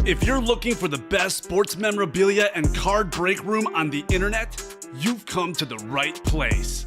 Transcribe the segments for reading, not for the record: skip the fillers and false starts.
If you're looking for the best sports memorabilia and card break room on the internet, you've come to the right place.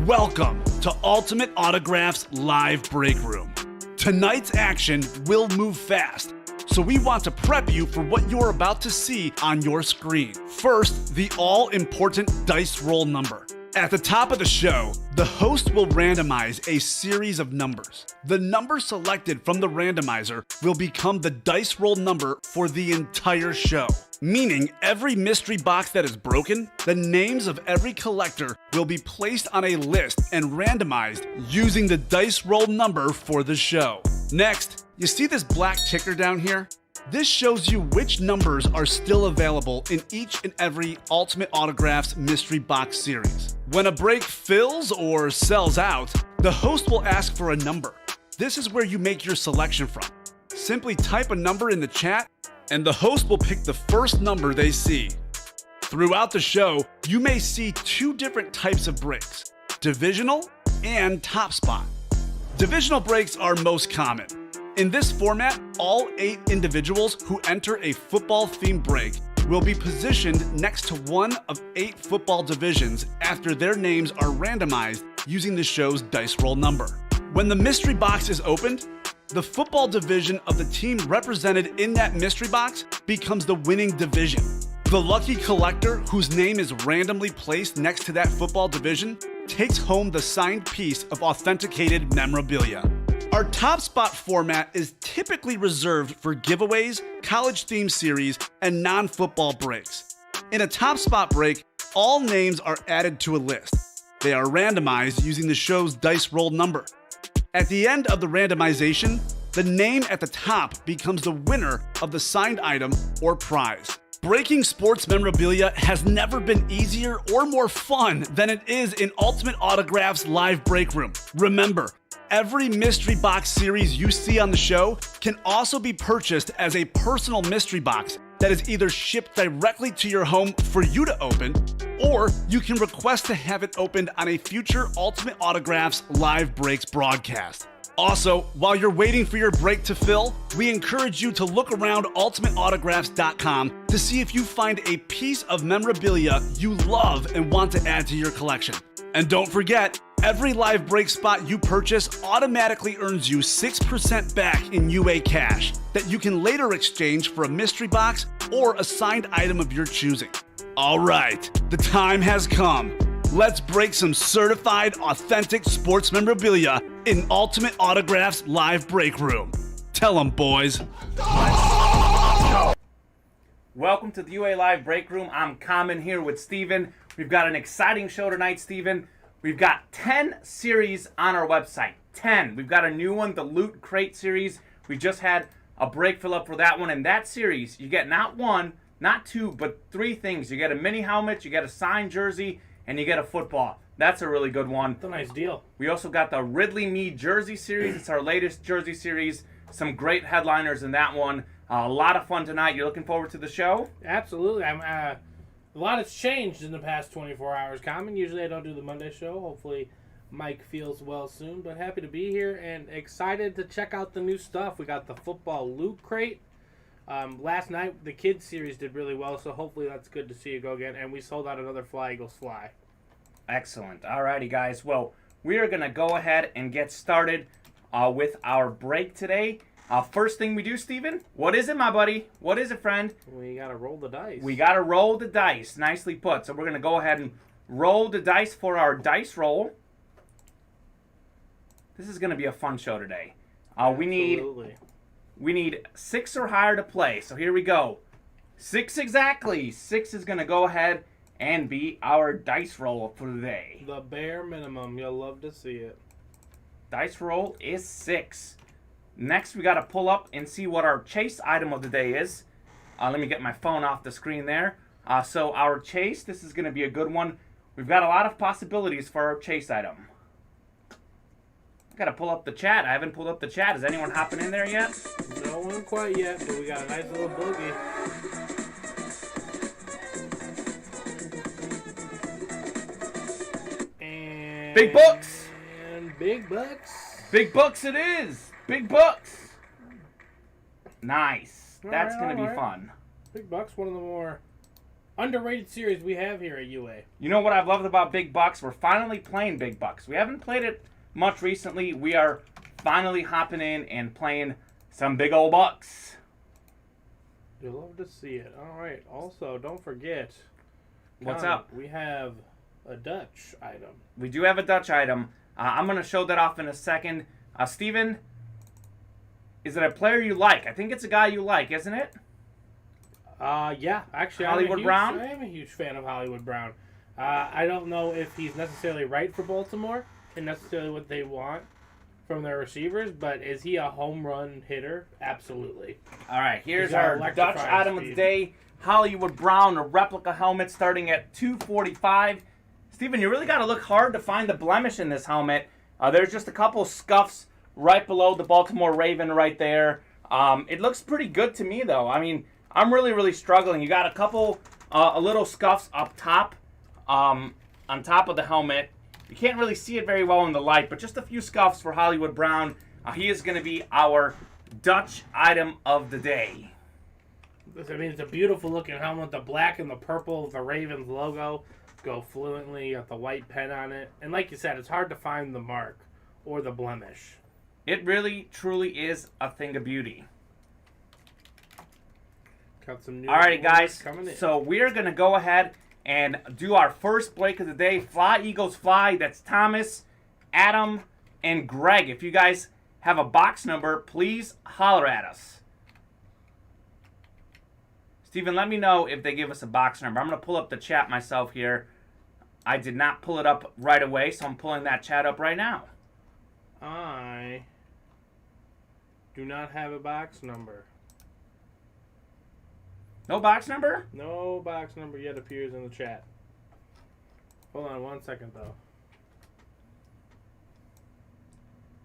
Welcome to Ultimate Autographs Live Break Room. Tonight's action will move fast, so we want to prep you for what you're about to see on your screen. First, the all-important dice roll number. At the top of the show, the host will randomize a series of numbers. The number selected from the randomizer will become the dice roll number for the entire show. Meaning every mystery box that is broken, the names of every collector will be placed on a list and randomized using the dice roll number for the show. Next, you see this black ticker down here? This shows you which numbers are still available in each and every Ultimate Autographs mystery box series. When a break fills or sells out, the host will ask for a number. This is where you make your selection from. Simply type a number in the chat, and the host will pick the first number they see. Throughout the show, you may see two different types of breaks: divisional and top spot. Divisional breaks are most common. In this format, all 8 individuals who enter a football-themed break will be positioned next to one of 8 football divisions after their names are randomized using the show's dice roll number. When the mystery box is opened, the football division of the team represented in that mystery box becomes the winning division. The lucky collector whose name is randomly placed next to that football division takes home the signed piece of authenticated memorabilia. Our top spot format is typically reserved for giveaways, college-themed series, and non-football breaks. In a top spot break, all names are added to a list. They are randomized using the show's dice roll number. At the end of the randomization, the name at the top becomes the winner of the signed item or prize. Breaking sports memorabilia has never been easier or more fun than it is in Ultimate Autographs Live Break Room. Remember, every mystery box series you see on the show can also be purchased as a personal mystery box that is either shipped directly to your home for you to open, or you can request to have it opened on a future Ultimate Autographs Live Breaks broadcast. Also, while you're waiting for your break to fill, we encourage you to look around ultimateautographs.com to see if you find a piece of memorabilia you love and want to add to your collection. And don't forget, every live break spot you purchase automatically earns you 6% back in UA cash that you can later exchange for a mystery box or a signed item of your choosing. All right, the time has come. Let's break some certified, authentic sports memorabilia in Ultimate Autographs Live Break Room. Tell them, boys. Welcome to the UA Live Break Room. I'm Kamen here with Steven. We've got an exciting show tonight, Steven. We've got 10 series on our website. 10. We've got a new one, the Loot Crate series. We just had a break fill up for that one. In that series, you get not one, not two, but 3 things. You get a mini helmet, you get a signed jersey, and you get a football. That's a really good one. That's a nice deal. We also got the Ridley Mead jersey series. It's our latest jersey series. Some great headliners in that one. A lot of fun tonight. You're looking forward to the show? Absolutely. A lot has changed in the past 24 hours, Common. Usually I don't do the Monday show. Hopefully Mike feels well soon. But happy to be here and excited to check out the new stuff. We got the football Loot Crate. Last night, the kids series did really well, so hopefully that's good to see you go again. And we sold out another Fly Eagles Fly. Excellent. Alrighty, guys. Well, we are going to go ahead and get started with our break today. First thing we do, Steven, what is it, my buddy? What is it, friend? We got to roll the dice. We got to roll the dice. Nicely put. So we're going to go ahead and roll the dice for our dice roll. This is going to be a fun show today. We need 6 or higher to play. So here we go. 6 exactly. 6 is going to go ahead and be our dice roll for the day. The bare minimum. You'll love to see it. Dice roll is 6. Next, we got to pull up and see what our chase item of the day is. Let me get my phone off the screen there. So our chase, this is going to be a good one. We've got a lot of possibilities for our chase item. I got to pull up the chat. I haven't pulled up the chat. Is anyone hopping in there yet? No one quite yet, but we got a nice little boogie. And Big bucks! And big bucks. Big bucks it is! Big bucks! Nice. That's going to be fun. Big Bucks, one of the more underrated series we have here at UA. You know what I've loved about Big Bucks? We're finally playing Big Bucks. We haven't played it much recently. We are finally hopping in and playing some big old bucks. You'll love to see it. All right. Also, don't forget. What's up? We have a Dutch item. We do have a Dutch item. I'm going to show that off in a second. Steven, is it a player you like? I think it's a guy you like, isn't it? Yeah. Actually, Hollywood Brown? I am a huge fan of Hollywood Brown. I don't know if he's necessarily right for Baltimore and necessarily what they want from their receivers, but is he a home run hitter? Absolutely. All right, here's He's got our Dutch electrifying item of the day. Hollywood Brown, a replica helmet starting at $245. Steven, you really got to look hard to find the blemish in this helmet. There's just a couple scuffs right below the Baltimore Raven right there. It looks pretty good to me, though. I mean, I'm really struggling. You got a couple little scuffs up top, on top of the helmet. You can't really see it very well in the light, but just a few scuffs for Hollywood Brown. He is going to be our Dutch item of the day. I mean, it's a beautiful looking helmet. The black and the purple of the Ravens logo go fluently. Got the white pen on it. And like you said, it's hard to find the mark or the blemish. It really, truly is a thing of beauty. Got some new Alrighty, guys. coming in. So we're going to go ahead and do our first break of the day. Fly, Eagles, Fly. That's Thomas, Adam, and Greg. If you guys have a box number, please holler at us. Steven, let me know if they give us a box number. I'm going to pull up the chat myself here. I did not pull it up right away, so I'm pulling that chat up right now. I do not have a box number. No box number? No box number yet appears in the chat. Hold on 1 second, though.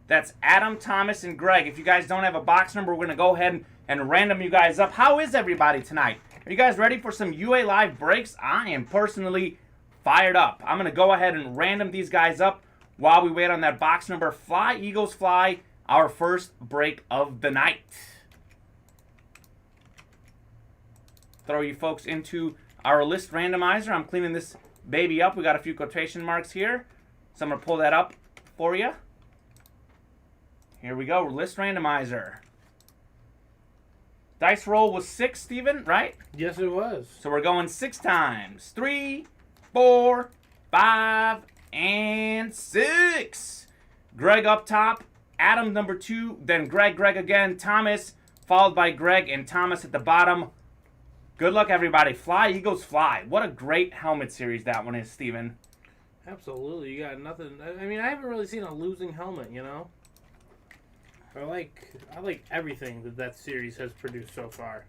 That's Adam, Thomas, and Greg. If you guys don't have a box number, we're going to go ahead and random you guys up. How is everybody tonight? Are you guys ready for some UA Live breaks? I am personally fired up. I'm going to go ahead and random these guys up while we wait on that box number. Fly, Eagles, Fly, our first break of the night. Throw you folks into our list randomizer. I'm cleaning this baby up. We got a few quotation marks here, so I'm going to pull that up for you. Here we go, list randomizer. Dice roll was 6, Steven, right? Yes, it was. So we're going 6 times. 3, 4, 5, and 6. Greg up top, Adam number 2, then Greg again, Thomas, followed by Greg and Thomas at the bottom. Good luck, everybody. Fly, Eagles, Fly. What a great helmet series that one is, Steven. Absolutely. You got nothing. I mean, I haven't really seen a losing helmet, you know? I like everything that series has produced so far.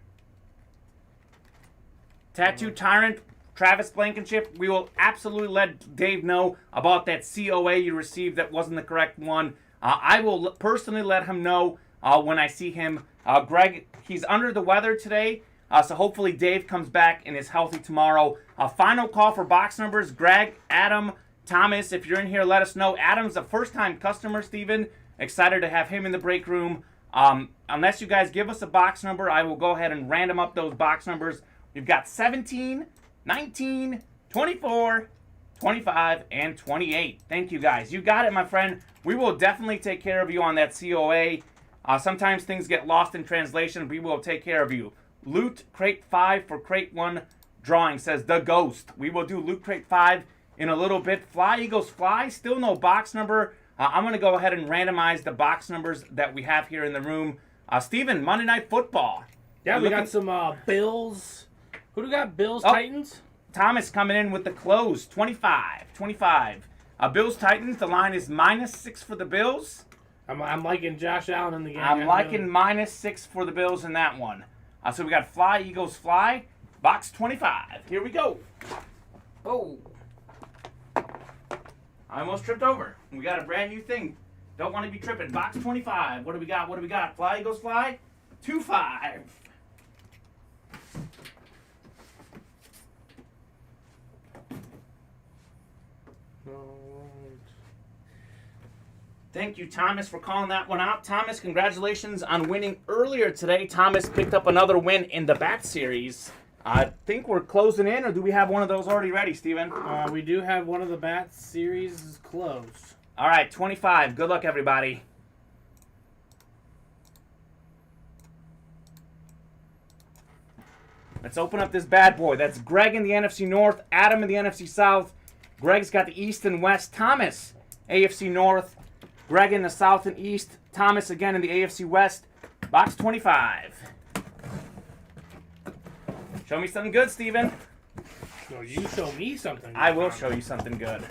Tattoo Tyrant, Travis Blankenship, we will absolutely let Dave know about that COA you received that wasn't the correct one. I will personally let him know when I see him. Greg, he's under the weather today, so hopefully Dave comes back and is healthy tomorrow. Final call for box numbers. Greg, Adam, Thomas, if you're in here, let us know. Adam's a first-time customer, Steven. Excited to have him in the break room. Unless you guys give us a box number, I will go ahead and random up those box numbers. We've got 17, 19, 24, 25, and 28. Thank you, guys. You got it, my friend. We will definitely take care of you on that COA. Sometimes things get lost in translation. We will take care of you. Loot Crate 5 for Crate 1 drawing, says The Ghost. We will do Loot Crate 5 in a little bit. Fly, Eagles, Fly. Still no box number. I'm going to go ahead and randomize the box numbers that we have here in the room. Steven, Monday Night Football. Yeah, we got some Bills. Who do we got? Bills, Titans? Thomas coming in with the close, 25. Bills, Titans, the line is -6 for the Bills. I'm liking Josh Allen in the game. I'm liking -6 for the Bills in that one. So we got Fly, Eagles, Fly, box 25. Here we go. Oh. I almost tripped over. We got a brand new thing. Don't want to be tripping. Box 25. What do we got? Fly, Eagles, Fly. 2-5. Thank you, Thomas, for calling that one out. Thomas, congratulations on winning earlier today. Thomas picked up another win in the Bat Series. I think we're closing in, or do we have one of those already ready, Steven? We do have one of the Bat Series closed. All right, 25. Good luck, everybody. Let's open up this bad boy. That's Greg in the NFC North, Adam in the NFC South. Greg's got the East and West. Thomas, AFC North. Greg in the South and East. Thomas again in the AFC West. Box 25. Show me something good, Steven. No, you show me something. I will show you something good.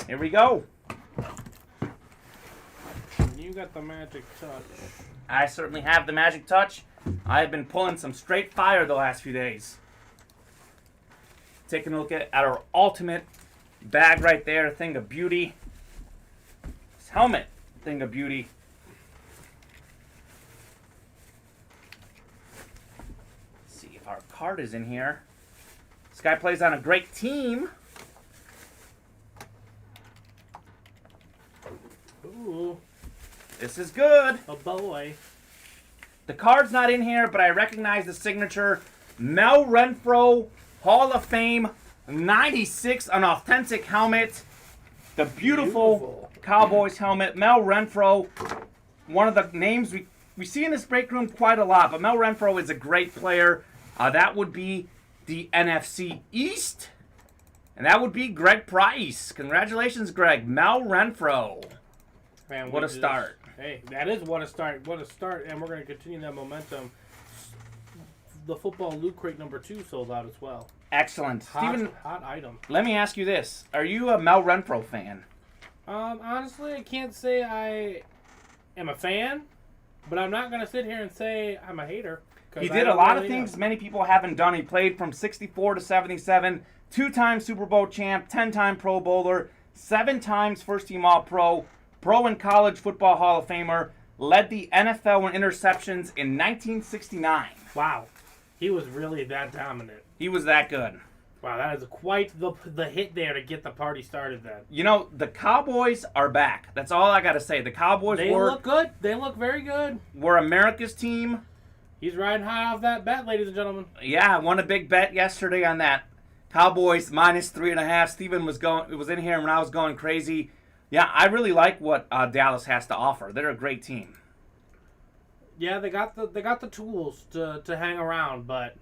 Here we go. You got the magic touch. I certainly have the magic touch. I've been pulling some straight fire the last few days. Taking a look at our ultimate bag right there. Thing of beauty. This helmet. Thing of beauty. Let's see if our card is in here. This guy plays on a great team. Ooh. This is good. A boy. The card's not in here, but I recognize the signature. Mel Renfro, Hall of Fame, 96, an authentic helmet. The beautiful Cowboys helmet. Mel Renfro, one of the names we see in this break room quite a lot, but Mel Renfro is a great player. That would be the NFC East, and that would be Greg Price. Congratulations, Greg. Mel Renfro. Man, what a start. Hey, that is what a start. What a start. And we're going to continue that momentum. The football loot crate number 2 sold out as well. Excellent. Steven, hot item. let me ask you this. Are you a Mel Renfro fan? Honestly, I can't say I am a fan, but I'm not going to sit here and say I'm a hater. He did a lot of things many people haven't done. He played from 64 to 77, 2-time Super Bowl champ, 10-time Pro Bowler, 7 times first-team All-Pro, Pro and College Football Hall of Famer, led the NFL in interceptions in 1969. Wow. He was really that dominant. He was that good. Wow, that is quite the hit there to get the party started then. You know, the Cowboys are back. That's all I got to say. The Cowboys look good. They look very good. We're America's team. He's riding high off that bet, ladies and gentlemen. Yeah, I won a big bet yesterday on that. Cowboys minus 3.5. Steven was in here when I was going crazy. Yeah, I really like what Dallas has to offer. They're a great team. Yeah, they got the tools to hang around, but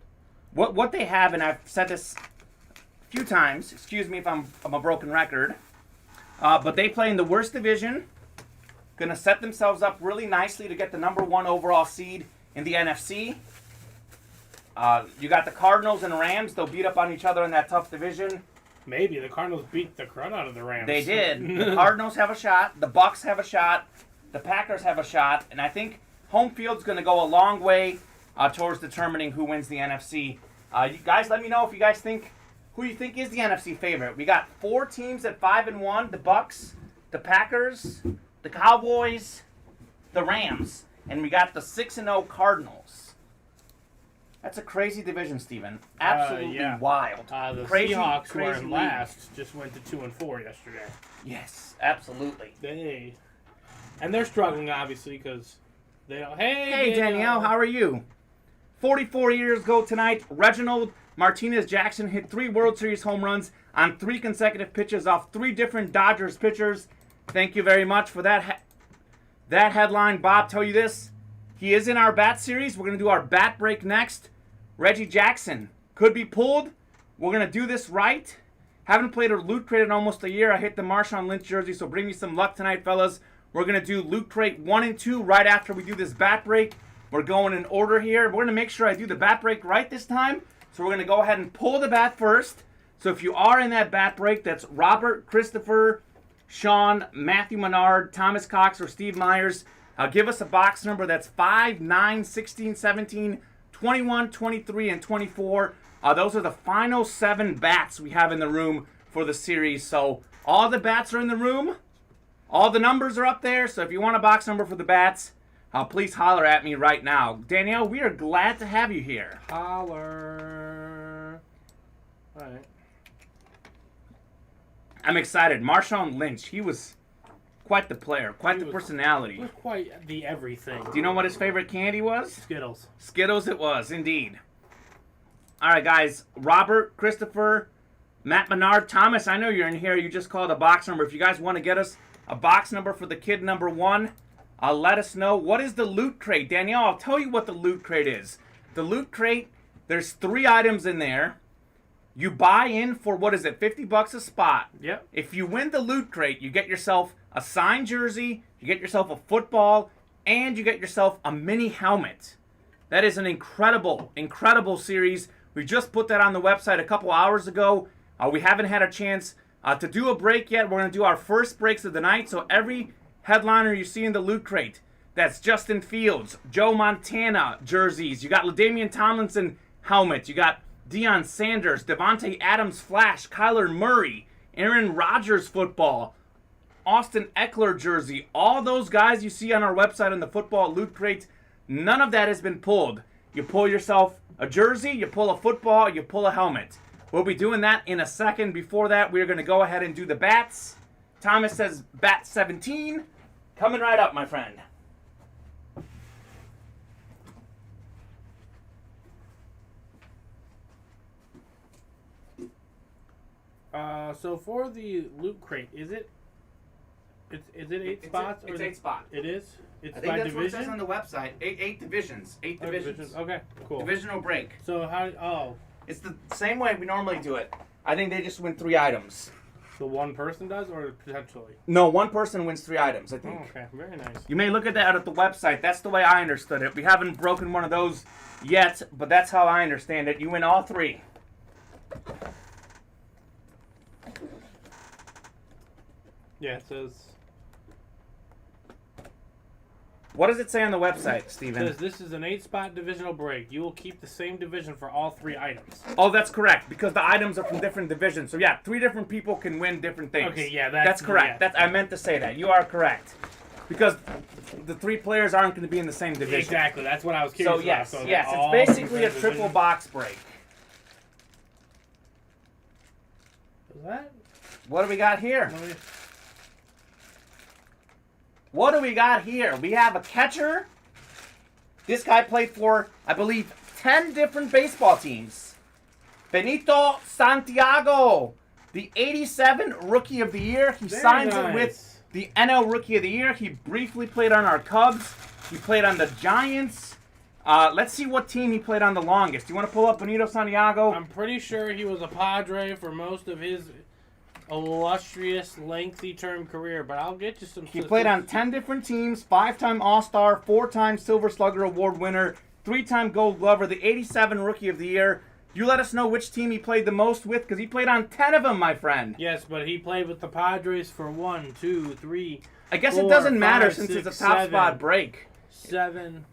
what they have, and I've said this a few times. Excuse me if I'm a broken record, but they play in the worst division. Going to set themselves up really nicely to get the number 1 overall seed in the NFC. You got the Cardinals and Rams. They'll beat up on each other in that tough division. Maybe the Cardinals beat the crud out of the Rams. They did. The Cardinals have a shot. The Bucks have a shot. The Packers have a shot. And I think home field's going to go a long way towards determining who wins the NFC. You guys, let me know if you guys think who you think is the NFC favorite. We got 4 teams at 5-1: the Bucks, the Packers, the Cowboys, the Rams, and we got the 6-0 Cardinals. That's a crazy division, Steven. Absolutely wild. The crazy, Seahawks crazy were in league. last, just went to 2-4 yesterday. Yes, absolutely. And they're struggling obviously because they don't. Hey Danielle, how are you? 44 years ago tonight, Reginald Martinez Jackson hit 3 World Series home runs on 3 consecutive pitches off 3 different Dodgers pitchers. Thank you very much for that. That headline. Bob, tell you this. He is in our bat series. We're going to do our bat break next. Reggie Jackson could be pulled. We're going to do this right. Haven't played a loot crate in almost a year. I hit the Marshawn Lynch jersey, so bring me some luck tonight, fellas. We're going to do loot crate 1 and 2 right after we do this bat break. We're going in order here. We're going to make sure I do the bat break right this time. So we're going to go ahead and pull the bat first. So if you are in that bat break, that's Robert, Christopher, Sean, Matthew Menard, Thomas Cox, or Steve Myers. Give us a box number that's 5, 9, 16, 17, 21, 23, and 24. Those are the final 7 bats we have in the room for the series. So all the bats are in the room. All the numbers are up there. So if you want a box number for the bats, please holler at me right now. Danielle, we are glad to have you here. Holler. All right. I'm excited. Marshawn Lynch, he was quite the player, quite the He personality. was quite the everything. Do you know what his favorite candy was? Skittles. Skittles it was, indeed. All right, guys. Robert, Christopher, Matt Menard, Thomas, I know you're in here. You just called a box number. If you guys want to get us a box number for the kid number 1, let us know. What is the Loot Crate? Danielle, I'll tell you what the Loot Crate is. The Loot Crate, there's 3 items in there. You buy in for, what is it, $50 a spot. Yep. If you win the Loot Crate, you get yourself a signed jersey, you get yourself a football, and you get yourself a mini helmet. That is an incredible, incredible series. We just put that on the website a couple hours ago. We haven't had a chance to do a break yet. We're going to do our first breaks of the night. So every headliner you see in the Loot Crate, that's Justin Fields, Joe Montana jerseys. You got LaDainian Tomlinson helmets. You got Deion Sanders, Devontae Adams Flash, Kyler Murray, Aaron Rodgers football, Austin Eckler jersey. All those guys you see on our website in the football Loot Crate, none of that has been pulled. You pull yourself a jersey, you pull a football, you pull a helmet. We'll be doing that in a second. Before that, we're going to go ahead and do the bats. Thomas says bat 17. Coming right up, my friend. So for the Loot Crate, is it 8 spots? It's 8 spots. It is? It's I think by that's division? what it says on the website. Eight divisions. 8 Oh, divisions. Okay, cool. Divisional break. So It's the same way we normally do it. I think they just win 3 items. the one person does, or potentially? No, one person wins 3 items, I think. Oh, okay, very nice. You may look at that at the website. That's the way I understood it. We haven't broken one of those yet, but that's how I understand it. You win all 3. Yeah, it says What does it say on the website, Steven? this is an 8-spot divisional break. You will keep the same division for all 3 items. Oh, that's correct, because the items are from different divisions. So yeah, 3 different people can win different things. Okay, yeah, that's correct. yeah. I meant to say that. You are correct. Because the 3 players aren't going to be in the same division. Exactly, that's what I was curious So yes, about. yes, all it's basically a different triple divisions. box break. Is that? What do we got here? Let me- What do we got here? We have a catcher. This guy played for, I believe, 10 different baseball teams. Benito Santiago, the 87 Rookie of the Year. He Very signs it nice. with the NL Rookie of the Year. He briefly played on our Cubs. He played on the Giants. Let's see what team he played on the longest. Do you want to pull up Benito Santiago? I'm pretty sure he was a Padre for most of his illustrious, lengthy term career, but I'll get you some. He played on 10 different teams, 5-time All-Star, 4-time Silver Slugger Award winner, 3-time Gold Glover, the 87 Rookie of the Year. You let us know which team he played the most with, because he played on 10 of them, my friend. Yes, but he played with the Padres for 1, 2, 3. I guess 4, it doesn't matter 5, since 6, it's a top 7, spot break. 7.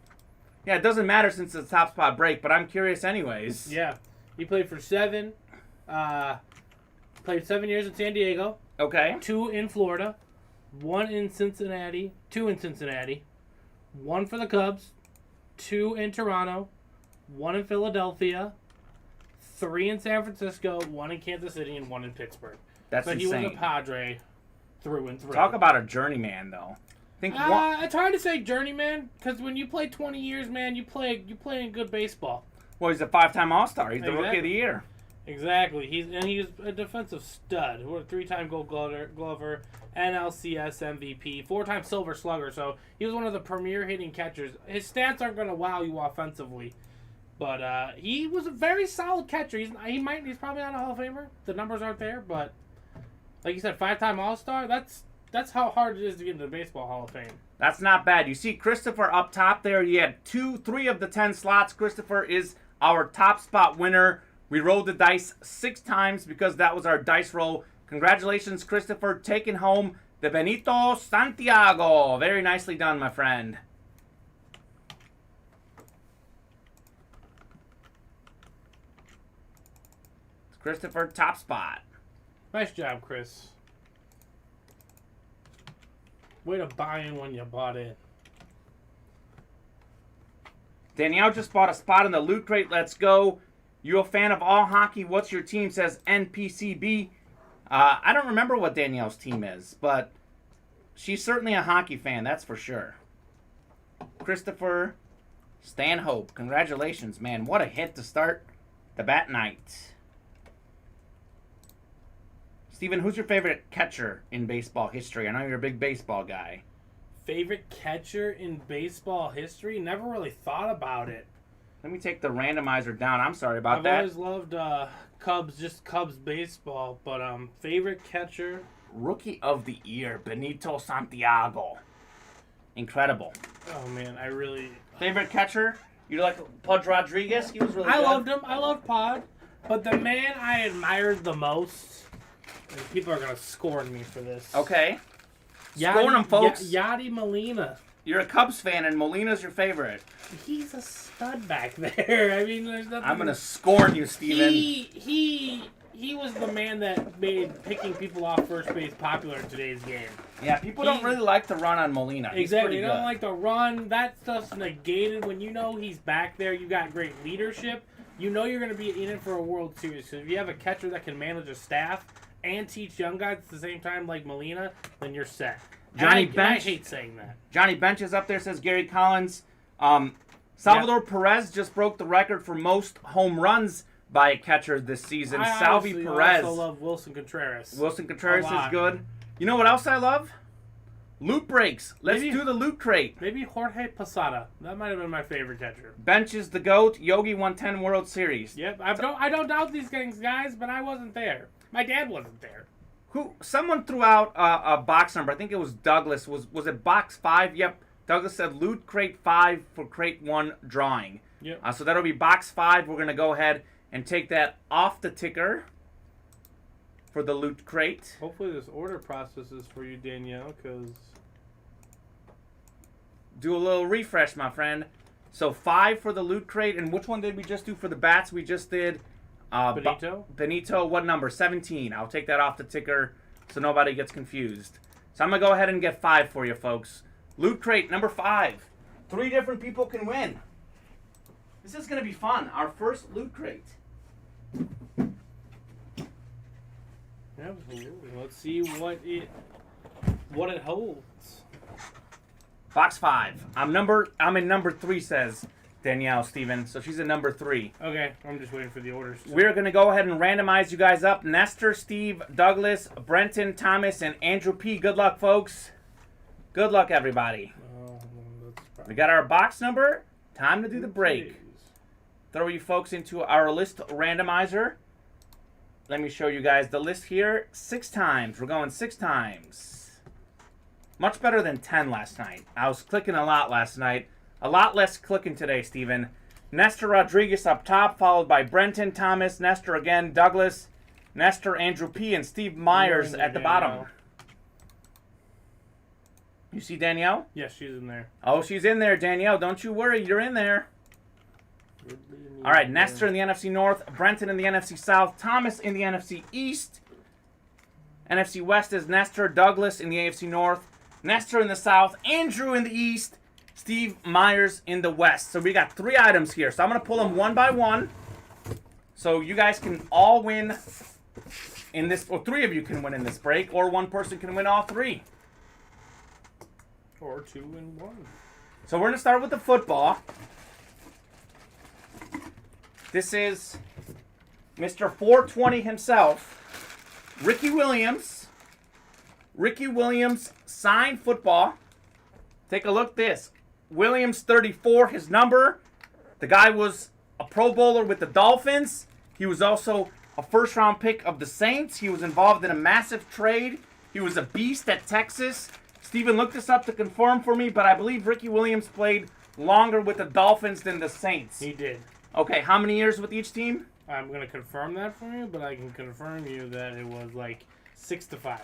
Yeah, it doesn't matter since it's a top spot break, but I'm curious anyways. Yeah, he played for 7. Played 7 years in San Diego, Okay. 2 in Florida, 1 in Cincinnati, 2 in Cincinnati, 1 for the Cubs, 2 in Toronto, 1 in Philadelphia, 3 in San Francisco, 1 in Kansas City, and 1 in Pittsburgh. That's But insane. he was a Padre through and through. Talk about a journeyman, though. Think It's hard to say journeyman, because when you play 20 years, man, you play in good baseball. Well, he's a 5-time All-Star. He's the Rookie of Exactly. the Year. Exactly. He's a defensive stud. Who a 3-time Gold Glover, NLCS MVP, 4-time Silver Slugger. So he was one of the premier hitting catchers. His stats aren't going to wow you offensively, but he was a very solid catcher. He's probably not a Hall of Famer. The numbers aren't there, but like you said, 5-time All-Star. That's how hard it is to get into the Baseball Hall of Fame. That's not bad. You see Christopher up top there. He had 3 of the 10 slots. Christopher is our top spot winner. We rolled the dice 6 times because that was our dice roll. Congratulations, Christopher, taking home the Benito Santiago. Very nicely done, my friend. Christopher, top spot. Nice job, Chris. Way to buy in when you bought in. Danielle just bought a spot in the Loot Crate. Let's go. You a fan of all hockey? What's your team? Says NPCB. I don't remember what Danielle's team is, but she's certainly a hockey fan, that's for sure. Christopher Stanhope, congratulations, man. What a hit to start the bat night. Steven, who's your favorite catcher in baseball history? I know you're a big baseball guy. Favorite catcher in baseball history? Never really thought about it. Let me take the randomizer down. I'm sorry about I've that. always loved Cubs baseball, but favorite catcher? Rookie of the Year, Benito Santiago. Incredible. Oh man, I really... Favorite catcher? You like Pudge Rodriguez? He was really good. I loved him. I loved Pod. But the man I admired the most, and people are going to scorn me for this. Okay. Scorn him, folks. Yadi Molina. You're a Cubs fan, and Molina's your favorite. He's a stud back there. I mean, there's nothing... I'm going to scorn you, Steven. He was the man that made picking people off first base popular in today's game. Yeah, people don't really like to run on Molina. Exactly. They don't like to run. That stuff's negated. When you know he's back there, you got great leadership. You know you're going to be in it for a World Series. So if you have a catcher that can manage a staff and teach young guys at the same time like Molina, then you're set. Johnny I Bench. hate saying that. Johnny Bench is up there, says Gary Collins. Salvador Perez just broke the record for most home runs by a catcher this season. Salvi Perez. I also love Wilson Contreras. Wilson Contreras is good. You know what else I love? Loot breaks. Let's do the loot crate. Maybe Jorge Posada. That might have been my favorite catcher. Bench is the GOAT. Yogi won 10 World Series. Yep. I don't doubt these things, guys, but I wasn't there. My dad wasn't there. Someone threw out a box number. I think it was Douglas. Was it box 5? Yep. Douglas said loot crate 5 for crate 1 drawing. Yep. So that'll be box 5. We're going to go ahead and take that off the ticker for the loot crate. Hopefully this order processes for you, Danielle, because... Do a little refresh, my friend. So 5 for the loot crate. And which one did we just do for the bats? We just did... Benito? Benito, what number? 17. I'll take that off the ticker so nobody gets confused. So I'm going to go ahead and get 5 for you, folks. Loot crate number 5. 3 different people can win. This is going to be fun. Our first loot crate. Absolutely. Let's see what it holds. Box 5. I'm in number 3, says Danielle Steven. So she's in number 3. Okay, I'm just waiting for the orders. We're going to go ahead and randomize you guys up. Nestor, Steve, Douglas, Brenton, Thomas, and Andrew P. Good luck, folks. Good luck, everybody. We got our box number. Time to do the break. Throw you folks into our list randomizer. Let me show you guys the list here. 6 times. We're going 6 times. Much better than 10 last night. I was clicking a lot last night. A lot less clicking today, Steven. Nestor Rodriguez up top, followed by Brenton, Thomas, Nestor again, Douglas, Nestor, Andrew P., and Steve Myers at the bottom. You see Danielle? Yes, she's in there. Oh, she's in there, Danielle. Don't you worry. You're in there. All right, Nestor in the NFC North, Brenton in the NFC South, Thomas in the NFC East. NFC West is Nestor, Douglas in the AFC North, Nestor in the South, Andrew in the East, Steve Myers in the West. So we got 3 items here. So I'm going to pull them one by one. So you guys can all win in this, or 3 of you can win in this break, or 1 person can win all 3. Or 2 and 1. So we're going to start with the football. This is Mr. 420 himself, Ricky Williams. Ricky Williams signed football. Take a look at this. Williams 34, his number. The guy was a Pro Bowler with the Dolphins. He was also a first-round pick of the Saints. He was involved in a massive trade. He was a beast at Texas. Steven looked this up to confirm for me, but I believe Ricky Williams played longer with the Dolphins than the Saints. He did. Okay, how many years with each team? I'm going to confirm that for you, but I can confirm you that it was like 6 to 5.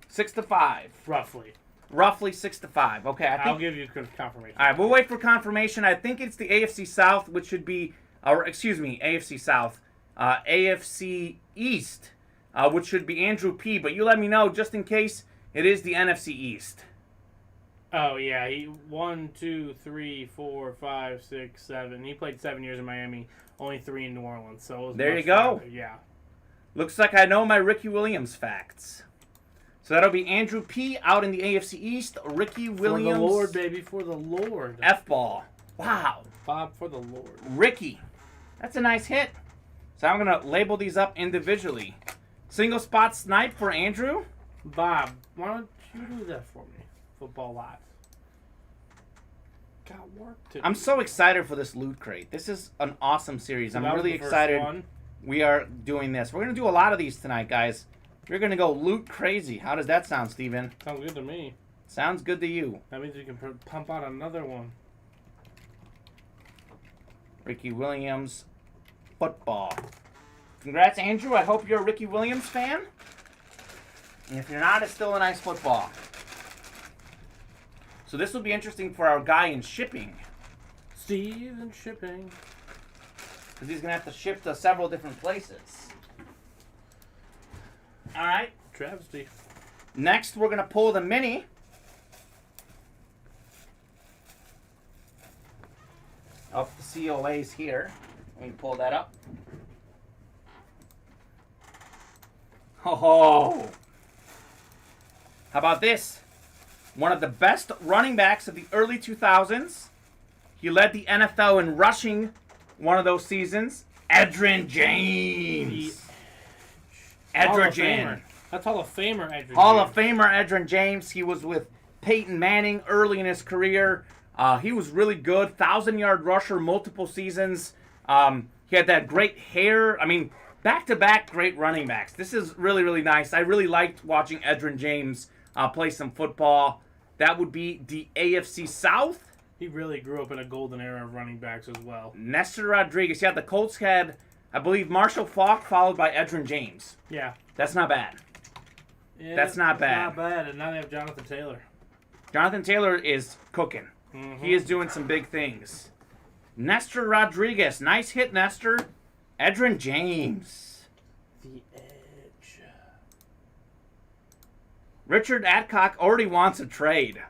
6 to 5. Roughly. Roughly 6 to 5. Okay, I'll give you confirmation. All right, we'll wait for confirmation. I think it's the AFC South, which should be, AFC South. AFC East, which should be Andrew P. But you let me know just in case it is the NFC East. Oh, yeah. He 1, 2, 3, 4, 5, 6, 7. He played 7 years in Miami, only 3 in New Orleans. So it was there you go. Farther. Yeah. Looks like I know my Ricky Williams facts. So that'll be Andrew P. out in the AFC East. Ricky Williams. For the Lord, baby. For the Lord. F-ball. Wow. Bob for the Lord. Ricky. That's a nice hit. So I'm going to label these up individually. Single spot snipe for Andrew. Bob, why don't you do that for me? Football Live. Got work to do. I'm so excited for this Loot Crate. This is an awesome series. I'm really excited we are doing this. We're going to do a lot of these tonight, guys. We're going to go loot crazy. How does that sound, Steven? Sounds good to me. Sounds good to you. That means we can pump out another one. Ricky Williams, football. Congrats, Andrew. I hope you're a Ricky Williams fan. And if you're not, it's still a nice football. So this will be interesting for our guy in shipping. Steve in shipping. Because he's going to have to ship to several different places. All right. Travesty. Next, we're going to pull the mini. Up the COAs here. Let me pull that up. Oh. How about this? One of the best running backs of the early 2000s. He led the NFL in rushing one of those seasons. Edgerrin James. Edgerrin. That's Hall of Famer Edgerrin. Hall of Famer Edgerrin James. He was with Peyton Manning early in his career. He was really good. 1,000-yard rusher, multiple seasons. He had that great hair. I mean, back-to-back great running backs. This is really, really nice. I really liked watching Edgerrin James play some football. That would be the AFC South. He really grew up in a golden era of running backs as well. Nestor Rodriguez. Yeah, the Colts had, I believe, Marshall Faulk followed by Edgerrin James. Yeah. That's not bad. Yeah, that's not bad. Not bad. And now they have Jonathan Taylor. Jonathan Taylor is cooking. Mm-hmm. He is doing some big things. Nestor Rodriguez. Nice hit, Nestor. Edgerrin James. The Edge. Richard Adcock already wants a trade.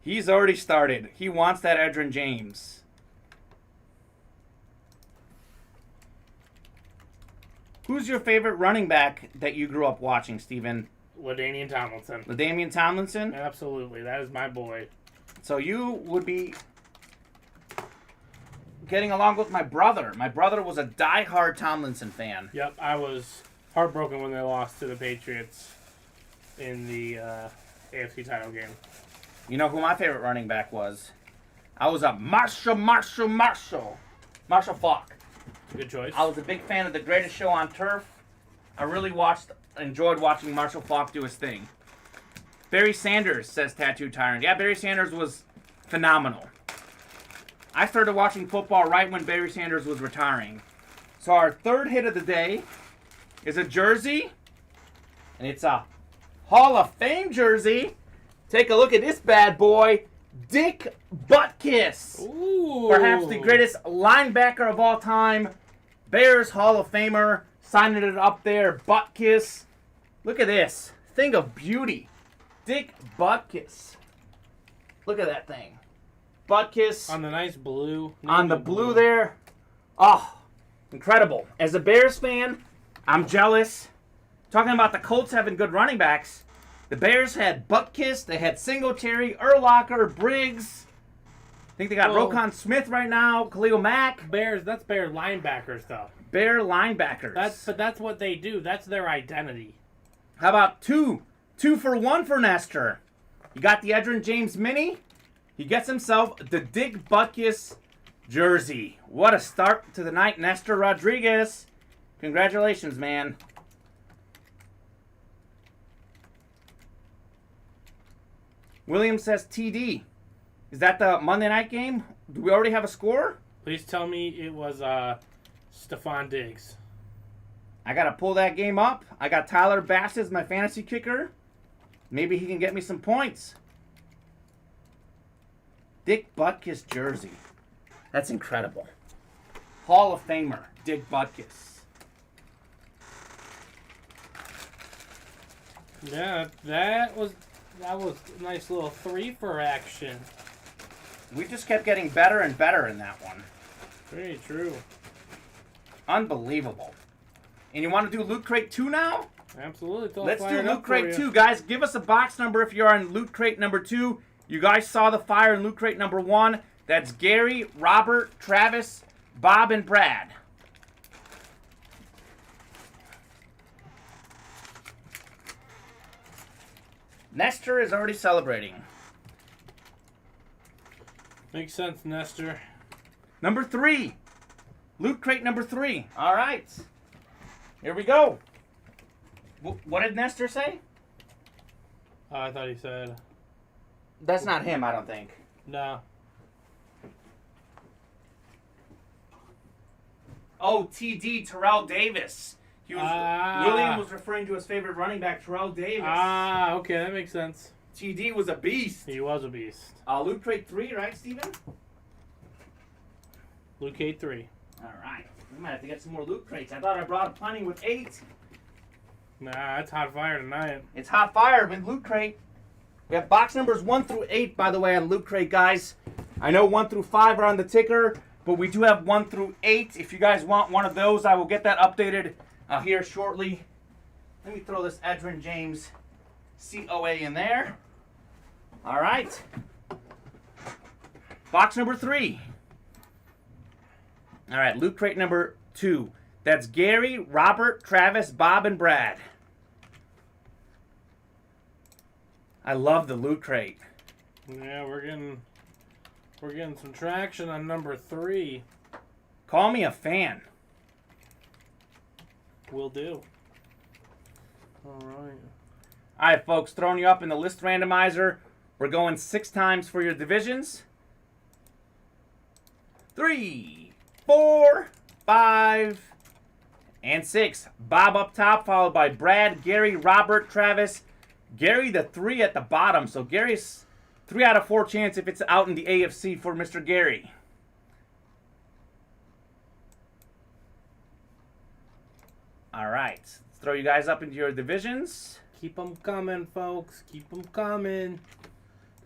He's already started. He wants that Edgerrin James. Who's your favorite running back that you grew up watching, Steven? LaDainian Tomlinson. LaDainian Tomlinson? Absolutely. That is my boy. So you would be getting along with my brother. My brother was a diehard Tomlinson fan. Yep, I was heartbroken when they lost to the Patriots in the AFC title game. You know who my favorite running back was? I was a Marshall Faulk. Good choice. I was a big fan of The Greatest Show on Turf. I really enjoyed watching Marshall Faulk do his thing. Barry Sanders, says Tattoo Tyrant. Yeah, Barry Sanders was phenomenal. I started watching football right when Barry Sanders was retiring. So our third hit of the day is a jersey. And it's a Hall of Fame jersey. Take a look at this bad boy. Dick Butkus. Ooh. Perhaps the greatest linebacker of all time. Bears Hall of Famer. Signing it up there. Butkus. Look at this. Thing of beauty. Dick Butkus. Look at that thing. Butkus. On the nice blue. On the blue there. Oh, incredible. As a Bears fan, I'm jealous. Talking about the Colts having good running backs. The Bears had Butkus, they had Singletary, Urlacher, Briggs. I think they got Roquan Smith right now, Khalil Mack. That's Bear linebackers, though. Bear linebackers. But that's what they do. That's their identity. How about two for one for Nestor? You got the Edgerrin James mini. He gets himself the Dick Butkus jersey. What a start to the night, Nestor Rodriguez. Congratulations, man. Williams says TD. Is that the Monday night game? Do we already have a score? Please tell me it was Stephon Diggs. I got to pull that game up. I got Tyler Bass as my fantasy kicker. Maybe he can get me some points. Dick Butkus jersey. That's incredible. Hall of Famer, Dick Butkus. Yeah, that was a nice little 3 for action. We just kept getting better and better in that one. Very true. Unbelievable. And you want to do Loot Crate 2 now? Absolutely. It's all Let's do fired Loot up for Crate you. 2. Guys, give us a box number if you're on Loot Crate number 2. You guys saw the fire in Loot Crate number 1. That's Gary, Robert, Travis, Bob, and Brad. Nestor is already celebrating. Makes sense, Nestor. Number 3. Loot Crate number 3. All right. Here we go. What did Nestor say? I thought he said That's not him, I don't think. no. Oh, TD, Terrell Davis. William was referring to his favorite running back, Terrell Davis. Okay, that makes sense. TD was a beast. He was a beast. Loot Crate 3, right, Steven? Luke 8-3. All right. We might have to get some more Loot Crates. I thought I brought plenty with 8. Nah, it's hot fire tonight. It's hot fire with Loot Crate. We have box numbers 1 through 8, by the way, on Loot Crate, guys. I know 1 through 5 are on the ticker, but we do have 1 through 8. If you guys want one of those, I will get that updated here shortly. Let me throw this Edrin James COA in there. All right. Box number 3. All right, Loot Crate number 2. That's Gary, Robert, Travis, Bob, and Brad. I love the Loot Crate. Yeah, we're getting some traction on number 3. Call me a fan. Will do. All right. All right, folks, throwing you up in the list randomizer. We're going 6 times for your divisions. 3, 4, 5, and 6. Bob up top, followed by Brad, Gary, Robert, Travis. Gary, the 3 at the bottom. So Gary's 3 out of 4 chance if it's out in the AFC for Mr. Gary. All right. Let's throw you guys up into your divisions. Keep them coming, folks. Keep them coming.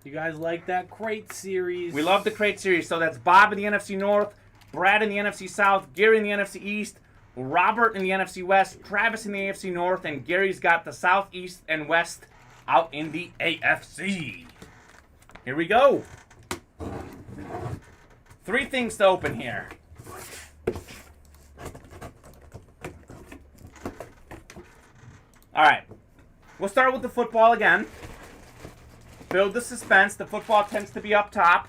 You guys like that crate series? We love the crate series. So that's Bob in the NFC North, Brad in the NFC South, Gary in the NFC East, Robert in the NFC West, Travis in the AFC North, and Gary's got the South, East, and West out in the AFC. Here we go. 3 things to open here. All right. We'll start with the football again. Build the suspense. The football tends to be up top.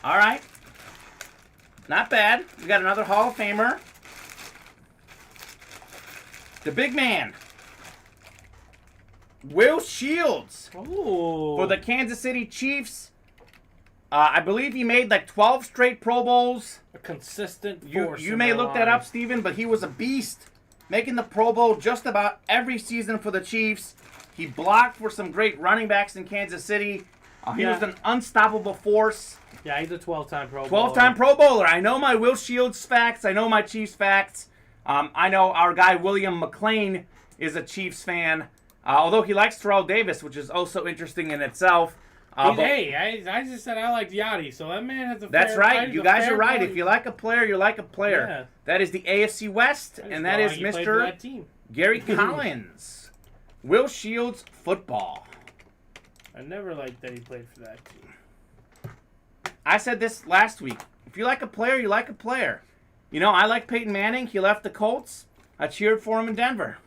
All right. Not bad. We got another Hall of Famer. The big man. Will Shields. Ooh. For the Kansas City Chiefs. I believe he made like 12 straight Pro Bowls. A consistent You force. may look that up, Steven, but he was a beast. Making the Pro Bowl just about every season for the Chiefs. He blocked for some great running backs in Kansas City. He was an unstoppable force. Yeah, he's a 12-time Pro Bowler. 12-time Pro Bowler. I know my Will Shields facts. I know my Chiefs facts. I know our guy William McLean is a Chiefs fan. Although he likes Terrell Davis, which is also interesting in itself. Hey, I just said I liked Yachty, so that man has a That's fair right. You guys are right. point. If you like a player, you like a player. Yeah. That is the AFC West, and that is He played for Mr. that team. Gary Collins. Will Shields football. I never liked that he played for that team. I said this last week. If you like a player, you like a player. You know, I like Peyton Manning. He left the Colts. I cheered for him in Denver.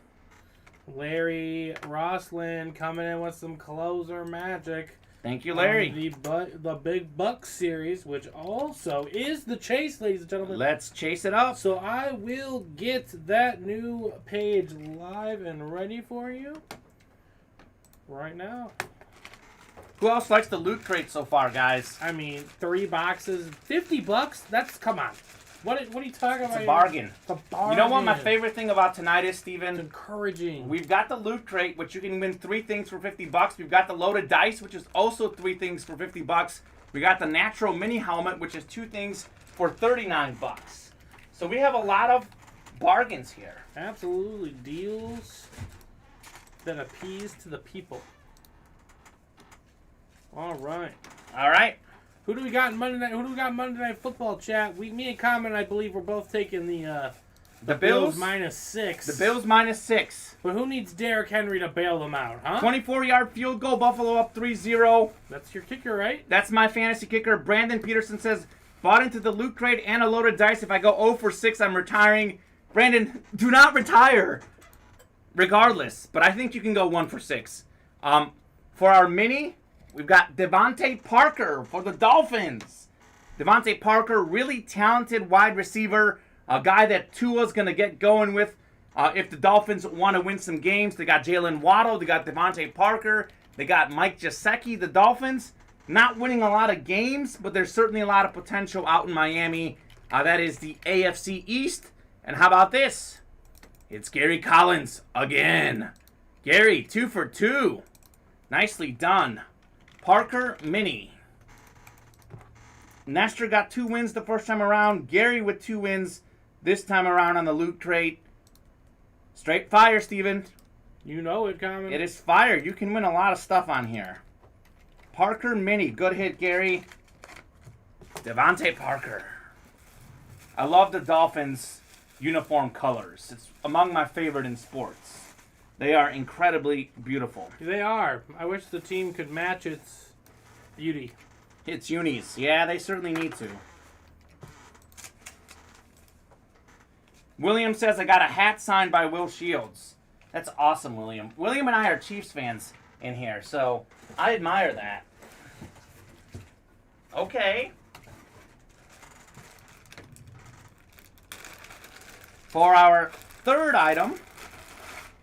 Larry Roslin coming in with some closer magic. Thank you, Larry. The Big Buck series, which also is the chase, ladies and gentlemen. Let's chase it up. So I will get that new page live and ready for you right now. Who else likes the Loot Crate so far, guys? I mean, 3 boxes, $50. That's come on. What are you talking about? It's a bargain. It's a bargain. You know what my favorite thing about tonight is, Steven? It's encouraging. We've got the Loot Crate, which you can win 3 things for $50. We've got the Loaded Dice, which is also 3 things for $50. We got the Natural Mini Helmet, which is 2 things for $39. So we have a lot of bargains here. Absolutely. Deals that appease to the people. All right. All right. Who do we got in Monday night? Who do we got in Monday Night Football, chat? Me and Kamen, I believe, we're both taking the Bills -6. The Bills -6. But who needs Derrick Henry to bail them out, huh? 24-yard field goal. Buffalo up 3-0. That's your kicker, right? That's my fantasy kicker. Brandon Peterson says, bought into the loot crate and a loaded dice. If I go 0 for 6, I'm retiring. Brandon, do not retire. Regardless. But I think you can go 1 for 6. For our mini, we've got Devontae Parker for the Dolphins. Devontae Parker, really talented wide receiver. A guy that Tua's going to get going with if the Dolphins want to win some games. They got Jalen Waddle. They got Devontae Parker. They got Mike Gesicki. The Dolphins not winning a lot of games, but there's certainly a lot of potential out in Miami. That is the AFC East. And how about this? It's Gary Collins again. Gary, 2 for 2. Nicely done. Parker, mini. Nestor got 2 wins the first time around. Gary with 2 wins this time around on the loot crate. Straight fire, Steven. You know it, Kamen. It is fire. You can win a lot of stuff on here. Parker mini. Good hit, Gary. Devontae Parker. I love the Dolphins' uniform colors. It's among my favorite in sports. They are incredibly beautiful. They are. I wish the team could match its beauty. It's unis. Yeah, they certainly need to. William says, I got a hat signed by Will Shields. That's awesome, William. William and I are Chiefs fans in here, so I admire that. Okay. For our third item,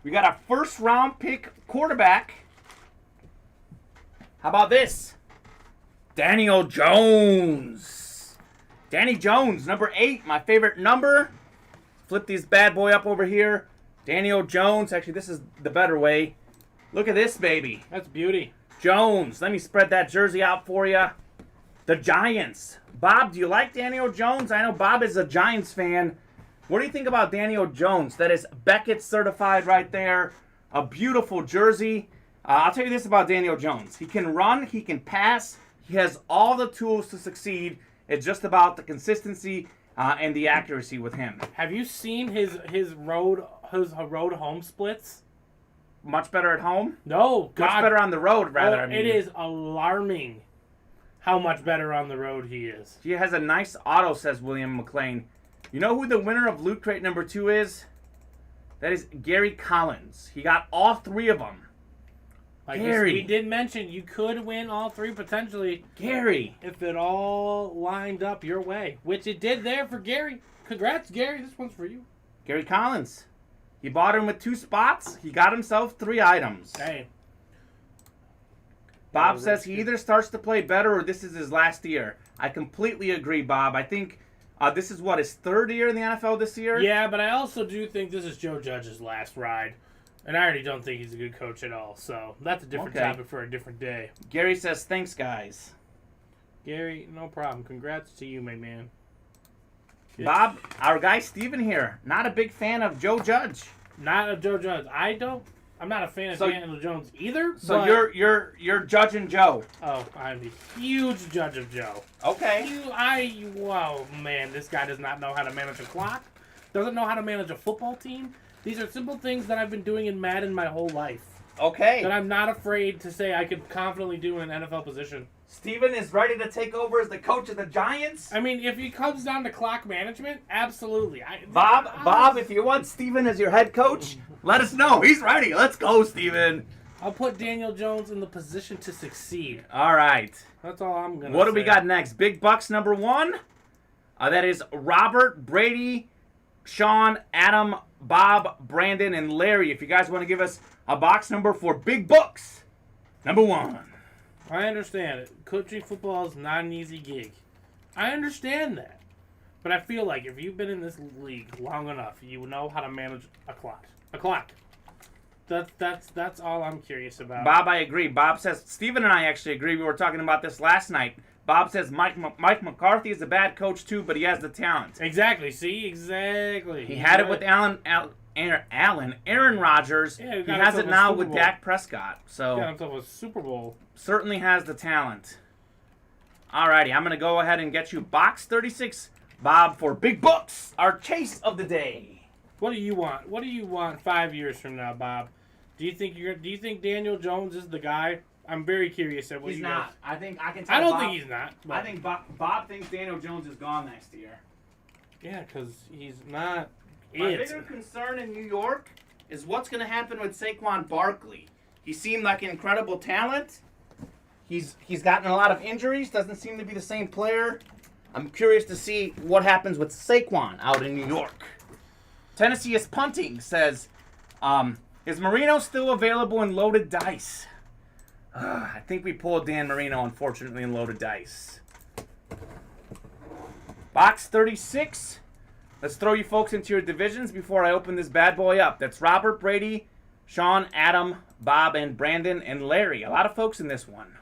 we got a first-round pick quarterback. How about this? Daniel Jones. Danny Jones, number 8, my favorite number. Flip this bad boy up over here. Daniel Jones. Actually, this is the better way. Look at this, baby. That's beauty. Jones. Let me spread that jersey out for you. The Giants. Bob, do you like Daniel Jones? I know Bob is a Giants fan. What do you think about Daniel Jones? That is Beckett certified right there. A beautiful jersey. I'll tell you this about Daniel Jones. He can run. He can pass. He has all the tools to succeed. It's just about the consistency and the accuracy with him. Have you seen his road home splits? Much better at home? No, God. Much better on the road, rather. It is alarming how much better on the road he is. He has a nice auto, says William McLean. You know who the winner of Loot Crate number 2 is? That is Gary Collins. He got all 3 of them. Like Gary. we did mention, you could win all 3 potentially. Gary. If it all lined up your way. Which it did there for Gary. Congrats, Gary. This one's for you. Gary Collins. He bought him with 2 spots. He got himself 3 items. Hey. Bob says he either starts to play better or this is his last year. I completely agree, Bob. I think this is, his 3rd year in the NFL this year? Yeah, but I also do think this is Joe Judge's last ride. And I already don't think he's a good coach at all. So that's a different topic for a different day. Gary says, thanks, guys. Gary, no problem. Congrats to you, my man. Bob, our guy Steven here, not a big fan of Joe Judge. Not of Joe Judge. I'm not a fan of Daniel Jones either. So you're judging Joe. Oh, I'm a huge judge of Joe. Okay. Wow, man, this guy does not know how to manage a clock. Doesn't know how to manage a football team. These are simple things that I've been doing in Madden my whole life. Okay. That I'm not afraid to say I could confidently do in an NFL position. Steven is ready to take over as the coach of the Giants? I mean, if it comes down to clock management, absolutely. Bob, if you want Steven as your head coach, let us know. He's ready. Let's go, Steven. I'll put Daniel Jones in the position to succeed. All right. That's all I'm going to say. What do we got next? Big Bucks number 1. That is Robert, Brady, Sean, Adam, Bob, Brandon, and Larry. If you guys want to give us a box number for Big Bucks number 1. I understand it. Coaching football is not an easy gig. I understand that. But I feel like if you've been in this league long enough, you know how to manage a clock. A clock. That's all I'm curious about. Bob, I agree. Bob says, Steven and I actually agree. We were talking about this last night. Bob says Mike McCarthy is a bad coach too, but he has the talent. Exactly. See? Exactly. He had it with Aaron Rodgers. Yeah, he has it now with Dak Prescott. So got himself a Super Bowl. Certainly has the talent. Alrighty, I'm going to go ahead and get you box 36, Bob, for big books, our chase of the day. What do you want? What do you want 5 years from now, Bob? Do you think Daniel Jones is the guy? I'm very curious at what He's you not. guys. I think I can tell I don't Bob- think he's not. I think Bob thinks Daniel Jones is gone next year. Yeah, because he's not. My bigger concern in New York is what's going to happen with Saquon Barkley. He seemed like an incredible talent. He's gotten a lot of injuries. Doesn't seem to be the same player. I'm curious to see what happens with Saquon out in New York. Tennessee is punting. Says, is Marino still available in loaded dice? I think we pulled Dan Marino, unfortunately, in loaded dice. Box 36. Let's throw you folks into your divisions before I open this bad boy up. That's Robert, Brady, Sean, Adam, Bob, and Brandon, and Larry. A lot of folks in this one.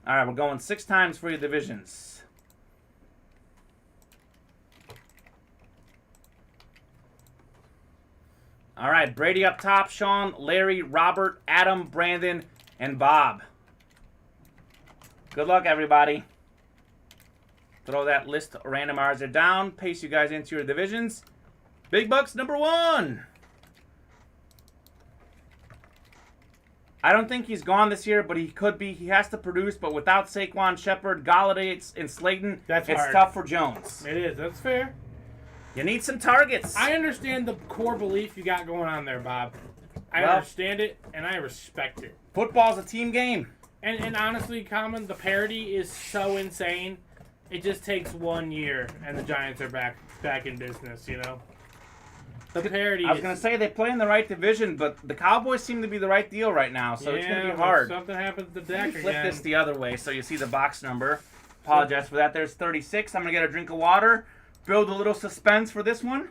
All right, we're going 6 times for your divisions. All right, Brady up top, Sean, Larry, Robert, Adam, Brandon, and Bob. Good luck, everybody. Throw that list randomizer down. Pace you guys into your divisions. Big bucks number 1. I don't think he's gone this year, but he could be. He has to produce, but without Saquon, Shepard, Galladay, and Slayton, That's it's hard. tough for Jones. It is. That's fair. You need some targets. I understand the core belief you got going on there, Bob. I Well- understand it, and I respect it. Football's a team game. And honestly, Kamen, the parity is so insane. It just takes 1 year, and the Giants are back in business. You know, the parity. I was going to say they play in the right division, but the Cowboys seem to be the right deal right now, so it's going to be but hard. Something happens to Let Dak me flip again. this the other way so you see the box number. Apologize for that. There's 36. I'm going to get a drink of water. Build a little suspense for this one.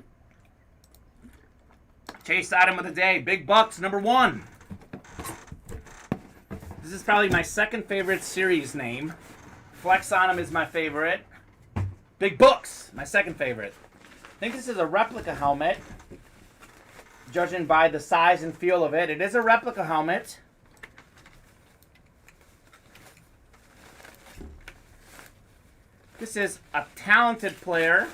Chase item of the day. Big bucks number 1. This is probably my second favorite series name. Flex on 'em is my favorite. Big bucks, my second favorite. I think this is a replica helmet. Judging by the size and feel of it, it is a replica helmet. This is a talented player,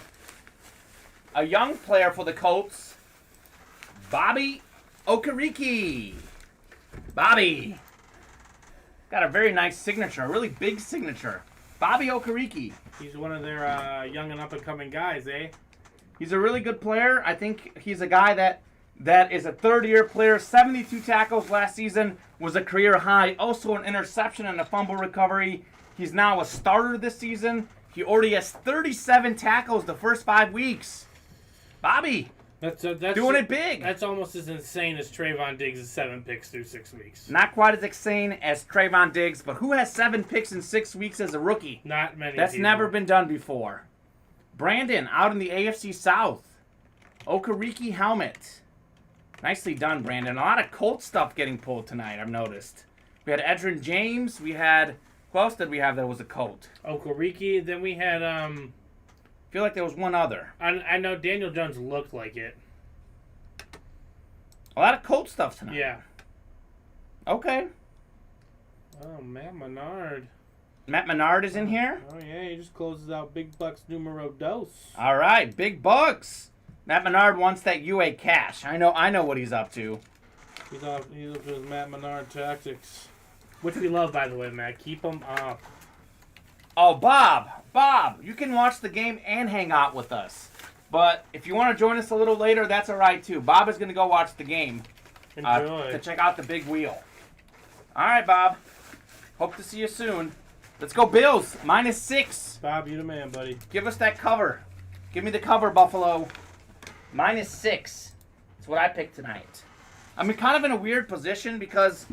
a young player for the Colts, Bobby Okereke. Bobby. Got a very nice signature, a really big signature. Bobby Okereke. He's one of their young and up-and-coming guys, eh? He's a really good player. I think he's a guy that is a third-year player. 72 tackles last season was a career high. Also an interception and a fumble recovery. He's now a starter this season. He already has 37 tackles the first 5 weeks. Bobby, That's doing it big. That's almost as insane as Trayvon Diggs' 7 picks through 6 weeks. Not quite as insane as Trayvon Diggs, but who has 7 picks in 6 weeks as a rookie? Not many. That's people. never been done before. Brandon, out in the AFC South. Okereke helmet. Nicely done, Brandon. A lot of Colt stuff getting pulled tonight, I've noticed. We had Edgerrin James. We had... Who else did we have that was a Colt? Okereke. Then we had I feel like there was one other. I know Daniel Jones looked like it. A lot of Colt stuff tonight. Yeah. Okay. Oh, Matt Menard. Matt Menard is in here. Oh yeah, he just closes out big bucks numero dos. All right, big bucks. Matt Menard wants that UA cash. I know what he's up to. He's up with his Matt Menard tactics, which we love, by the way, Matt. Keep them up. Oh, Bob, you can watch the game and hang out with us. But if you want to join us a little later, that's all right, too. Bob is going to go watch the game Enjoy. to check out the big wheel. All right, Bob. Hope to see you soon. Let's go Bills. -6. Bob, you the man, buddy. Give us that cover. Give me the cover, Buffalo. -6. That's what I picked tonight. I'm kind of in a weird position because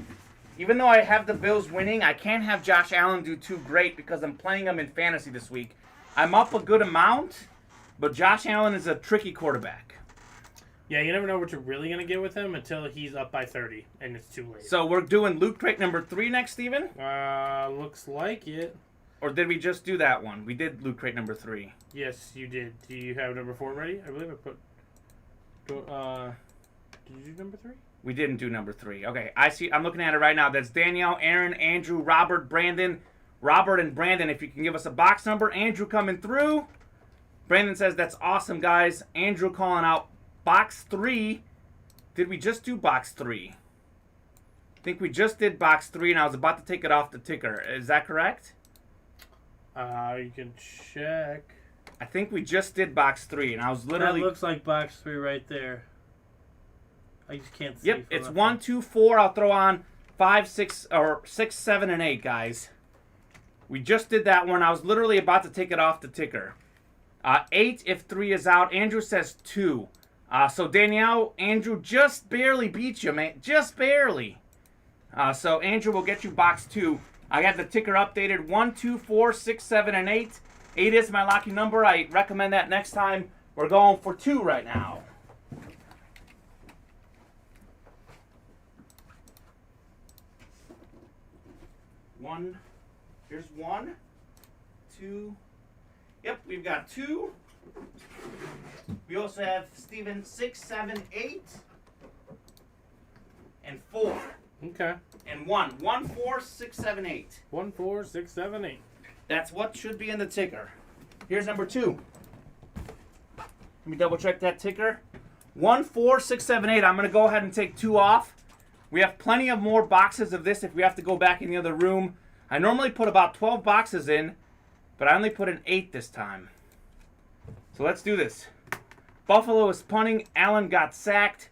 even though I have the Bills winning, I can't have Josh Allen do too great because I'm playing him in fantasy this week. I'm up a good amount, but Josh Allen is a tricky quarterback. Yeah, you never know what you're really going to get with him until he's up by 30, and it's too late. So we're doing Loot Crate number 3 next, Steven? Looks like it. Or did we just do that one? We did Loot Crate number 3. Yes, you did. Do you have number 4 ready? I believe I put... Did you do number 3? We didn't do number 3. Okay, I see. I'm looking at it right now. That's Danielle, Aaron, Andrew, Robert, Brandon. Robert and Brandon, if you can give us a box number. Andrew coming through. Brandon says, that's awesome, guys. Andrew calling out box 3. Did we just do box 3? I think we just did box 3, and I was about to take it off the ticker. Is that correct? You can check. I think we just did box 3, and I was literally... That looks like box 3 right there. I just can't see. Yep, it's 1, 2, 4. I'll throw on 5, 6, or 6, 7, and 8, guys. We just did that one. I was literally about to take it off the ticker. 8 if 3 is out. Andrew says 2. So Danielle, Andrew just barely beat you, man. Just barely. So Andrew will get you box 2. I got the ticker updated. 1, 2, 4, 6, 7, and 8. 8 is my lucky number. I recommend that next time. We're going for 2 right now. One. Here's 1, 2. Yep, we've got 2. We also have Steven 6, 7, 8, and 4. Okay. And 1. 1, 4, 6, 7, 8. 1, 4, 6, 7, 8. That's what should be in the ticker. Here's number 2. Let me double check that ticker. 1, 4, 6, 7, 8. I'm going to go ahead and take 2 off. We have plenty of more boxes of this if we have to go back in the other room. I normally put about 12 boxes in, but I only put in 8 this time. So let's do this. Buffalo is punting. Allen got sacked.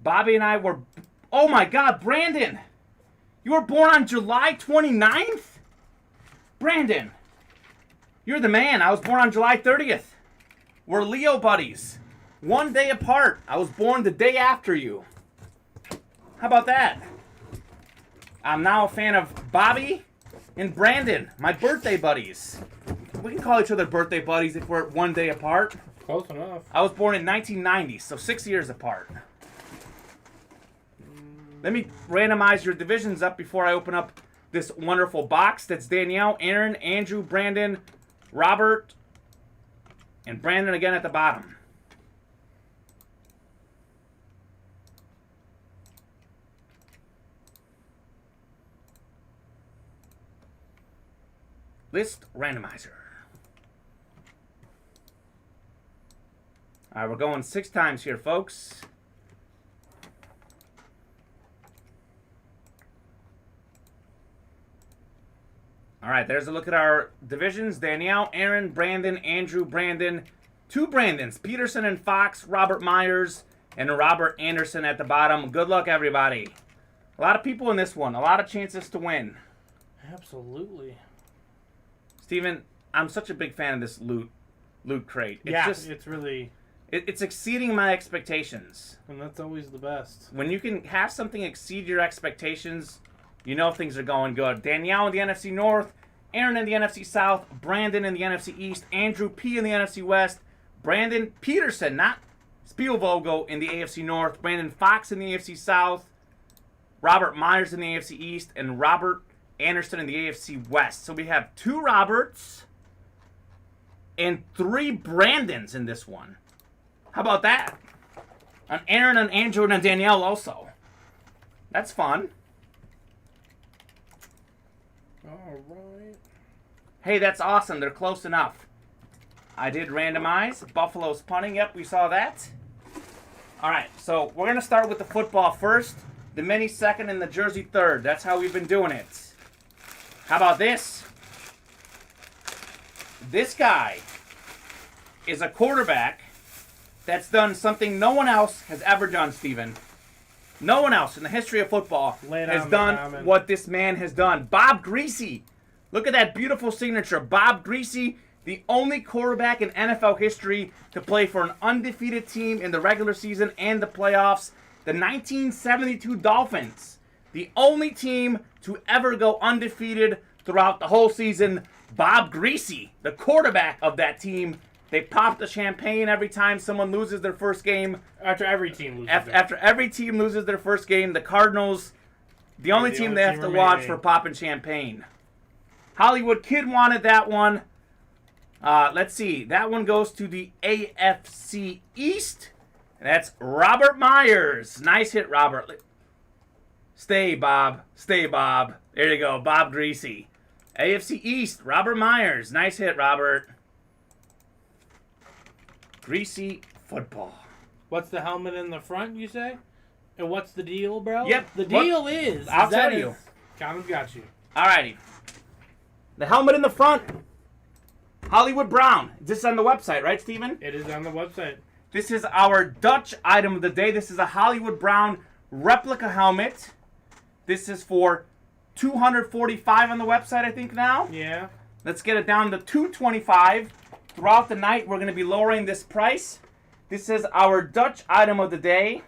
Bobby and I were... Oh my God, Brandon! You were born on July 29th? Brandon, you're the man. I was born on July 30th. We're Leo buddies. 1 day apart. I was born the day after you. How about that? I'm now a fan of Bobby and Brandon, my birthday buddies. We can call each other birthday buddies if we're 1 day apart. Close enough. I was born in 1990, so 6 years apart. Let me randomize your divisions up before I open up this wonderful box. That's Danielle, Aaron, Andrew, Brandon, Robert, and Brandon again at the bottom. List randomizer. All right, we're going 6 times here, folks. All right, there's a look at our divisions. Danielle, Aaron, Brandon, Andrew, Brandon. 2 Brandons, Peterson and Fox, Robert Myers, and Robert Anderson at the bottom. Good luck, everybody. A lot of people in this one. A lot of chances to win. Absolutely. Steven, I'm such a big fan of this loot crate. It's really... It's exceeding my expectations. And that's always the best. When you can have something exceed your expectations, you know things are going good. Danielle in the NFC North, Aaron in the NFC South, Brandon in the NFC East, Andrew P in the NFC West, Brandon Peterson, not Spielvogel, in the AFC North, Brandon Fox in the AFC South, Robert Myers in the AFC East, and Robert Anderson in the AFC West. So we have 2 Roberts and 3 Brandons in this one. How about that? An Aaron, an Andrew, and a Danielle also. That's fun. All right. Hey, that's awesome. They're close enough. I did randomize. Buffalo's punting. Yep, we saw that. All right, so we're going to start with the football first, the mini second, and the jersey third. That's how we've been doing it. How about this? This guy is a quarterback that's done something no one else has ever done, Steven. No one else in the history of football has done what this man has done. Bob Greasy. Look at that beautiful signature. Bob Greasy, the only quarterback in NFL history to play for an undefeated team in the regular season and the playoffs. The 1972 Dolphins. The only team to ever go undefeated throughout the whole season. Bob Greasy, the quarterback of that team. They pop the champagne every time someone loses their first game. After every team loses. After every team loses their first game, the Cardinals, the only team they have to watch for popping champagne. Hollywood Kid wanted that one. Let's see. That one goes to the AFC East. That's Robert Myers. Nice hit, Robert. Stay, Bob. Stay, Bob. There you go, Bob Greasy. AFC East, Robert Myers. Nice hit, Robert. Greasy football. What's the helmet in the front, you say? And what's the deal, bro? Yep. The deal is... I'll tell you. Common got you. Alrighty. The helmet in the front. Hollywood Brown. This is on the website, right, Steven? It is on the website. This is our Dutch item of the day. This is a Hollywood Brown replica helmet. This is for $245 on the website, I think, now. Yeah. Let's get it down to $225. Throughout the night, we're going to be lowering this price. This is our Dutch item of the day.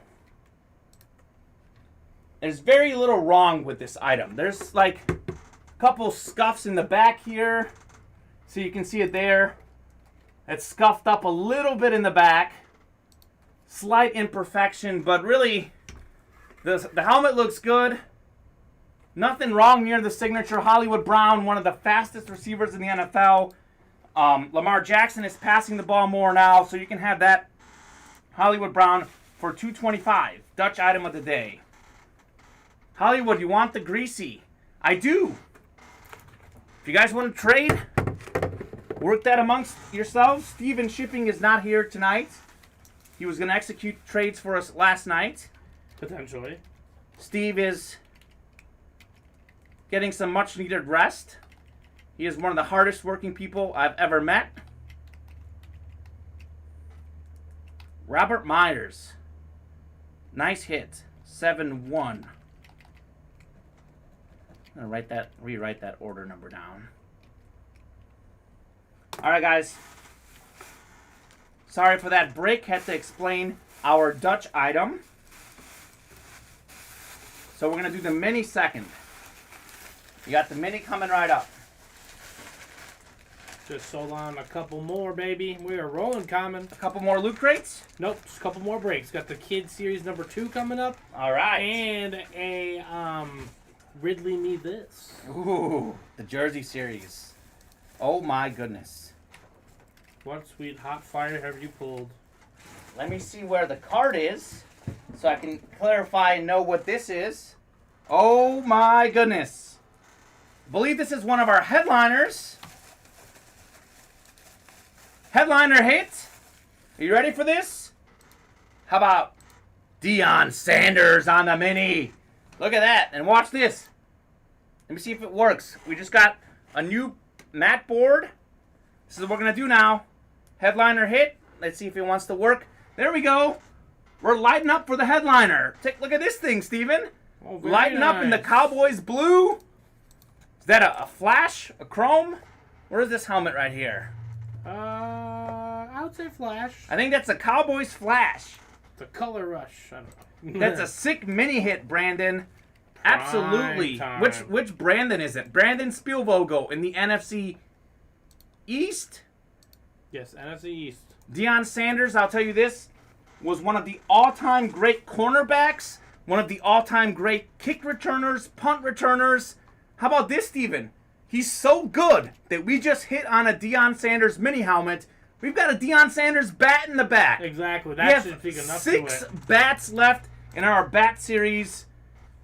There's very little wrong with this item. There's like a couple scuffs in the back here. So you can see it there. It's scuffed up a little bit in the back. Slight imperfection, but really, the helmet looks good. Nothing wrong near the signature. Hollywood Brown, one of the fastest receivers in the NFL. Lamar Jackson is passing the ball more now, so you can have that Hollywood Brown for $225. Dutch item of the day. Hollywood, you want the greasy? I do. If you guys want to trade, work that amongst yourselves. Steven Shipping is not here tonight. He was going to execute trades for us last night. Potentially. Steve is getting some much needed rest. He is one of the hardest working people I've ever met. Robert Myers. Nice hit. 7-1. I'm going to rewrite that order number down. Alright, guys. Sorry for that break. Had to explain our Dutch item. So we're going to do the mini second. You got the mini coming right up. Just sold on a couple more, baby. We are rolling, Common. A couple more loot crates? Nope, just a couple more breaks. Got the Kids Series number 2 coming up. All right. And a Ridley Me This. Ooh, the Jersey Series. Oh my goodness. What sweet hot fire have you pulled? Let me see where the card is so I can clarify and know what this is. Oh my goodness. I believe this is one of our headliners. Headliner hit. Are you ready for this? How about Deion Sanders on the mini? Look at that. And watch this. Let me see if it works. We just got a new mat board. This is what we're going to do now. Headliner hit. Let's see if it wants to work. There we go. We're lighting up for the headliner. Take a look at this thing, Steven. Oh, very lighting nice. up in the Cowboys blue. Is that a flash? A chrome? Where is this helmet right here? I would say flash. I think that's a Cowboys flash. The color rush. I don't know. That's a sick mini hit, Brandon. Absolutely. time. Which Brandon is it? Brandon Spielvogel in the NFC East. Yes, NFC East. Deion Sanders, I'll tell you this, was one of the all-time great cornerbacks, one of the all-time great kick returners, punt returners. How about this, Steven? He's so good that we just hit on a Deion Sanders mini helmet. We've got a Deion Sanders bat in the back. Exactly. We That should have be enough 6 to it. bats left in our bat series.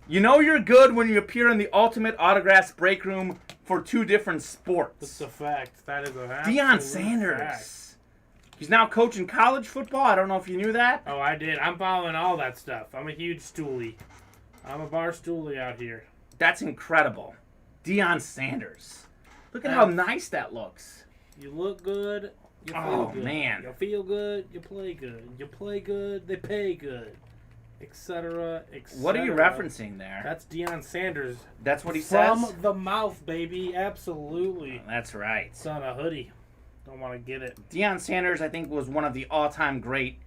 You know you're good when you appear in the Ultimate Autographs break room for 2 different sports. That's a fact. That is a fact. Deion Sanders. He's now coaching college football. I don't know if you knew that. Oh, I did. I'm following all that stuff. I'm a huge stoolie. I'm a bar stoolie out here. That's incredible. Deion Sanders. Look at how nice that looks. You look good. You feel Oh, good. man. You feel good. You play good. You play good. They pay good. Etc. Etc. What are you referencing there? That's Deion Sanders. That's what he From says? the mouth, baby. Absolutely. That's right. It's on a hoodie. Don't want to get it. Deion Sanders, I think, was one of the all-time great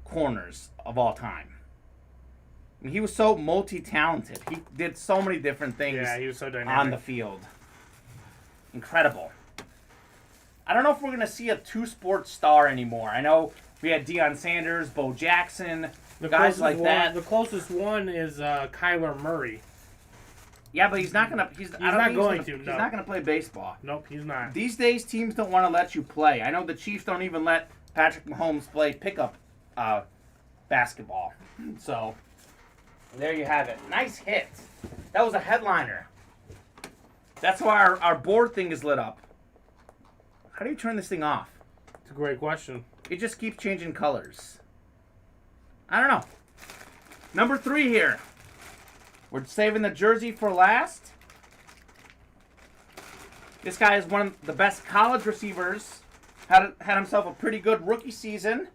corners of all time. I mean, he was so multi-talented. He did so many different things Yeah, he was so dynamic. on the field. Incredible. I don't know if we're going to see a 2-sport star anymore. I know we had Deion Sanders, Bo Jackson, guys like that. The closest one is Kyler Murray. Yeah, but he's not going to. He's not going to. to, He's no. not going to play baseball. Nope, he's not. These days, teams don't want to let you play. I know the Chiefs don't even let Patrick Mahomes play pickup basketball. So, there you have it. Nice hit. That was a headliner. That's why our board thing is lit up. How do you turn this thing off? It's a great question. It just keeps changing colors. I don't know. Number 3 here. We're saving the jersey for last. This guy is one of the best college receivers. Had himself a pretty good rookie season.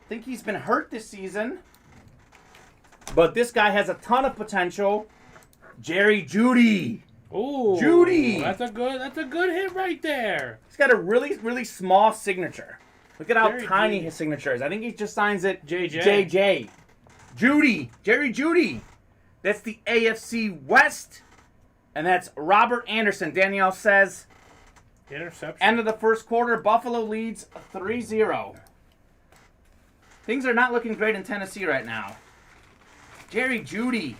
I think he's been hurt this season. But this guy has a ton of potential. Jerry Jeudy. Ooh, Jeudy. That's a good hit right there. He's got a really, really small signature. Look at how Jerry tiny Jeudy. his signature is. I think he just signs it JJ. JJ. Jeudy. Jerry Jeudy. That's the AFC West. And that's Robert Anderson. Danielle says, Interception. end of the first quarter, Buffalo leads 3-0. Things are not looking great in Tennessee right now. Jerry Jeudy.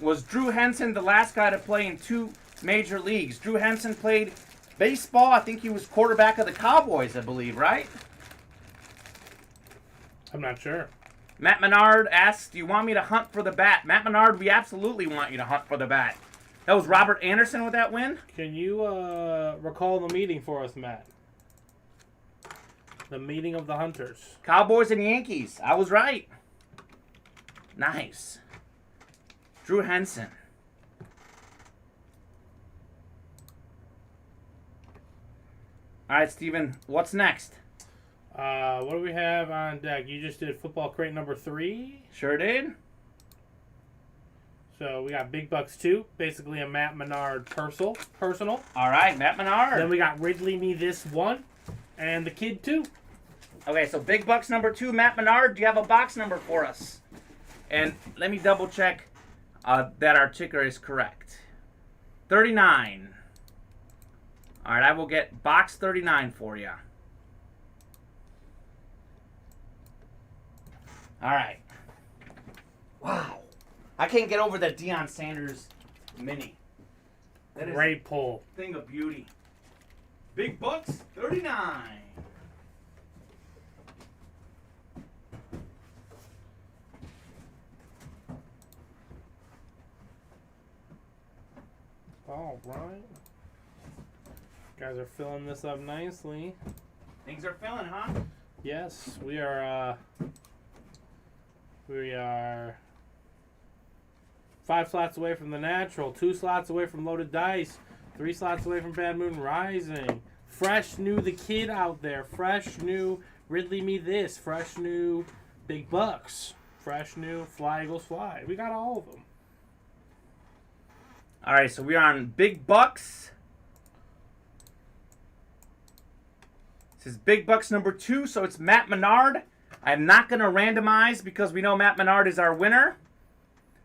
Was Drew Henson the last guy to play in 2 major leagues? Drew Henson played baseball. I think he was quarterback of the Cowboys, I believe, right? I'm not sure. Matt Menard asks, do you want me to hunt for the bat? Matt Menard, we absolutely want you to hunt for the bat. That was Robert Anderson with that win. Can you recall the meeting for us, Matt? The meeting of the hunters. Cowboys and Yankees. I was right. Nice. Drew Henson. All right, Steven, what's next? What do we have on deck? You just did football crate number 3. Sure did. So we got Big Bucks 2, basically a Matt Menard personal. All right, Matt Menard. Then we got Ridley Me This 1, and the Kid 2. Okay, so Big Bucks number 2, Matt Menard, do you have a box number for us? And let me double check that our ticker is correct. 39. All right, I will get box 39 for you. All right. Wow. I can't get over that Deion Sanders mini. That is Great pull. a thing of beauty. Big Bucks 39. All right. Guys are filling this up nicely. Things are filling, huh? Yes, we are 5 slots away from the natural, 2 slots away from loaded dice, 3 slots away from Bad Moon Rising. Fresh new The Kid out there. Fresh new Ridley Me This. Fresh new Big Bucks. Fresh new Fly Eagles Fly. We got all of them. All right, so we are on Big Bucks. This is Big Bucks number 2, so it's Matt Menard. I'm not going to randomize because we know Matt Menard is our winner.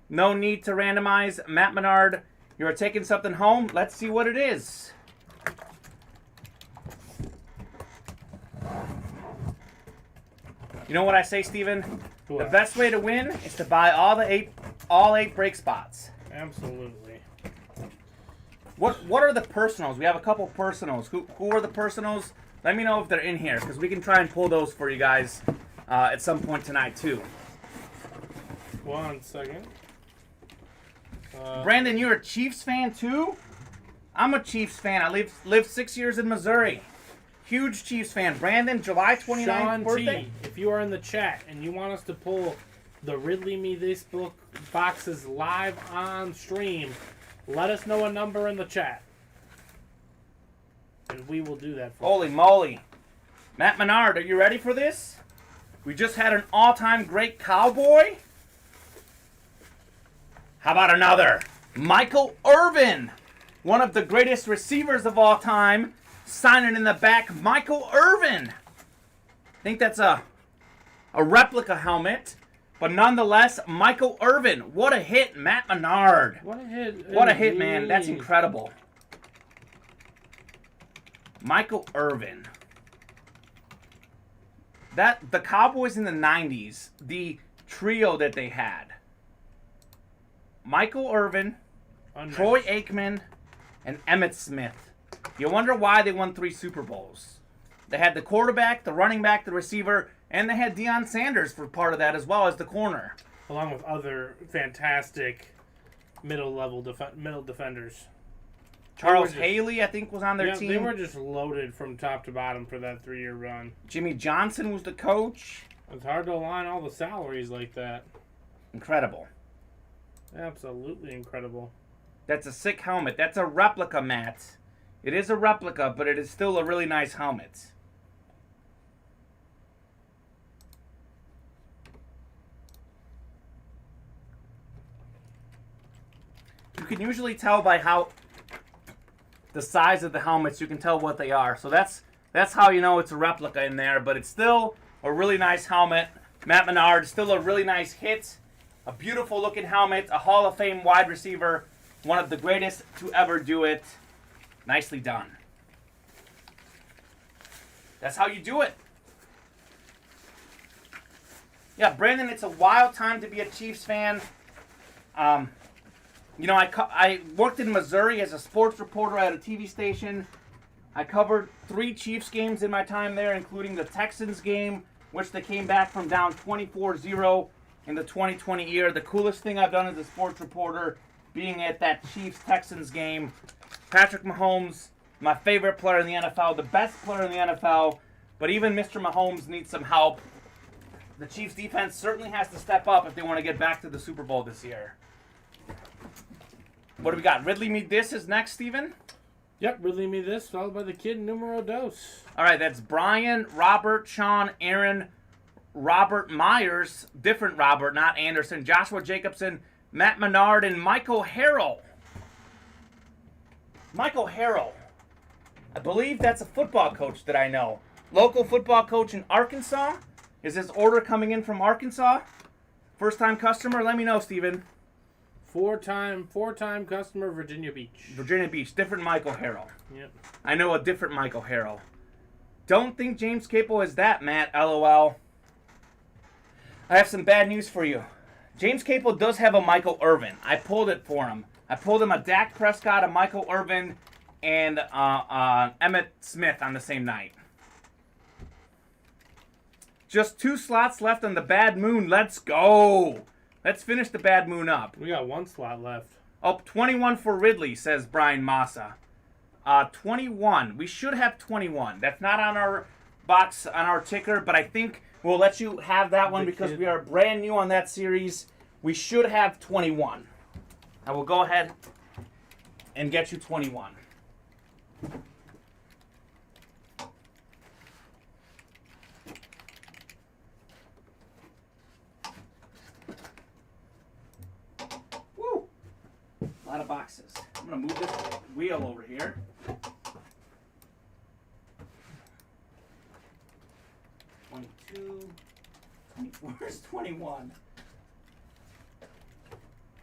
No need to randomize. Matt Menard, you're taking something home. Let's see what it is. You know what I say, Steven? What? The best way to win is to buy all 8 break spots. Absolutely. What are the personals? We have a couple personals. Who are the personals? Let me know if they're in here, because we can try and pull those for you guys at some point tonight, too. 1 second. Brandon, you're a Chiefs fan, too? I'm a Chiefs fan. I lived 6 years in Missouri. Huge Chiefs fan. Brandon, July 29th Sean birthday? T, if you are in the chat and you want us to pull the Ridley Me This book boxes live on stream, let us know a number in the chat. And we will do that for you. Holy moly. Matt Menard, are you ready for this? We just had an all-time great Cowboy. How about another? Michael Irvin, one of the greatest receivers of all time, signing in the back, Michael Irvin. I think that's a replica helmet, but nonetheless, Michael Irvin. What a hit, Matt Menard. What a hit. What a hit, man. That's incredible. Michael Irvin. The Cowboys in the 90s, the trio that they had. Michael Irvin, Unmatched. Troy Aikman, and Emmitt Smith. You wonder why they won 3 Super Bowls. They had the quarterback, the running back, the receiver, and they had Deion Sanders for part of that as well as the corner. Along with other fantastic middle defenders. Charles Haley, I think, was on their team. They were just loaded from top to bottom for that 3-year run. Jimmy Johnson was the coach. It's hard to align all the salaries like that. Incredible. Absolutely incredible. That's a sick helmet. That's a replica, Matt. It is a replica, but it is still a really nice helmet. You can usually tell by how the size of the helmets, you can tell what they are. So that's how you know it's a replica in there, but it's still a really nice helmet. Matt Menard, still a really nice hit. A beautiful looking helmet, a Hall of Fame wide receiver, one of the greatest to ever do it. Nicely done. That's how you do it. Yeah, Brandon, it's a wild time to be a Chiefs fan. You know, I worked in Missouri as a sports reporter at a TV station. I covered 3 Chiefs games in my time there, including the Texans game, which they came back from down 24-0 in the 2020 year. The coolest thing I've done as a sports reporter, being at that Chiefs-Texans game. Patrick Mahomes, my favorite player in the NFL, the best player in the NFL, but even Mr. Mahomes needs some help. The Chiefs defense certainly has to step up if they want to get back to the Super Bowl this year. What do we got? Ridley Me This is next, Steven? Yep, Ridley Me This, followed by the kid numero dos. All right, that's Brian, Robert, Sean, Aaron, Robert Myers, different Robert, not Anderson, Joshua Jacobson, Matt Menard, and Michael Harrell. Michael Harrell. I believe that's a football coach that I know. Local football coach in Arkansas. Is this order coming in from Arkansas? First-time customer? Let me know, Steven. Four-time customer, Virginia Beach. Virginia Beach. Different Michael Harrell. Yep. I know a different Michael Harrell. Don't think James Capel is that, Matt. LOL. I have some bad news for you. James Capel does have a Michael Irvin. I pulled it for him. I pulled him a Dak Prescott, a Michael Irvin, and Emmitt Smith on the same night. Just 2 slots left on the Bad Moon. Let's go. Let's finish the Bad Moon up. We got 1 slot left. Oh, 21 for Ridley, says Brian Massa. 21. We should have 21. That's not on our box, on our ticker, but I think we'll let you have that one because we are brand new on that series. We should have 21. I will go ahead and get you 21. Woo! A lot of boxes. I'm going to move this wheel over here. Where's 21?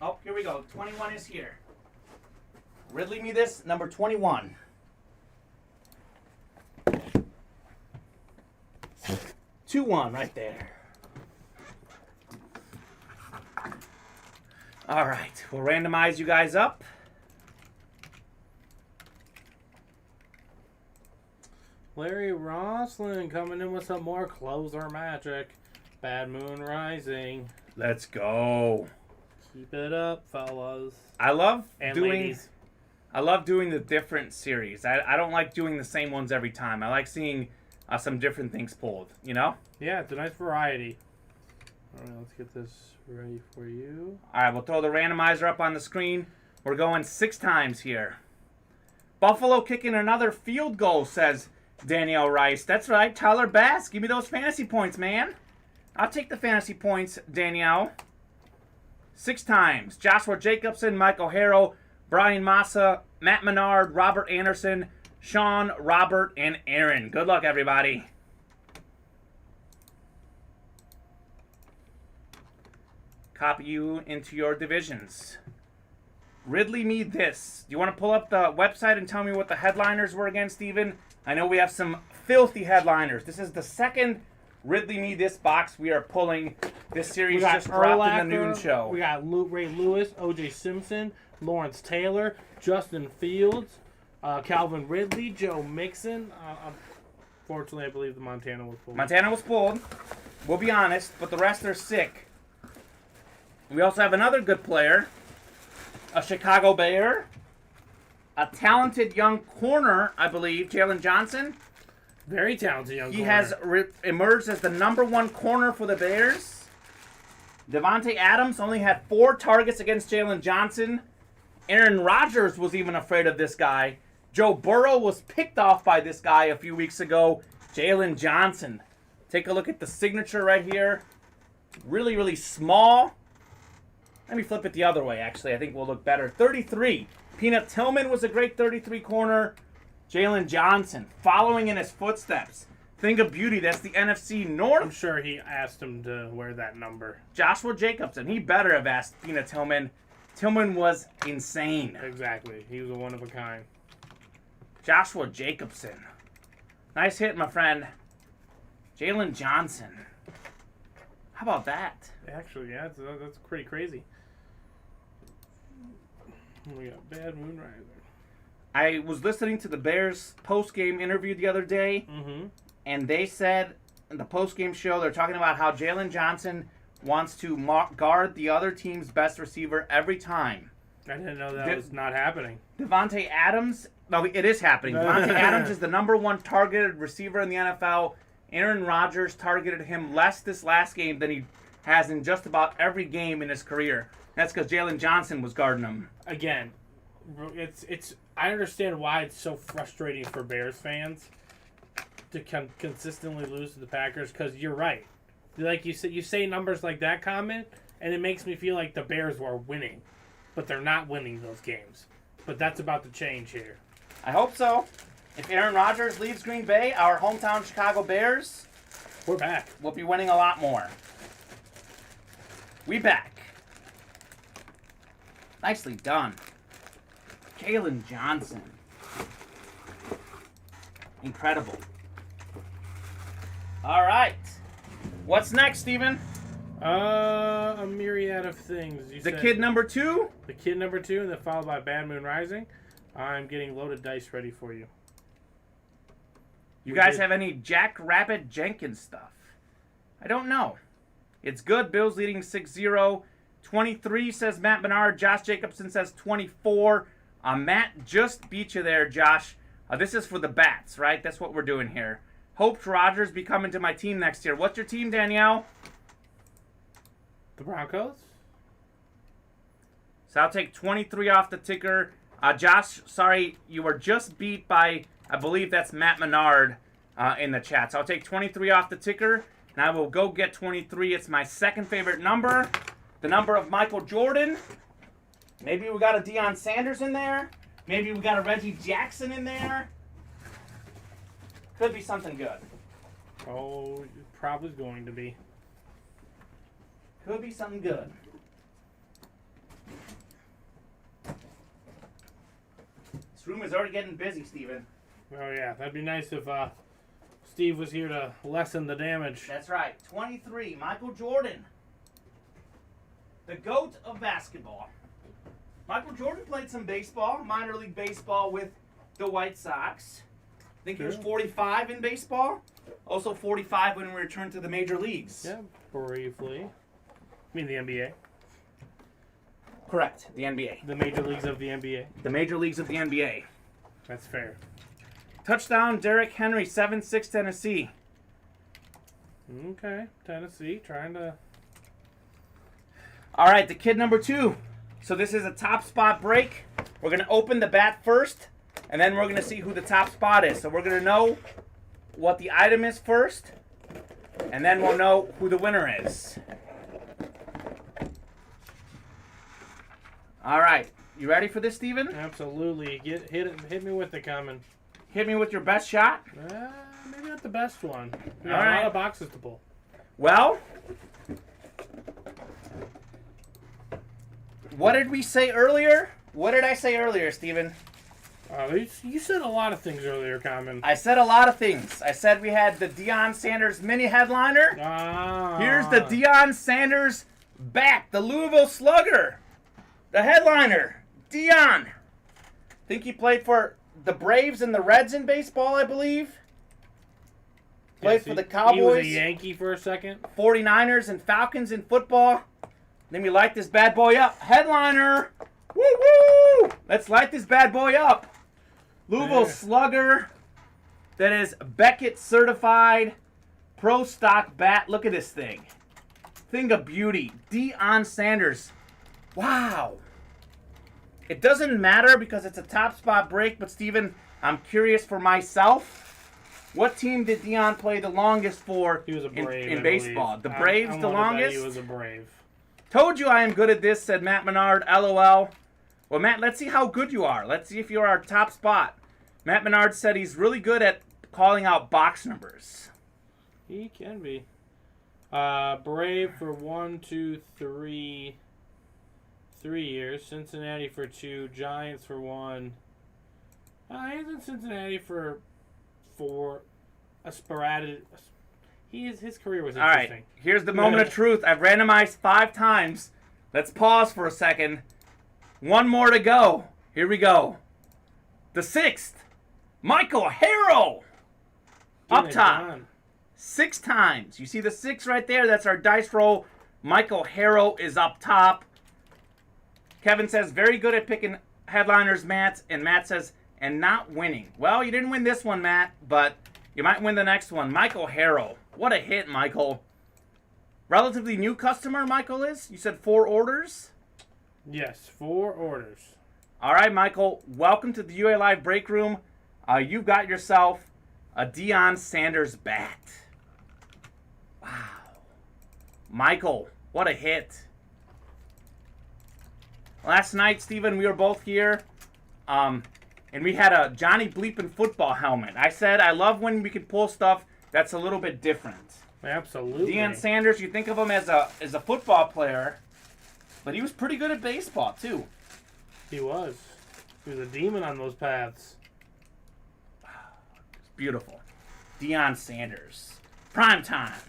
Oh, here we go. 21 is here. Ridley Me This, number 21. Two one right there. All right, we'll randomize you guys up. Larry Roslin coming in with some more closer magic. Bad Moon Rising. Let's go. Keep it up, fellas. I love And doing ladies. I love doing the different series. I don't like doing the same ones every time. I like seeing some different things pulled, you know? Yeah, it's a nice variety. All right, let's get this ready for you. All right, we'll throw the randomizer up on the screen. We're going 6 times here. Buffalo kicking another field goal, says Danielle Rice. That's right, Tyler Bass. Give me those fantasy points, man. I'll take the fantasy points, Danielle. 6 times. Joshua Jacobson, Michael Harrell, Brian Massa, Matt Menard, Robert Anderson, Sean, Robert, and Aaron. Good luck, everybody. Copy you into your divisions. Ridley Me This. Do you want to pull up the website and tell me what the headliners were again, Steven? I know we have some filthy headliners. This is the second Ridley Me This box we are pulling. This series just dropped in the noon show. We got Ray Lewis, O.J. Simpson, Lawrence Taylor, Justin Fields, Calvin Ridley, Joe Mixon. Fortunately, I believe the Montana was pulled. Montana was pulled. We'll be honest, but the rest are sick. We also have another good player, a Chicago Bear, a talented young corner, I believe, Jalen Johnson. Very talented young He corner. has emerged as the #1 corner for the Bears. Devontae Adams only had 4 targets against Jalen Johnson. Aaron Rodgers was even afraid of this guy. Joe Burrow was picked off by this guy a few weeks ago. Jalen Johnson. Take a look at the signature right here. Really, really small. Let me flip it the other way, actually. I think we'll look better. 33. Peanut Tillman was a great 33 corner. Jalen Johnson following in his footsteps. Thing of beauty, that's the NFC North. I'm sure he asked him to wear that number. Joshua Jacobson. He better have asked Peanut Tillman. Tillman was insane. Exactly. He was a one of a kind. Joshua Jacobson. Nice hit, my friend. Jalen Johnson. How about that? Actually, yeah, that's pretty crazy. We got Bad Moon Rising. I was listening to the Bears post-game interview the other day, and they said in the post-game show, they're talking about how Jalen Johnson wants to guard the other team's best receiver every time. I didn't know that was not happening. Devontae Adams, no, it is happening. Devontae Adams is the #1 targeted receiver in the NFL. Aaron Rodgers targeted him less this last game than he has in just about every game in his career. That's because Jalen Johnson was guarding him. Again, it's. I understand why it's so frustrating for Bears fans to consistently lose to the Packers, because you're right. Like you say numbers like that, Kamen, and it makes me feel like the Bears were winning, but they're not winning those games. But that's about to change here. I hope so. If Aaron Rodgers leaves Green Bay, our hometown Chicago Bears, we're back. We'll be winning a lot more. We back. Nicely done. Jalen Johnson. Incredible. All right. What's next, Steven? A myriad of things. The kid number 2? The kid number 2, and then followed by Bad Moon Rising. I'm getting loaded dice ready for you. You guys have any Jack Rabbit Jenkins stuff? I don't know. It's good. Bills leading 6-0. 23 says Matt Bernard. Josh Jacobson says 24. Matt just beat you there, Josh. This is for the Bats, right? That's what we're doing here. Hopes Rodgers be coming to my team next year. What's your team, Danielle? The Broncos. So I'll take 23 off the ticker. Josh, sorry, you were just beat by, I believe that's Matt Menard in the chat. So I'll take 23 off the ticker, and I will go get 23. It's my second favorite number. The number of Michael Jordan. Maybe we got a Deion Sanders in there. Maybe we got a Reggie Jackson in there. Could be something good. Oh, probably going to be. Could be something good. This room is already getting busy, Steven. Oh, yeah. That'd be nice if Steve was here to lessen the damage. That's right. 23, Michael Jordan. The GOAT of basketball. Michael Jordan played some baseball, minor league baseball with the White Sox. I think he was 45 in baseball. Also 45 when we returned to the major leagues. Yeah, briefly. I mean the NBA. Correct, the NBA. The major leagues of the NBA. The major leagues of the NBA. That's fair. Touchdown, Derrick Henry, 7-6 Tennessee. Okay, Tennessee trying to... All right, the kid number 2. So this is a top spot break. We're going to open the bat first, and then we're going to see who the top spot is. So we're going to know what the item is first, and then we'll know who the winner is. All right, you ready for this, Steven? Absolutely. Hit me with the Kamen. Hit me with your best shot. Maybe not the best one. We All got right. a lot of boxes to pull. Well, what did we say earlier? What did I say earlier, Steven? You said a lot of things earlier, Kamen. I said a lot of things. I said we had the Deion Sanders mini headliner. Here's the Deion Sanders bat, the Louisville Slugger, the headliner, Deion. Think he played for the Braves and the Reds in baseball, I believe. Played Yes, for the He Cowboys, was a Yankee for a second. 49ers, and Falcons in football. Let me light this bad boy up. Headliner. Woo woo! Let's light this bad boy up. Louisville There. Slugger. That is Beckett certified pro stock bat. Look at this thing. Thing of beauty. Deion Sanders. Wow. It doesn't matter because it's a top spot break, but Steven, I'm curious for myself. What team did Deion play the longest for He was a Brave in I baseball? believe. The Braves I'm the gonna bet longest? He was a Brave. Told you I am good at this, said Matt Menard. LOL. Well, Matt, let's see how good you are. Let's see if you're our top spot. Matt Menard said he's really good at calling out box numbers. He can be. Brave for 3 years. Cincinnati for 2. Giants for 1. He's in Cincinnati for 4. A sporadic. His career was All interesting. right, here's the moment of truth. I've randomized 5 times. Let's pause for a second. One more to go. Here we go. The 6th, Michael Harrell. Getting Up it top. done. 6 times. You see the 6 right there? That's our dice roll. Michael Harrell is up top. Kevin says, very good at picking headliners, Matt. And Matt says, and not winning. Well, you didn't win this one, Matt, but you might win the next one. Michael Harrell. What a hit, Michael. Relatively new customer, Michael is? You said 4 orders? Yes, 4 orders. All right, Michael. Welcome to the UA Live Break Room. You've got yourself a Deion Sanders bat. Wow. Michael, what a hit. Last night, Steven, we were both here, and we had a Johnny Bleepin' football helmet. I said I love when we can pull stuff that's a little bit different. Absolutely. Deion Sanders, you think of him as a football player, but he was pretty good at baseball, too. He was. He was a demon on those paths. It's beautiful. Deion Sanders. Prime time.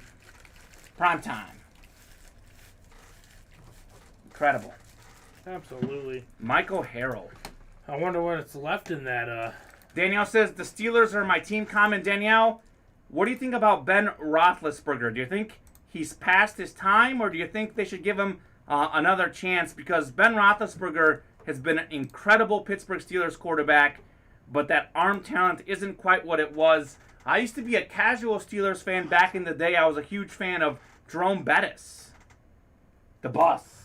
Prime time. Incredible. Absolutely. Michael Harrell. I wonder what's left in that. Danielle says, the Steelers are my team. Comment, Danielle. What do you think about Ben Roethlisberger? Do you think he's past his time, or do you think they should give him another chance? Because Ben Roethlisberger has been an incredible Pittsburgh Steelers quarterback, but that arm talent isn't quite what it was. I used to be a casual Steelers fan back in the day. I was a huge fan of Jerome Bettis. The bus.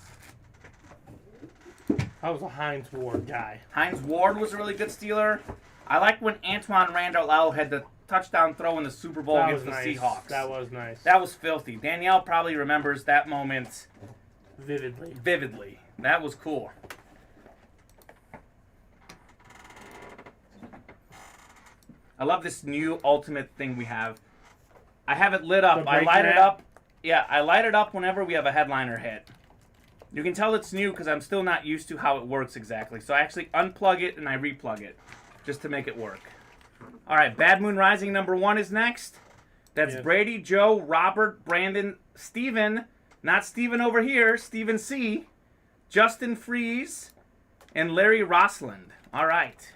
I was a Heinz Ward guy. Heinz Ward was a really good Steeler. I like when Antoine Randall had the touchdown throw in the Super Bowl That against was the nice. Seahawks. That was nice. That was filthy. Danielle probably remembers that moment Vividly. vividly. That was cool. I love this new Ultimate thing we have. I have it lit up. The I break light it mat? up. Yeah, I light it up whenever we have a headliner hit. You can tell it's new because I'm still not used to how it works exactly. So I actually unplug it and I replug it just to make it work. All right, Bad Moon Rising number 1 is next. That's Yes. Brady, Joe, Robert, Brandon, Steven, not Steven over here, Steven C., Justin Freeze, and Larry Rossland. All right.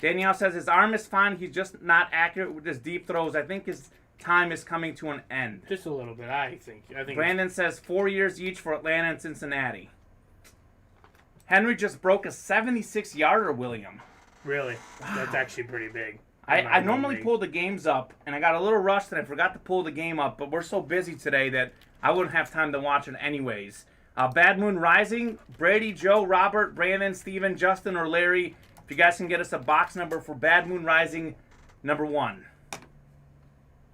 Danielle says his arm is fine. He's just not accurate with his deep throws. I think his time is coming to an end. Just a little bit, I think. Brandon says 4 years each for Atlanta and Cincinnati. Henry just broke a 76-yarder, William. Really? That's actually pretty big. I normally pull the games up, and I got a little rushed, and I forgot to pull the game up, but we're so busy today that I wouldn't have time to watch it anyways. Bad Moon Rising, Brady, Joe, Robert, Brandon, Steven, Justin, or Larry. If you guys can get us a box number for Bad Moon Rising number 1.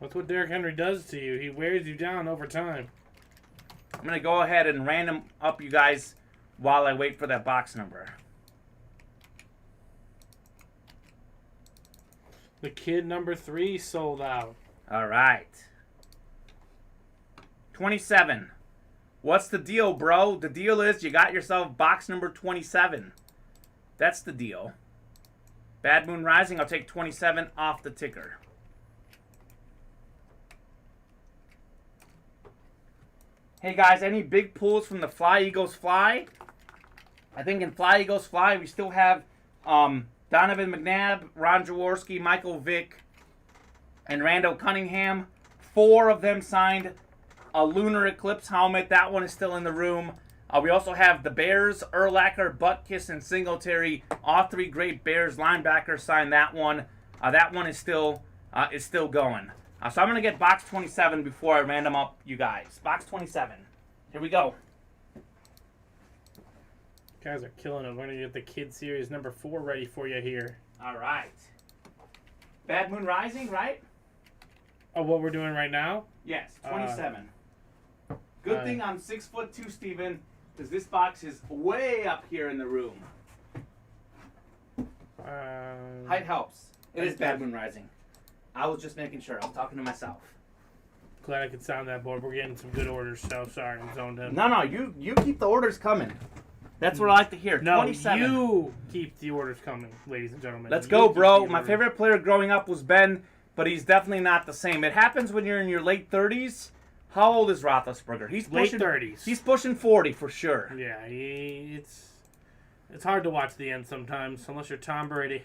That's what Derrick Henry does to you. He wears you down over time. I'm going to go ahead and random up you guys while I wait for that box number. The kid number 3 sold out. All right. 27. What's the deal, bro? The deal is you got yourself box number 27. That's the deal. Bad Moon Rising, I'll take 27 off the ticker. Hey guys, any big pulls from the Fly Eagles Fly? I think in Fly Eagles Fly we still have Donovan McNabb, Ron Jaworski, Michael Vick, and Randall Cunningham. 4 of them signed a Lunar Eclipse helmet. That one is still in the room. We also have the Bears, Urlacher, Butkus, and Singletary. All 3 great Bears linebackers signed that one. That one is still going. So I'm going to get box 27 before I random up you guys. Box 27. Here we go. Guys are killing it. We're going to get the Kid Series number 4 ready for you here. All right. Bad Moon Rising, right? Oh, what we're doing right now? Yes, 27. Good thing I'm 6'2", Steven, because this box is way up here in the room. Height helps. It is Bad Moon Rising. I was just making sure. I was talking to myself. Glad I could sound that board. We're getting some good orders, so sorry, I'm zoned in. No, you keep the orders coming. That's what I like to hear. No, 27. you keep the orders coming, ladies and gentlemen. Let's You go, keep bro. the My orders. favorite player growing up was Ben, but he's definitely not the same. It happens when you're in your late 30s. How old is Roethlisberger? He's Late pushing 30s. He's pushing 40 for sure. Yeah, it's hard to watch the end sometimes, unless you're Tom Brady.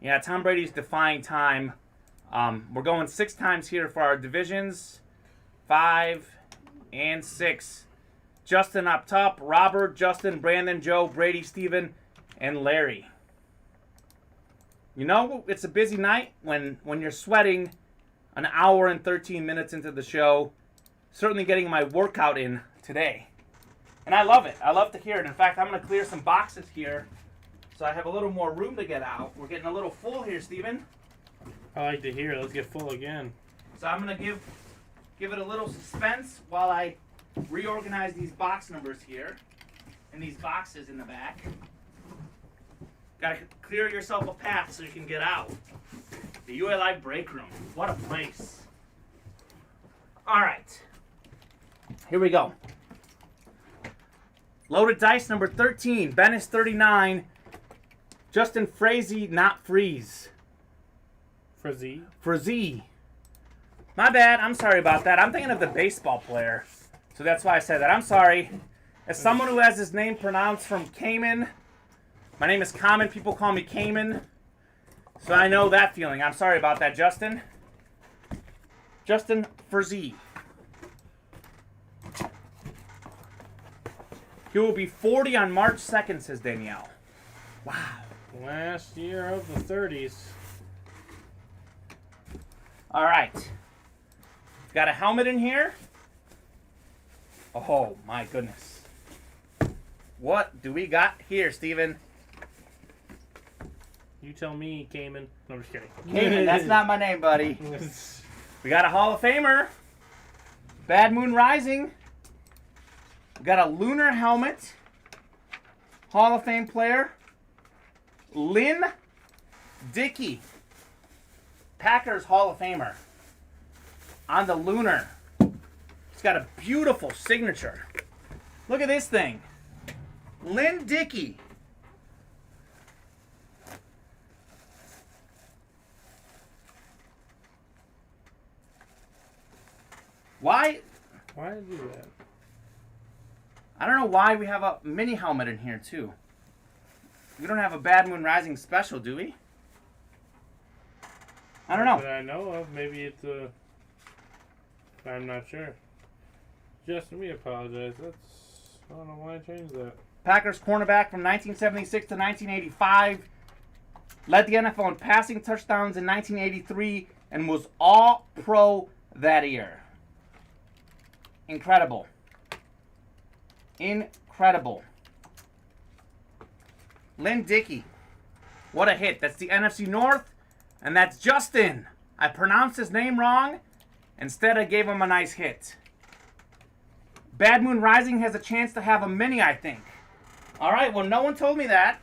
Yeah, Tom Brady's defying time. We're going 6 times here for our divisions. 5 and 6. Justin up top. Robert, Justin, Brandon, Joe, Brady, Steven, and Larry. You know, it's a busy night when you're sweating an hour and 13 minutes into the show. Certainly getting my workout in today. And I love it. I love to hear it. In fact, I'm going to clear some boxes here so I have a little more room to get out. We're getting a little full here, Steven. I like to hear it. Let's get full again. So I'm going to give it a little suspense while I reorganize these box numbers here and these boxes in the back. Gotta clear yourself a path so you can get out. The UA Live break room. What a place. Alright. Here we go. Loaded dice number 13. Ben is 39. Justin Frazee, not Freeze. Frizzy. Frazee. My bad. I'm sorry about that. I'm thinking of the baseball player. So that's why I said that. I'm sorry. As someone who has his name pronounced from Kamen, my name is Kamen. People call me Kamen. So I know that feeling. I'm sorry about that, Justin. Justin Frazee. He will be 40 on March 2nd, says Danielle. Wow. Last year of the 30s. All right. Got a helmet in here. Oh, my goodness. What do we got here, Steven? You tell me, Kamen. No, I'm just kidding. Kamen, that's not my name, buddy. We got a Hall of Famer. Bad Moon Rising. We got a Lunar helmet. Hall of Fame player. Lynn Dickey. Packers Hall of Famer. On the Lunar. It's got a beautiful signature. Look at this thing. Lynn Dickey. Why? Why did you do that? I don't know why we have a mini helmet in here, too. We don't have a Bad Moon Rising special, do we? I don't know. That I know of. Maybe it's a... I'm not sure. Justin, we apologize. I don't know why I changed that. Packers cornerback from 1976 to 1985. Led the NFL in passing touchdowns in 1983 and was all-pro that year. Incredible. Incredible. Lynn Dickey. What a hit. That's the NFC North. And that's Justin. I pronounced his name wrong. Instead, I gave him a nice hit. Bad Moon Rising has a chance to have a mini, I think. All right, well, no one told me that.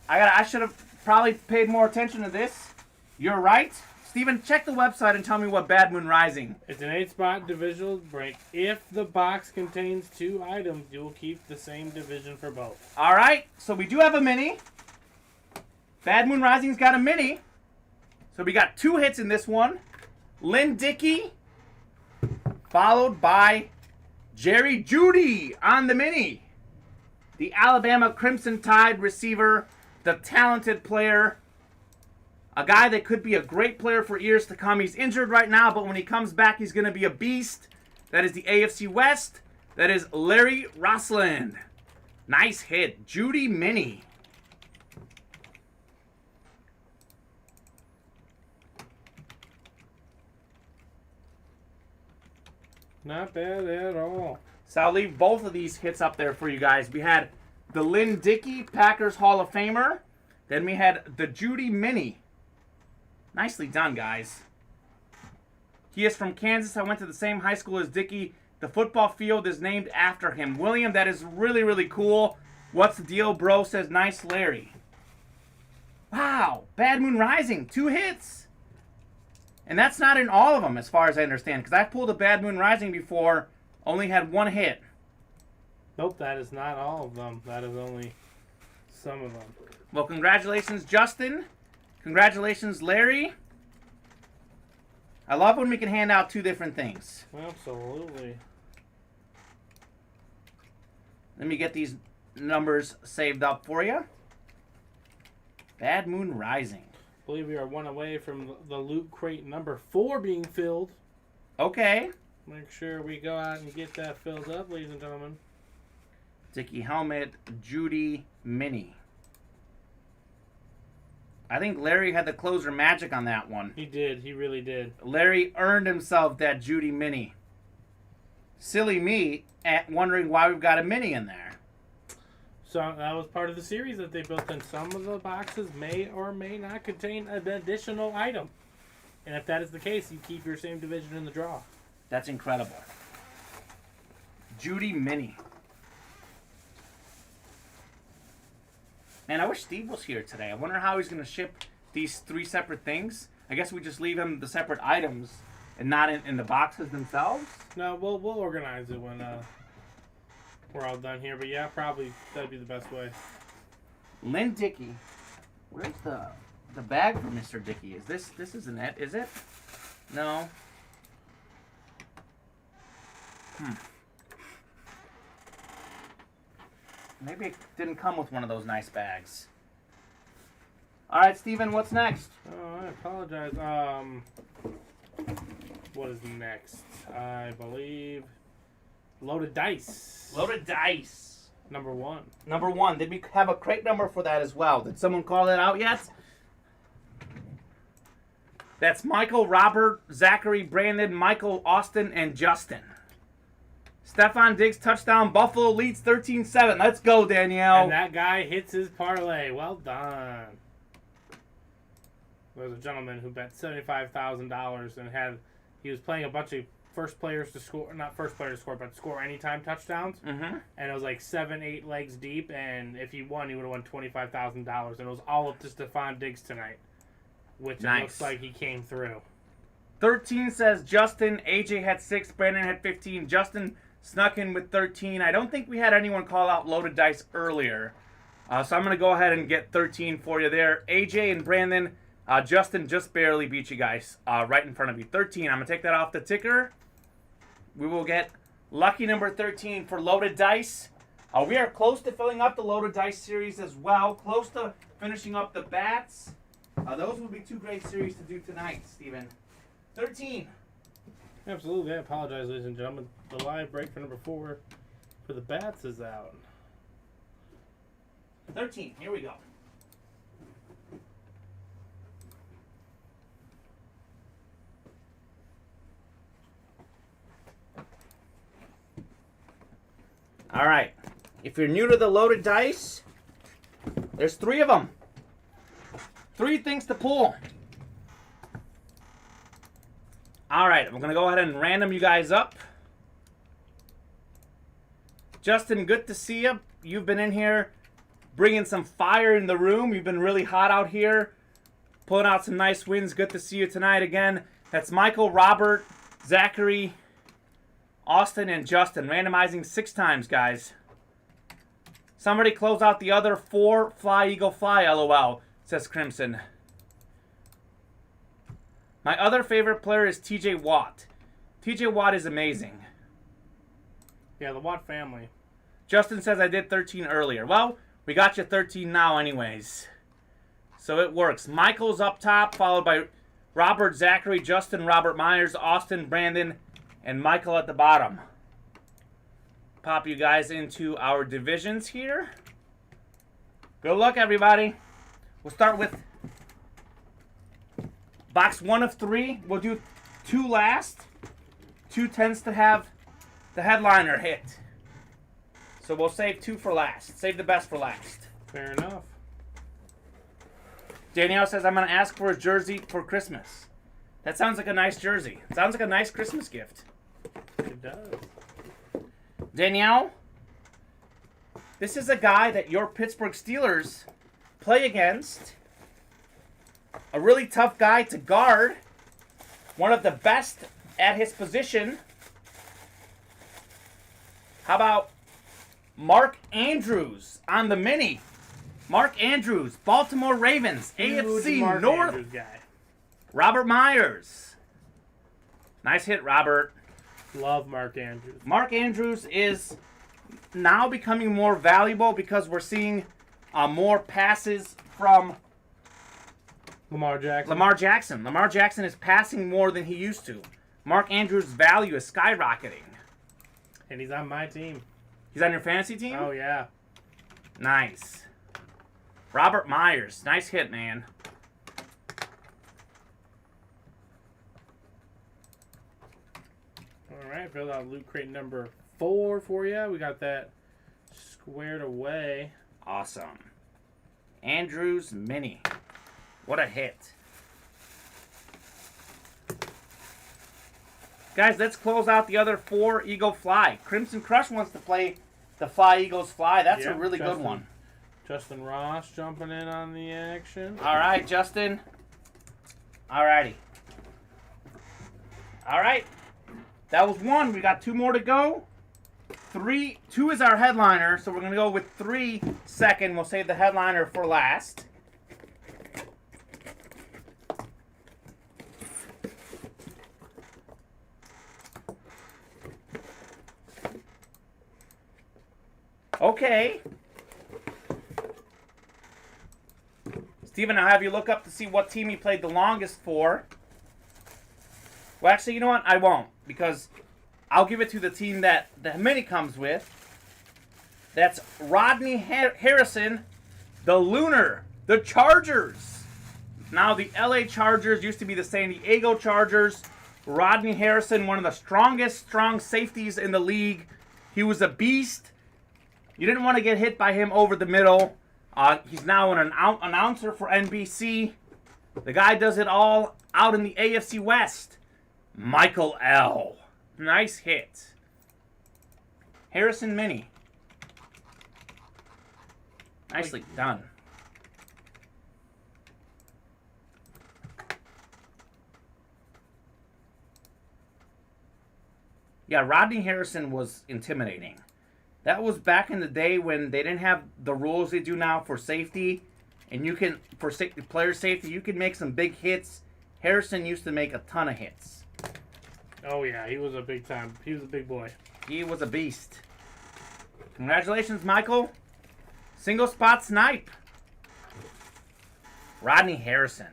I should have probably paid more attention to this. You're right. Steven, check the website and tell me what Bad Moon Rising. It's an 8-spot divisional break. If the box contains 2 items, you'll keep the same division for both. All right, so we do have a mini. Bad Moon Rising's got a mini. So we got 2 hits in this one. Lynn Dickey, followed by Jerry Jeudy on the mini. The Alabama Crimson Tide receiver, the talented player. A guy that could be a great player for years to come. He's injured right now, but when he comes back, he's going to be a beast. That is the AFC West. That is Larry Rossland. Nice hit. Judy Mini. Not bad at all. So I'll leave both of these hits up there for you guys. We had the Lynn Dickey, Packers Hall of Famer. Then we had the Judy Mini. Nicely done, guys. He is from Kansas. I went to the same high school as Dickey. The football field is named after him. William, that is really, really cool. What's the deal, bro? Says, nice Larry. Wow. Bad Moon Rising. 2 hits. And that's not in all of them, as far as I understand. Because I've pulled a Bad Moon Rising before. Only had 1 hit. Nope, that is not all of them. That is only some of them. Well, congratulations, Justin. Congratulations, Larry. I love when we can hand out 2 different things. Absolutely. Let me get these numbers saved up for you. Bad Moon Rising. I believe we are 1 away from the loot crate number 4 being filled. Okay. Make sure we go out and get that filled up, ladies and gentlemen. Dickey helmet, Judy Mini. I think Larry had the closer magic on that one. He did. He really did. Larry earned himself that Judy Mini. Silly me at wondering why we've got a Mini in there. So that was part of the series that they built in. Some of the boxes may or may not contain an additional item. And if that is the case, you keep your same division in the draw. That's incredible. Judy Mini. Man, I wish Steve was here today. I wonder how he's going to ship these 3 separate things. I guess we just leave him the separate items and not in the boxes themselves. No, we'll organize it when we're all done here. But yeah, probably that'd be the best way. Lynn Dickey. Where's the bag for Mr. Dickey? Is this isn't it? Is it? No. Maybe it didn't come with one of those nice bags. All right, Steven, what's next? Oh, I apologize. What is next? I believe Loaded Dice. Loaded Dice. Number 1. Number 1. Did we have a crate number for that as well? Did someone call that out yet? That's Michael, Robert, Zachary, Brandon, Michael, Austin, and Justin. Stefan Diggs, touchdown. Buffalo leads 13-7. Let's go, Danielle. And that guy hits his parlay. Well done. There's a gentleman who bet $75,000 and he was playing a bunch of first players to score, not first player to score, but score anytime touchdowns. Mm-hmm. And it was like 7-8 legs deep, and if he won, he would have won $25,000. And it was all up to Stefan Diggs tonight, which nice. It looks like he came through. 13 says Justin. AJ had 6. Brandon had 15. Justin snuck in with 13. I don't think we had anyone call out Loaded Dice earlier. So I'm going to go ahead and get 13 for you there. AJ and Brandon, Justin just barely beat you guys right in front of you. 13. I'm going to take that off the ticker. We will get lucky number 13 for Loaded Dice. We are close to filling up the Loaded Dice series as well. Close to finishing up the bats. Those would be 2 great series to do tonight, Steven. 13. Absolutely. I apologize, ladies and gentlemen. The live break for number 4 for the bats is out. 13. Here we go. All right. If you're new to the Loaded Dice, there's 3 of them. 3 things to pull. All right, I'm going to go ahead and random you guys up. Justin, good to see you. You've been in here bringing some fire in the room. You've been really hot out here, pulling out some nice wins. Good to see you tonight again. That's Michael, Robert, Zachary, Austin, and Justin. Randomizing 6 times, guys. Somebody close out the other 4. Fly, Eagle, fly, LOL, says Crimson. My other favorite player is TJ Watt. TJ Watt is amazing. Yeah, the Watt family. Justin says I did 13 earlier. Well, we got you 13 now anyways. So it works. Michael's up top, followed by Robert, Zachary, Justin, Robert Myers, Austin, Brandon, and Michael at the bottom. Pop you guys into our divisions here. Good luck, everybody. We'll start with box 1 of 3. We'll do 2 last. 2 tends to have the headliner hit. So we'll save 2 for last. Save the best for last. Fair enough. Danielle says, I'm going to ask for a jersey for Christmas. That sounds like a nice jersey. It sounds like a nice Christmas gift. It does. Danielle, this is a guy that your Pittsburgh Steelers play against. A really tough guy to guard. One of the best at his position. How about Mark Andrews on the mini? Mark Andrews, Baltimore Ravens, Huge AFC Mark North. Andrews guy. Robert Myers. Nice hit, Robert. Love Mark Andrews. Mark Andrews is now becoming more valuable because we're seeing more passes from Lamar Jackson. Lamar Jackson is passing more than he used to. Mark Andrews' value is skyrocketing. And he's on my team. He's on your fantasy team? Oh, yeah. Nice. Robert Myers. Nice hit, man. All right, filled out loot crate number 4 for you. We got that squared away. Awesome. Andrews Mini. What a hit. Guys, let's close out the other 4 Eagle Fly. Crimson Crush wants to play the Fly Eagles Fly. That's a really good one. Justin Ross jumping in on the action. All right, Justin. All righty. All right. That was 1. We got 2 more to go. 2 is our headliner, so we're going to go with 3 second. We'll save the headliner for last. Okay. Steven, I'll have you look up to see what team he played the longest for. Well, actually, you know what? I won't, because I'll give it to the team that the mini comes with. That's Rodney Harrison, the Lunar, the Chargers. Now, the LA Chargers used to be the San Diego Chargers. Rodney Harrison, one of the strong safeties in the league. He was a beast. You didn't want to get hit by him over the middle. He's now an announcer for NBC. The guy does it all out in the AFC West. Michael L. Nice hit. Harrison Mini. Nicely done. Yeah, Rodney Harrison was intimidating. That was back in the day when they didn't have the rules they do now for safety. And you can, for player safety, you can make some big hits. Harrison used to make a ton of hits. Oh, yeah. He was a big time. He was a big boy. He was a beast. Congratulations, Michael. Single spot snipe. Rodney Harrison.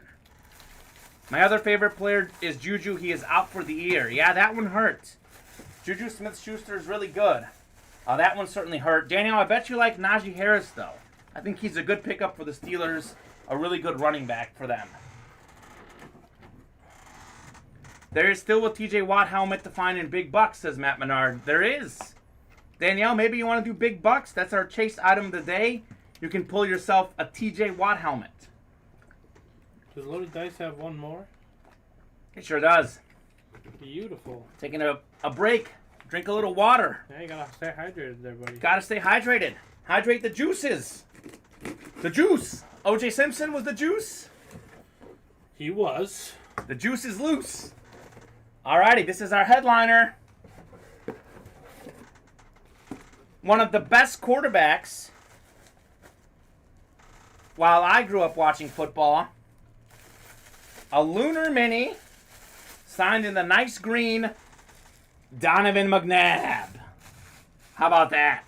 My other favorite player is Juju. He is out for the year. Yeah, that one hurt. Juju Smith-Schuster is really good. That one certainly hurt. Daniel, I bet you like Najee Harris, though. I think he's a good pickup for the Steelers. A really good running back for them. There is still a TJ Watt helmet to find in big bucks, says Matt Menard. There is. Danielle, maybe you want to do big bucks. That's our chase item of the day. You can pull yourself a TJ Watt helmet. Does Loaded Dice have one more? It sure does. Beautiful. Taking a break. Drink a little water. Yeah, you gotta stay hydrated there, buddy. Gotta stay hydrated. Hydrate the juices. The juice. O.J. Simpson was the juice. He was. The juice is loose. Alrighty, this is our headliner. One of the best quarterbacks while I grew up watching football. A Lunar Mini signed in the nice green Donovan McNabb. How about that?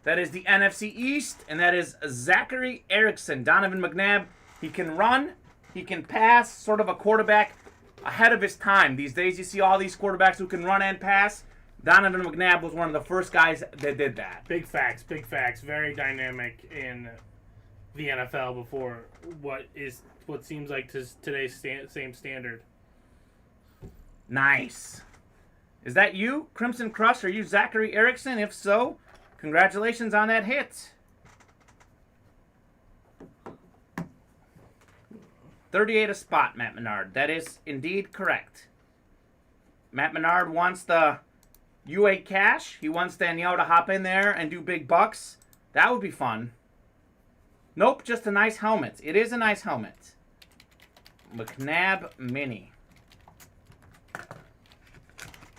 That is the NFC East, and that is Zachary Erickson. Donovan McNabb, He can run. He can pass. Sort of a quarterback ahead of his time. These days, you see all these quarterbacks who can run and pass. Donovan McNabb was one of the first guys that did that. Big facts, big facts. Very dynamic in the NFL before what seems like today's same standard. Nice. Is that you, Crimson Crush? Are you Zachary Erickson? If so, congratulations on that hit. 38 a spot, Matt Menard. That is indeed correct. Matt Menard wants the UA cash. He wants Danielle to hop in there and do big bucks. That would be fun. Nope, just a nice helmet. It is a nice helmet. McNabb Mini.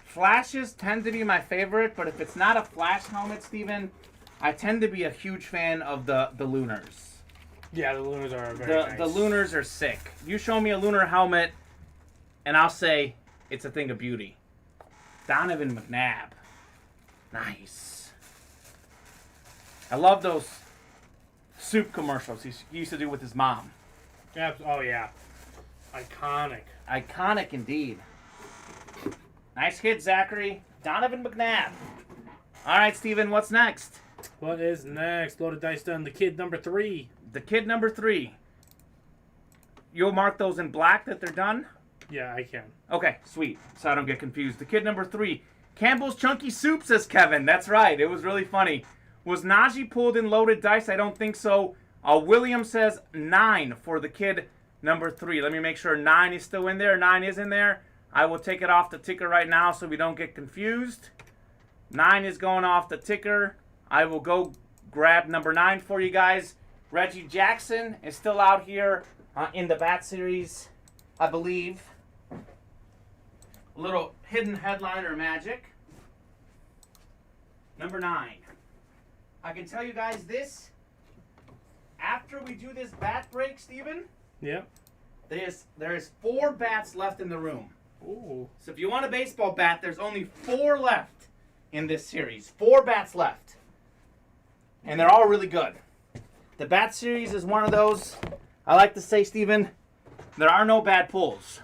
Flashes tend to be my favorite, but if it's not a flash helmet, Steven, I tend to be a huge fan of the Lunars. Yeah, the Lunars are very nice. The Lunars are sick. You show me a Lunar helmet, and I'll say it's a thing of beauty. Donovan McNabb. Nice. I love those soup commercials he used to do with his mom. Oh, yeah. Iconic. Iconic indeed. Nice hit, Zachary. Donovan McNabb. All right, Steven, what's next? What is next? Loaded dice done. The kid number 3. The kid number 3. You'll mark those in black that they're done? Yeah, I can. Okay, sweet. So I don't get confused. The kid number 3. Campbell's Chunky Soup, says Kevin. That's right. It was really funny. Was Najee pulled in loaded dice? I don't think so. William says 9 for the kid number 3. Let me make sure 9 is still in there. 9 is in there. I will take it off the ticker right now so we don't get confused. 9 is going off the ticker. I will go grab number 9 for you guys. Reggie Jackson is still out here in the Bat Series, I believe. A little hidden headliner magic. Number 9. I can tell you guys this. After we do this bat break, Steven, Yep. there is 4 bats left in the room. Ooh. So if you want a baseball bat, there's only 4 left in this series. 4 bats left. And they're all really good. The Bat Series is one of those, I like to say, Steven, there are no bad pulls.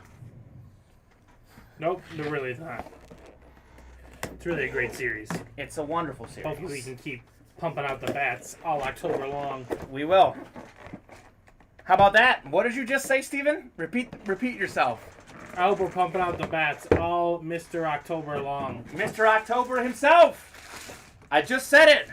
Nope, there really is not. It's really a great series. It's a wonderful series. Hopefully we can keep pumping out the bats all October long. We will. How about that? What did you just say, Steven? Repeat yourself. I hope we're pumping out the bats all Mr. October long. Mr. October himself. I just said it.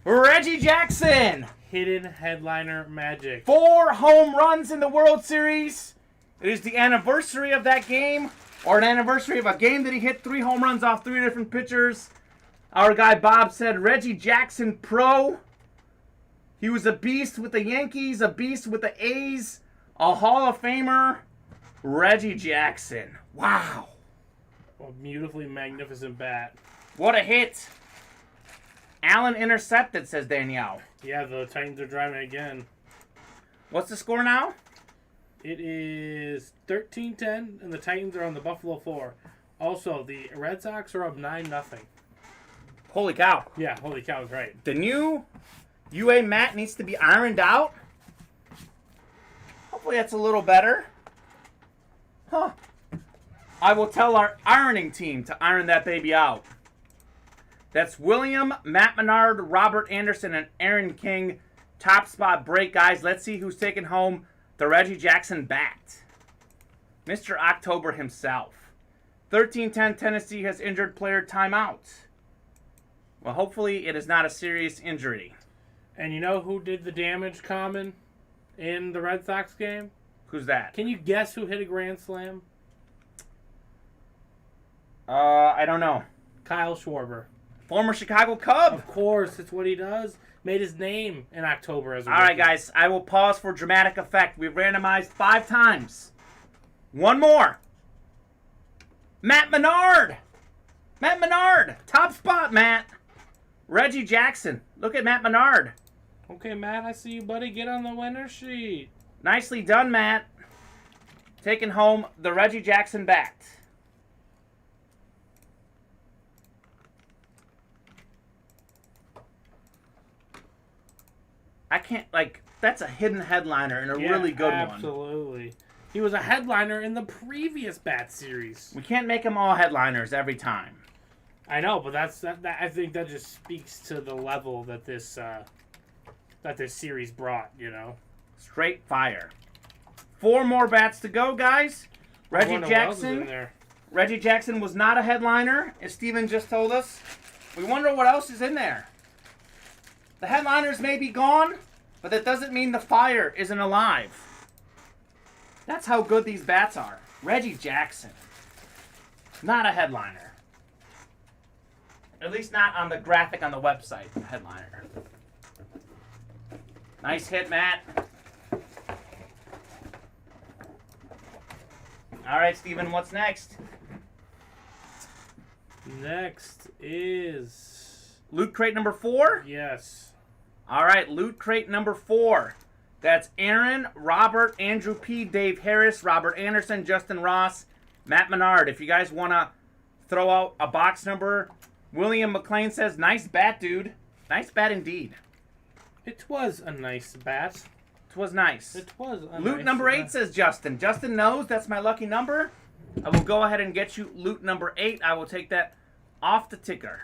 Reggie Jackson. Hidden headliner magic. 4 home runs in the World Series. It is the anniversary of that game, or an anniversary of a game that he hit 3 home runs off 3 different pitchers. Our guy Bob said Reggie Jackson Pro. He was a beast with the Yankees, a beast with the A's, a Hall of Famer. Reggie Jackson. Wow. A beautifully magnificent bat. What a hit. Allen intercepted, says Danielle. Yeah, the Titans are driving again. What's the score now? It is 13-10, and the Titans are on the Buffalo floor. Also, the Red Sox are up 9-0. Holy cow. Yeah, holy cow, is right. The new UA mat needs to be ironed out. Hopefully that's a little better. Huh. I will tell our ironing team to iron that baby out. That's William, Matt Menard, Robert Anderson, and Aaron King. Top spot break, guys. Let's see who's taking home the Reggie Jackson bat. Mr. October himself. 13-10, Tennessee has injured player timeout. Well, hopefully it is not a serious injury. And you know who did the damage, Kamen, in the Red Sox game? Who's that? Can you guess who hit a grand slam? I don't know. Kyle Schwarber. Former Chicago Cub. Of course, it's what he does. Made his name in October as a All right, rookie. guys. I will pause for dramatic effect. We've randomized 5 times. One more. Matt Menard. Matt Menard. Top spot, Matt. Reggie Jackson. Look at Matt Menard. Okay, Matt, I see you, buddy. Get on the winner sheet. Nicely done, Matt. Taking home the Reggie Jackson bat. I can't, that's a hidden headliner and a really good one. Absolutely. He was a headliner in the previous Bat series. We can't make them all headliners every time. I know, but I think that just speaks to the level that this series brought. Straight fire. 4 more bats to go, guys. Reggie What else is in Jackson. there? Reggie Jackson was not a headliner, as Steven just told us. We wonder what else is in there. The headliners may be gone, but that doesn't mean the fire isn't alive. That's how good these bats are. Reggie Jackson. Not a headliner. At least not on the graphic on the website, headliner. Nice hit, Matt. All right, Steven, what's next? Next is... Loot crate number 4? Yes. All right, loot crate number 4. That's Aaron, Robert, Andrew P., Dave Harris, Robert Anderson, Justin Ross, Matt Menard. If you guys want to throw out a box number, William McLean says, nice bat, dude. Nice bat indeed. It was a nice bat. It was nice. It was a Loot nice number 8 bat. says Justin. Justin knows that's my lucky number. I will go ahead and get you loot number 8. I will take that off the ticker.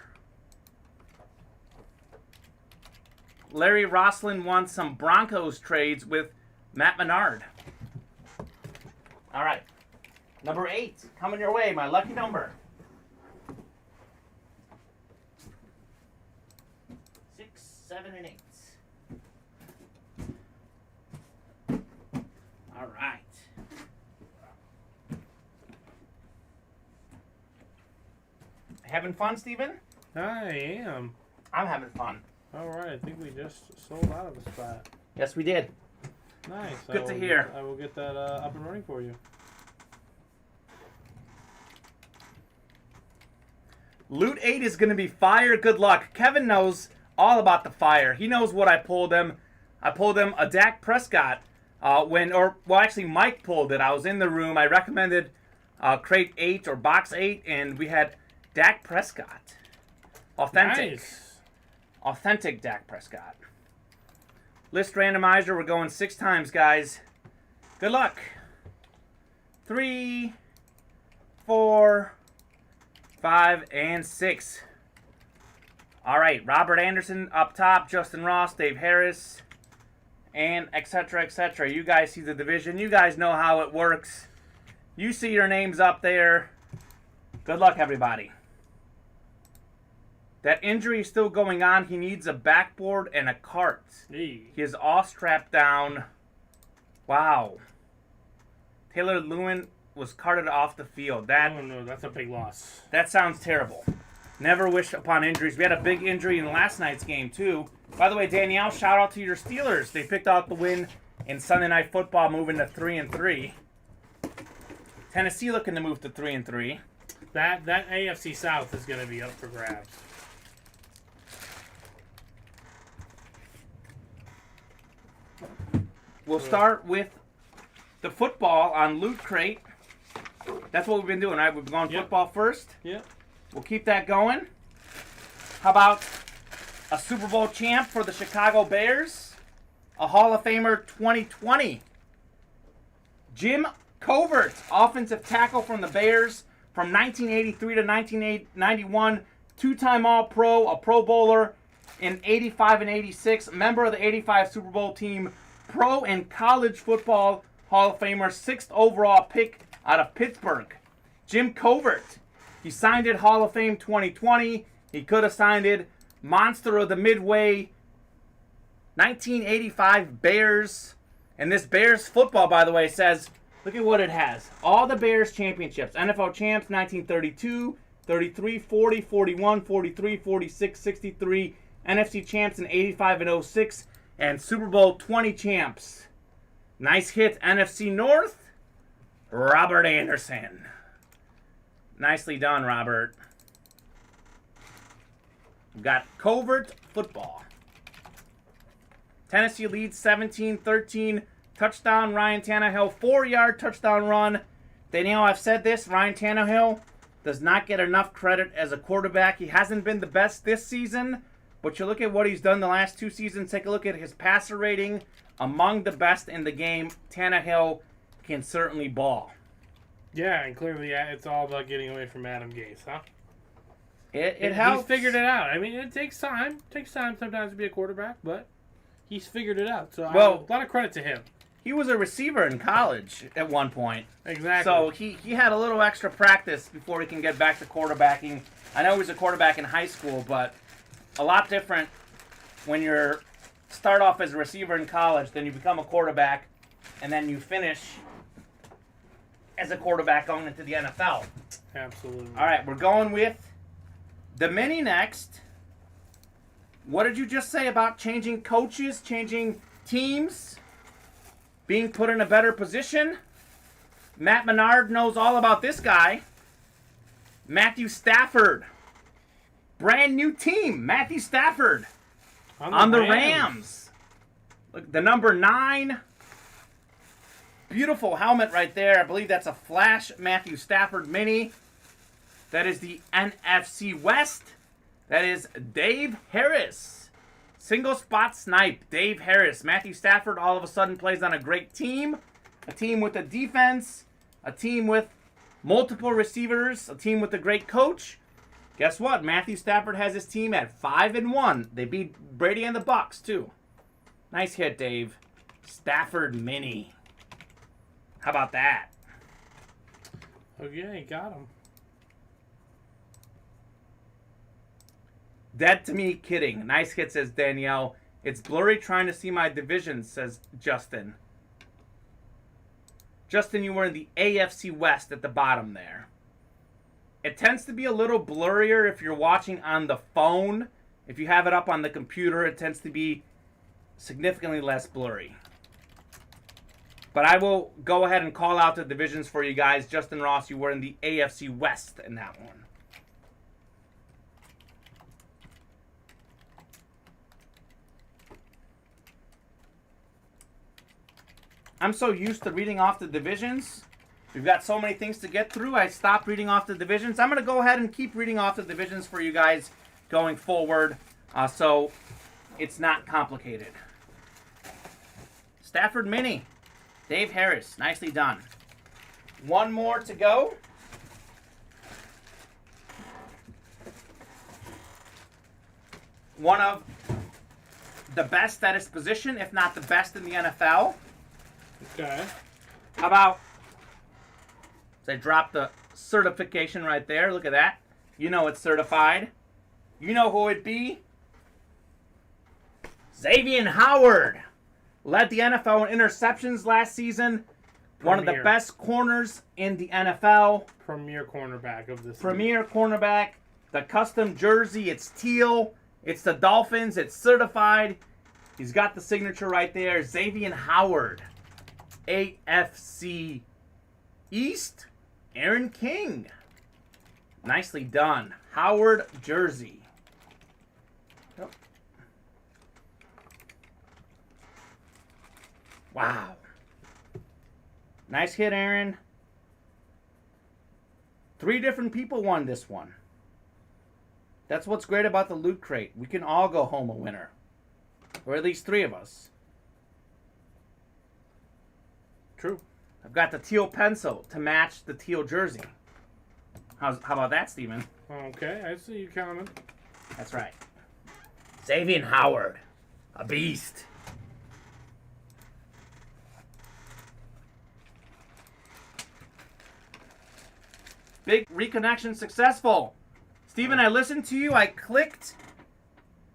Larry Roslin wants some Broncos trades with Matt Menard. All right. Number 8 coming your way, my lucky number. 6, 7, and 8. All right. Having fun, Steven? I am. I'm having fun. All right, I think we just sold out of a spot. Yes, we did. Nice. Good to hear. I will get that up and running for you. Loot 8 is going to be fire. Good luck. Kevin knows all about the fire. He knows what I pulled him. I pulled him a Dak Prescott actually Mike pulled it. I was in the room. I recommended crate 8 or box 8, and we had Dak Prescott. Authentic. Nice. Authentic Dak Prescott. List randomizer. We're going 6 times, guys. Good luck. 3, 4, 5, and 6. All right. Robert Anderson up top. Justin Ross, Dave Harris, and etc., etc. You guys see the division. You guys know how it works. You see your names up there. Good luck, everybody. That injury is still going on. He needs a backboard and a cart. Hey. He is all strapped down. Wow. Taylor Lewin was carted off the field. Oh no, that's a big loss. That sounds terrible. Never wish upon injuries. We had a big injury in last night's game, too. By the way, Danielle, shout out to your Steelers. They picked out the win in Sunday Night Football, moving to 3-3. Tennessee looking to move to 3-3. That AFC South is going to be up for grabs. We'll start with the football on Loot Crate. That's what we've been doing, right? We've been going football first. Yep. We'll keep that going. How about a Super Bowl champ for the Chicago Bears? A Hall of Famer 2020. Jim Covert, offensive tackle from the Bears from 1983 to 1991. Two-time All-Pro, a Pro Bowler in 85 and 86. Member of the 85 Super Bowl team. Pro and college football Hall of Famer. 6th overall pick out of Pittsburgh. Jim Covert. He signed it Hall of Fame 2020. He could have signed it Monster of the Midway 1985 Bears. And this Bears football, by the way, says, look at what it has. All the Bears championships. NFL champs 1932, 33, 40, 41, 43, 46, 63. NFC champs in 85 and 06. And Super Bowl 20 champs. Nice hit, NFC North. Robert Anderson. Nicely done, Robert. We've got Covert football. Tennessee leads 17-13. Touchdown, Ryan Tannehill. 4-yard touchdown run. Danielle, I've said this. Ryan Tannehill does not get enough credit as a quarterback. He hasn't been the best this season, but But you look at what he's done the last 2 seasons. Take a look at his passer rating, among the best in the game. Tannehill can certainly ball. Yeah, and clearly it's all about getting away from Adam Gase, huh? It helps. He's figured it out. I mean, it takes time. It takes time sometimes to be a quarterback, but he's figured it out. So a lot of credit to him. He was a receiver in college at one point. Exactly. So he had a little extra practice before he can get back to quarterbacking. I know he was a quarterback in high school, but a lot different when you start off as a receiver in college, then you become a quarterback, and then you finish as a quarterback going into the NFL. Absolutely. All right, we're going with the mini next. What did you just say about changing coaches, changing teams, being put in a better position? Matt Menard knows all about this guy. Matthew Stafford. Brand new team. Matthew Stafford on the Rams. Look, the number 9. Beautiful helmet right there. I believe that's a Flash Matthew Stafford mini. That is the NFC West. That is Dave Harris. Single spot snipe, Dave Harris. Matthew Stafford all of a sudden plays on a great team. A team with a defense. A team with multiple receivers. A team with a great coach. Guess what? Matthew Stafford has his team at 5-1. They beat Brady and the Bucks too. Nice hit, Dave. Stafford mini. How about that? Okay, got him. Dead to me kidding. Nice hit, says Danielle. It's blurry trying to see my divisions, says Justin. Justin, you were in the AFC West at the bottom there. It tends to be a little blurrier if you're watching on the phone. If you have it up on the computer, it tends to be significantly less blurry. But I will go ahead and call out the divisions for you guys. Justin Ross, you were in the AFC West in that one. I'm so used to reading off the divisions. We've got so many things to get through. I stopped reading off the divisions. I'm going to go ahead and keep reading off the divisions for you guys going forward, so it's not complicated. Stafford Mini. Dave Harris. Nicely done. One more to go. One of the best at his position, if not the best in the NFL. Okay. How about, so I dropped the certification right there. Look at that. You know it's certified. You know who it'd be? Xavier Howard. Led the NFL in interceptions last season. One of the best corners in the NFL. Premier cornerback of this Premier cornerback. The custom jersey, it's teal. It's the Dolphins. It's certified. He's got the signature right there. Xavier Howard. AFC East, Aaron King. Nicely done. Howard jersey. Yep. Wow. Nice hit, Aaron. 3 different people won this one. That's what's great about the Loot Crate. We can all go home a winner. Or at least 3 of us. True. I've got the teal pencil to match the teal jersey. How about that, Steven? Okay, I see you coming. That's right. Xavier Howard. A beast. Big reconnection successful. Steven, I listened to you. I clicked.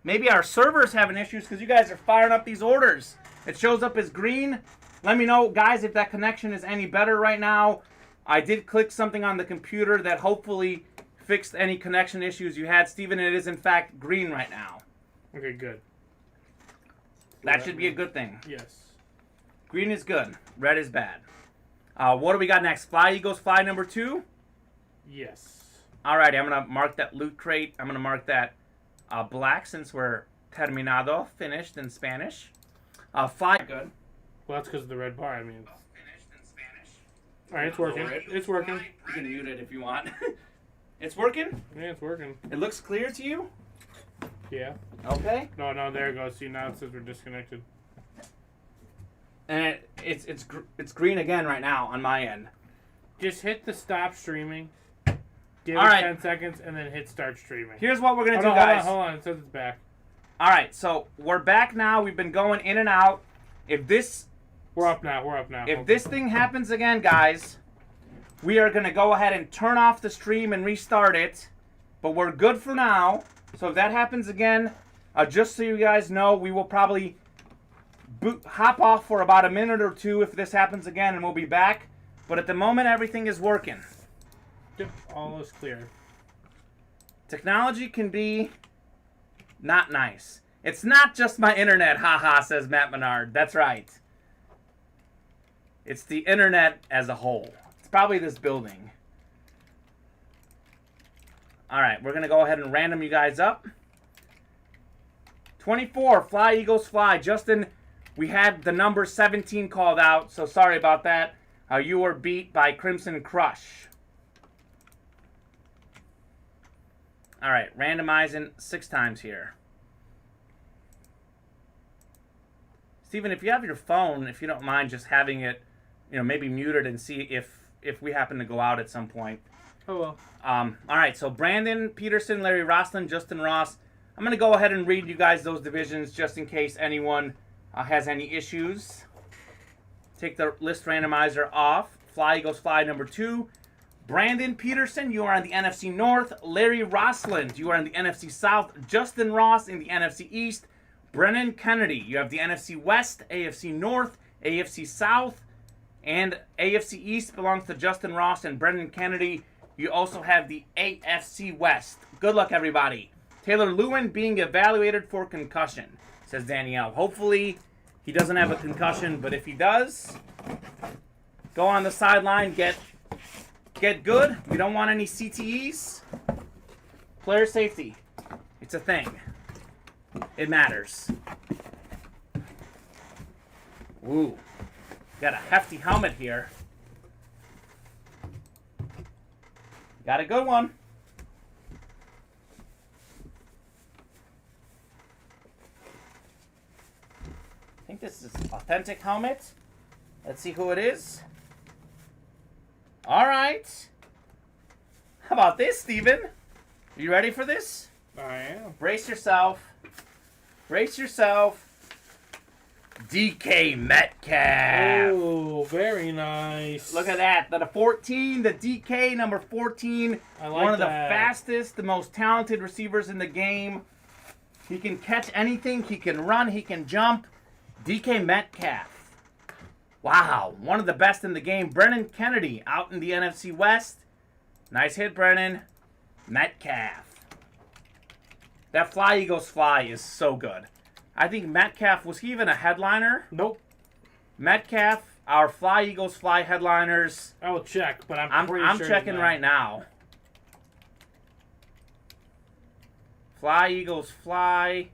Maybe our server's having issues because you guys are firing up these orders. It shows up as green. Let me know, guys, if that connection is any better right now. I did click something on the computer that hopefully fixed any connection issues you had. Steven, it is in fact green right now. Okay, good. That should be a good thing. Yes. Green is good. Red is bad. What do we got next? Fly Eagles, fly number 2? Yes. All right, I'm going to mark that Loot Crate. I'm going to mark that black since we're terminado, finished in Spanish. Fly, good. Well, that's because of the red bar. I mean, Finished in Spanish. all right, it's working. It's working. You can mute it if you want. It's working? Yeah, it's working. It looks clear to you? Yeah. Okay. No, there it goes. See, now it says we're disconnected. And it's green again right now on my end. Just hit the stop streaming. Give All it right. 10 seconds and then hit start streaming. Here's what we're gonna do, no, guys. Hold on. It says it's back. All right, so we're back now. We've been going in and out. If this We're up now. If Okay. this thing happens again, guys, we are going to go ahead and turn off the stream and restart it. But we're good for now. So if that happens again, just so you guys know, we will probably hop off for about a minute or two if this happens again, and we'll be back. But at the moment, everything is working. Yep, all is clear. Technology can be not nice. It's not just my internet, haha, says Matt Menard. That's right. It's the internet as a whole. It's probably this building. All right, we're going to go ahead and random you guys up. 24, Fly Eagles Fly. Justin, we had the number 17 called out, so sorry about that. You were beat by Crimson Crush. All right, randomizing 6 times here. Steven, if you have your phone, if you don't mind just having it, maybe muted and see if we happen to go out at some point. Oh, well. All right, so Brandon Peterson, Larry Roslin, Justin Ross. I'm going to go ahead and read you guys those divisions just in case anyone has any issues. Take the list randomizer off. Fly Eagles Fly number 2. Brandon Peterson, you are on the NFC North. Larry Rossland, you are on the NFC South. Justin Ross in the NFC East. Brennan Kennedy, you have the NFC West, AFC North, AFC South, and AFC East belongs to Justin Ross and Brennan Kennedy. You also have the AFC West. Good luck, everybody. Taylor Lewin being evaluated for concussion, says Danielle. Hopefully he doesn't have a concussion, but if he does, go on the sideline, get good. We don't want any CTEs. Player safety. It's a thing. It matters. Ooh. Got a hefty helmet here. Got a good one. I think this is authentic helmet. Let's see who it is. All right. How about this, Steven? You ready for this? I am. Brace yourself. Brace yourself. DK Metcalf. Oh, very nice. Look at that. The 14, the DK number 14. I like one of the that. fastest, the most talented receivers in the game. He can catch anything. He can run. He can jump. DK Metcalf. Wow. One of the best in the game. Brennan Kennedy out in the NFC West. Nice hit, Brennan. Metcalf. That Fly Eagles Fly is so good. I think Metcalf, was he even a headliner? Nope. Metcalf, our Fly Eagles Fly headliners. I will check, but I'm pretty I'm sure checking right now. Fly Eagles Fly.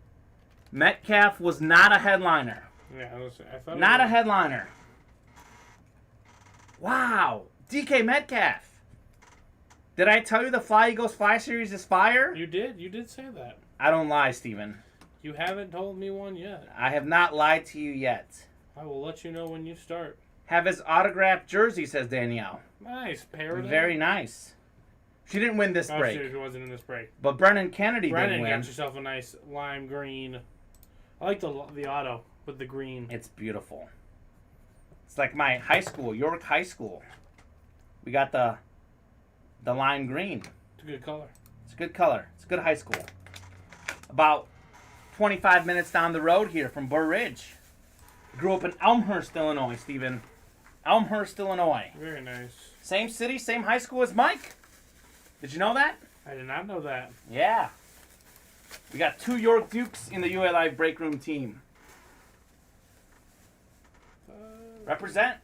Metcalf was not a headliner. Yeah, I thought Not a headliner. Wow. DK Metcalf. Did I tell you the Fly Eagles Fly series is fire? You did say that. I don't lie, Steven. You haven't told me one yet. I have not lied to you yet. I will let you know when you start. Have his autographed jersey, says Danielle. Nice, Paradise. Very nice. She didn't win this Oh, break. seriously, wasn't in this break. But Brennan Kennedy Brennan did win. got yourself a nice lime green. I like the auto with the green. It's beautiful. It's like my high school, York High School. We got the lime green. It's a good color. It's a good color. It's a good high school. About 25 minutes down the road here from Burr Ridge. Grew up in Elmhurst, Illinois, Stephen. Elmhurst, Illinois. Very nice. Same city, same high school as Mike. Did you know that? I did not know that. Yeah. We got 2 York Dukes in the UA Live break room team. Represent.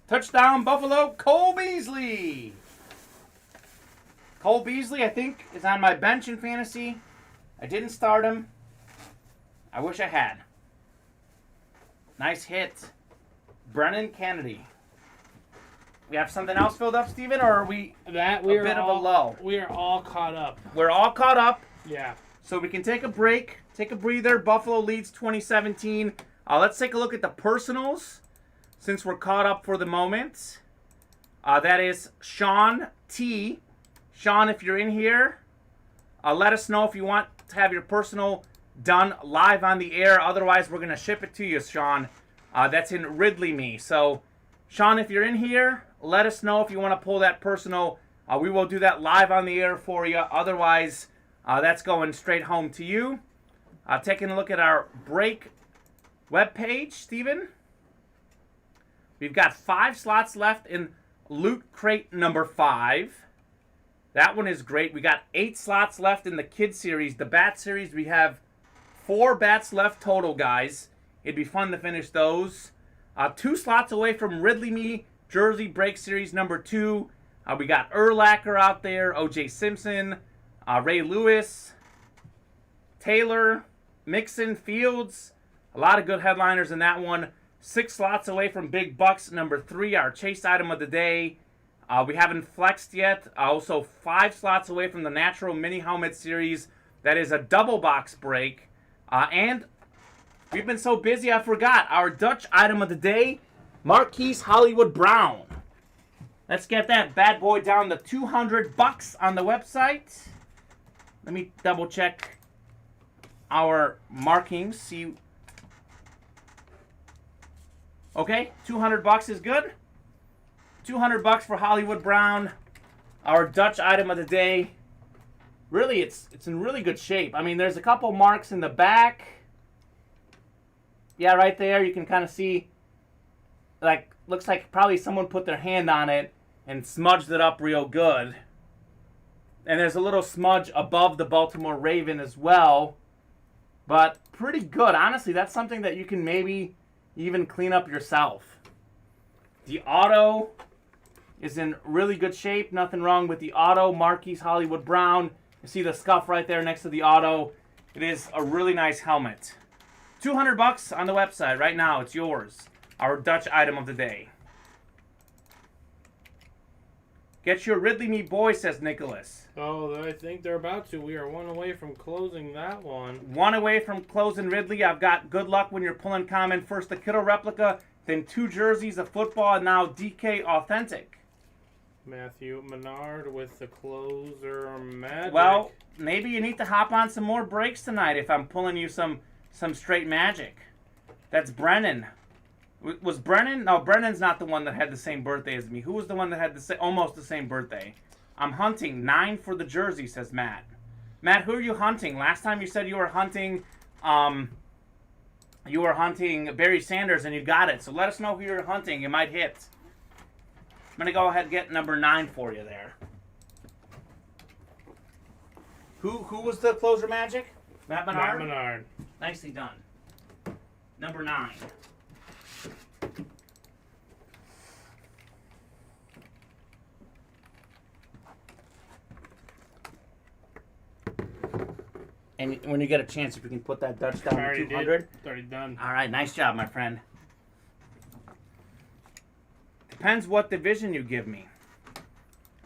Touchdown, Buffalo, Cole Beasley. Cole Beasley, I think, is on my bench in fantasy. I didn't start him. I wish I had. Nice hit. Brennan Kennedy. We have something else filled up, Steven, or are we That a bit of a lull? We are all caught up. We're all caught up, Yeah. so we can take a break, take a breather. Buffalo leads 2017. Let's take a look at the personals since we're caught up for the moment. That is Sean T. Sean, if you're in here, let us know if you want to have your personal done live on the air. Otherwise, we're going to ship it to you, Sean. That's in Ridley Me. So, Sean, if you're in here, let us know if you want to pull that personal. We will do that live on the air for you. Otherwise, that's going straight home to you. Taking a look at our break webpage, Steven. We've got 5 slots left in Loot Crate number 5. That one is great. We got 8 slots left in the Kid Series. The Bat Series, we have 4 bats left total, guys. It'd be fun to finish those. 2 slots away from Ridley Me Jersey Break Series number 2. We got Urlacher out there, O.J. Simpson, Ray Lewis, Taylor, Mixon, Fields. A lot of good headliners in that one. 6 slots away from Big Bucks number 3, our chase item of the day. We haven't flexed yet. Also 5 slots away from the Natural Mini Helmet Series. That is a double box break. And we've been so busy I forgot our Dutch item of the day, Marquise Hollywood Brown. Let's get that bad boy down to $200 on the website. Let me double check our markings. See. Okay, $200 is good. $200 for Hollywood Brown, our Dutch item of the day. Really, it's in really good shape. I mean, there's a couple marks in the back. Yeah, right there, you can kind of see, like, looks like probably someone put their hand on it and smudged it up real good. And there's a little smudge above the Baltimore Raven as well. But pretty good. Honestly, that's something that you can maybe even clean up yourself. The auto is in really good shape. Nothing wrong with the auto. Marquise Hollywood Brown. You see the scuff right there next to the auto. It is a really nice helmet. $200 on the website right now. It's yours. Our Dutch item of the day. Get your Ridley Me boy, says Nicholas. Oh, I think they're about to. We are 1 away from closing that one. 1 away from closing Ridley. I've got good luck when you're pulling Kamen. First the Kittle replica, then 2 jerseys of football, and now DK Authentic. Matthew Menard with the closer magic. Well, maybe you need to hop on some more breaks tonight if I'm pulling you some straight magic. That's Brennan. Was Brennan? No, Brennan's not the one that had the same birthday as me. Who was the one that had almost the same birthday? I'm hunting 9 for the jersey, says Matt. Matt, who are you hunting? Last time you said you were hunting Barry Sanders and you got it. So let us know who you're hunting. You might hit. I'm going to go ahead and get number 9 for you there. Who was the closer magic? Matt Menard? Matt Menard. Nicely done. Number 9. And when you get a chance, if you can put that Dutch down to 200. Already done. All right, nice job, my friend. Depends what division you give me.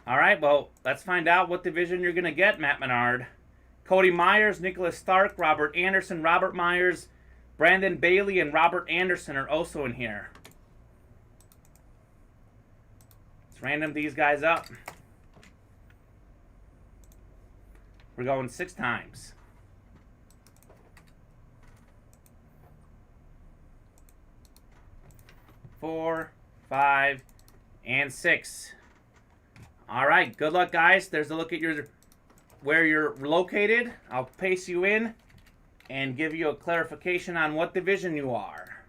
All right, well, let's find out what division you're going to get, Matt Menard. Cody Myers, Nicholas Stark, Robert Anderson, Robert Myers, Brandon Bailey, and Robert Anderson are also in here. Let's random these guys up. We're going 6 times. 4, 5, and 6. All right, good luck, guys. There's a look at where you're located. I'll pace you in and give you a clarification on what division you are.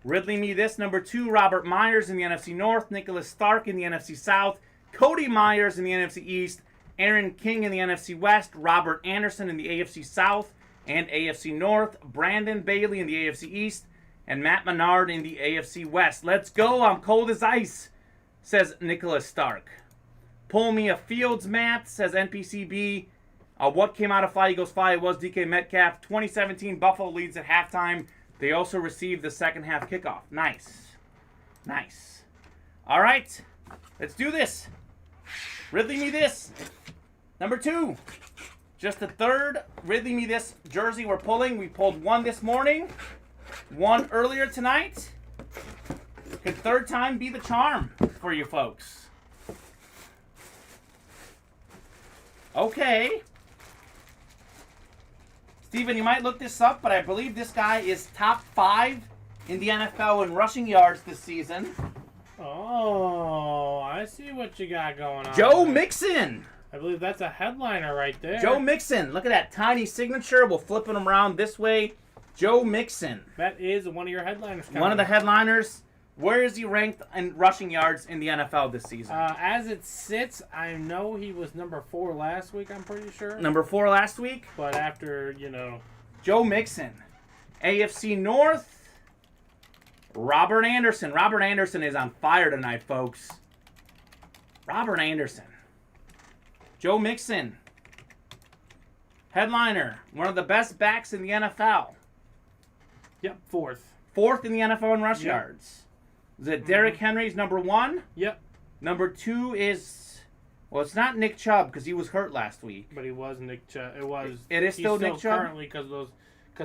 Ridley Me this, number 2, Robert Myers in the NFC North, Nicholas Stark in the NFC South, Cody Myers in the NFC East, Aaron King in the NFC West, Robert Anderson in the AFC South and AFC North, Brandon Bailey in the AFC East, and Matt Menard in the AFC West. Let's go. I'm cold as ice, says Nicholas Stark. Pull me a Fields, Matt, says NPCB. What came out of Fly Eagles Fly? It was DK Metcalf. 2017 Buffalo leads at halftime. They also received the second half kickoff. Nice. Nice. All right. Let's do this. Ridley me this. Number 2. Just the third Ridley me this jersey we're pulling. We pulled one this morning. One earlier tonight. Could third time be the charm for you folks? Okay. Steven, you might look this up, but I believe this guy is top 5 in the NFL in rushing yards this season. Oh, I see what you got going on. Joe Mixon. I believe that's a headliner right there. Joe Mixon. Look at that tiny signature. We'll flip him around this way. Joe Mixon. That is one of your headliners. One of the headliners. Where is he ranked in rushing yards in the NFL this season? As it sits, I know he was number 4 last week, I'm pretty sure. Number 4 last week. But after, Joe Mixon. AFC North. Robert Anderson. Robert Anderson is on fire tonight, folks. Robert Anderson. Joe Mixon. Headliner. One of the best backs in the NFL. Yep, 4th. 4th in the NFL in rush yards. Is it Derrick Henry's number 1? Yep. Number 2 is, well, it's not Nick Chubb because he was hurt last week. But he was Nick Chubb. It is still Nick Chubb? Currently because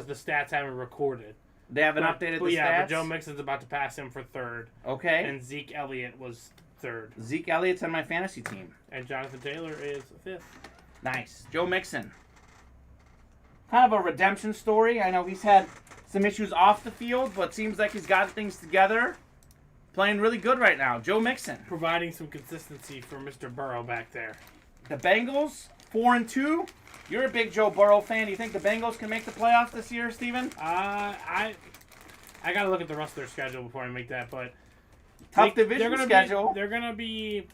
the stats haven't recorded. They haven't updated the stats? Yeah, but Joe Mixon's about to pass him for 3rd. Okay. And Zeke Elliott was 3rd. Zeke Elliott's on my fantasy team. And Jonathan Taylor is 5th. Nice. Joe Mixon. Kind of a redemption story. I know he's had some issues off the field, but seems like he's got things together. Playing really good right now. Joe Mixon. Providing some consistency for Mr. Burrow back there. The Bengals, 4-2. You're a big Joe Burrow fan. Do you think the Bengals can make the playoffs this year, Steven? I got to look at the rest of their schedule before I make that, but tough division schedule. They're gonna be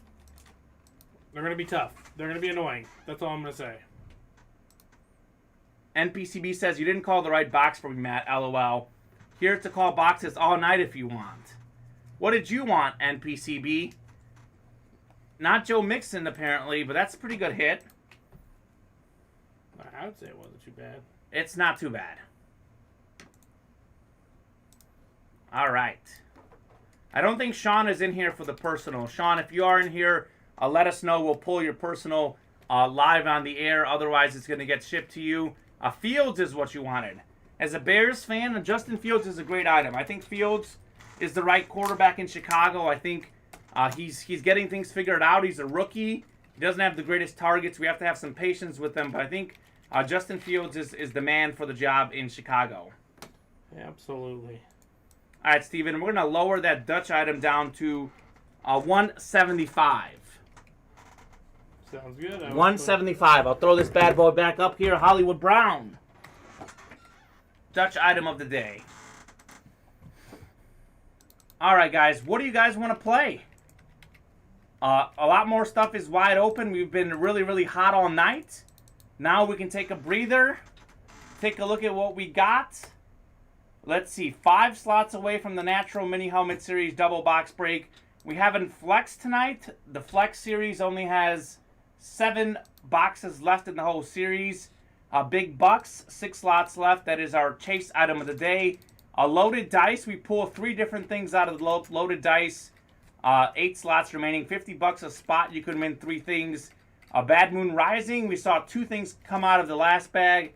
tough. They're gonna be annoying. That's all I'm gonna say. NPCB says you didn't call the right box for me, Matt. LOL. Here to call boxes all night if you want. What did you want, NPCB? Not Joe Mixon apparently, but that's a pretty good hit. I would say it wasn't too bad. It's not too bad. All right. I don't think Sean is in here for the personal. Sean, if you are in here, let us know. We'll pull your personal live on the air. Otherwise, it's going to get shipped to you. Fields is what you wanted. As a Bears fan, Justin Fields is a great item. I think Fields is the right quarterback in Chicago. I think he's getting things figured out. He's a rookie. He doesn't have the greatest targets. We have to have some patience with him. But I think Justin Fields is the man for the job in Chicago. Yeah, absolutely. All right, Steven, we're going to lower that Dutch item down to 175. Sounds good. 175. I'll throw this bad boy back up here. Hollywood Brown. Dutch item of the day. All right, guys. What do you guys want to play? A lot more stuff is wide open. We've been really, really hot all night. Now we can take a breather. Take a look at what we got. Let's see. 5 slots away from the Natural Mini Helmet Series double box break. We haven't flexed tonight. The Flex Series only has 7 boxes left in the whole series. Big Bucks, 6 slots left. That is our chase item of the day. Loaded dice. We pull 3 different things out of the loaded dice. 8 slots remaining. $50 a spot. You could win 3 things. Bad Moon Rising. We saw 2 things come out of the last bag.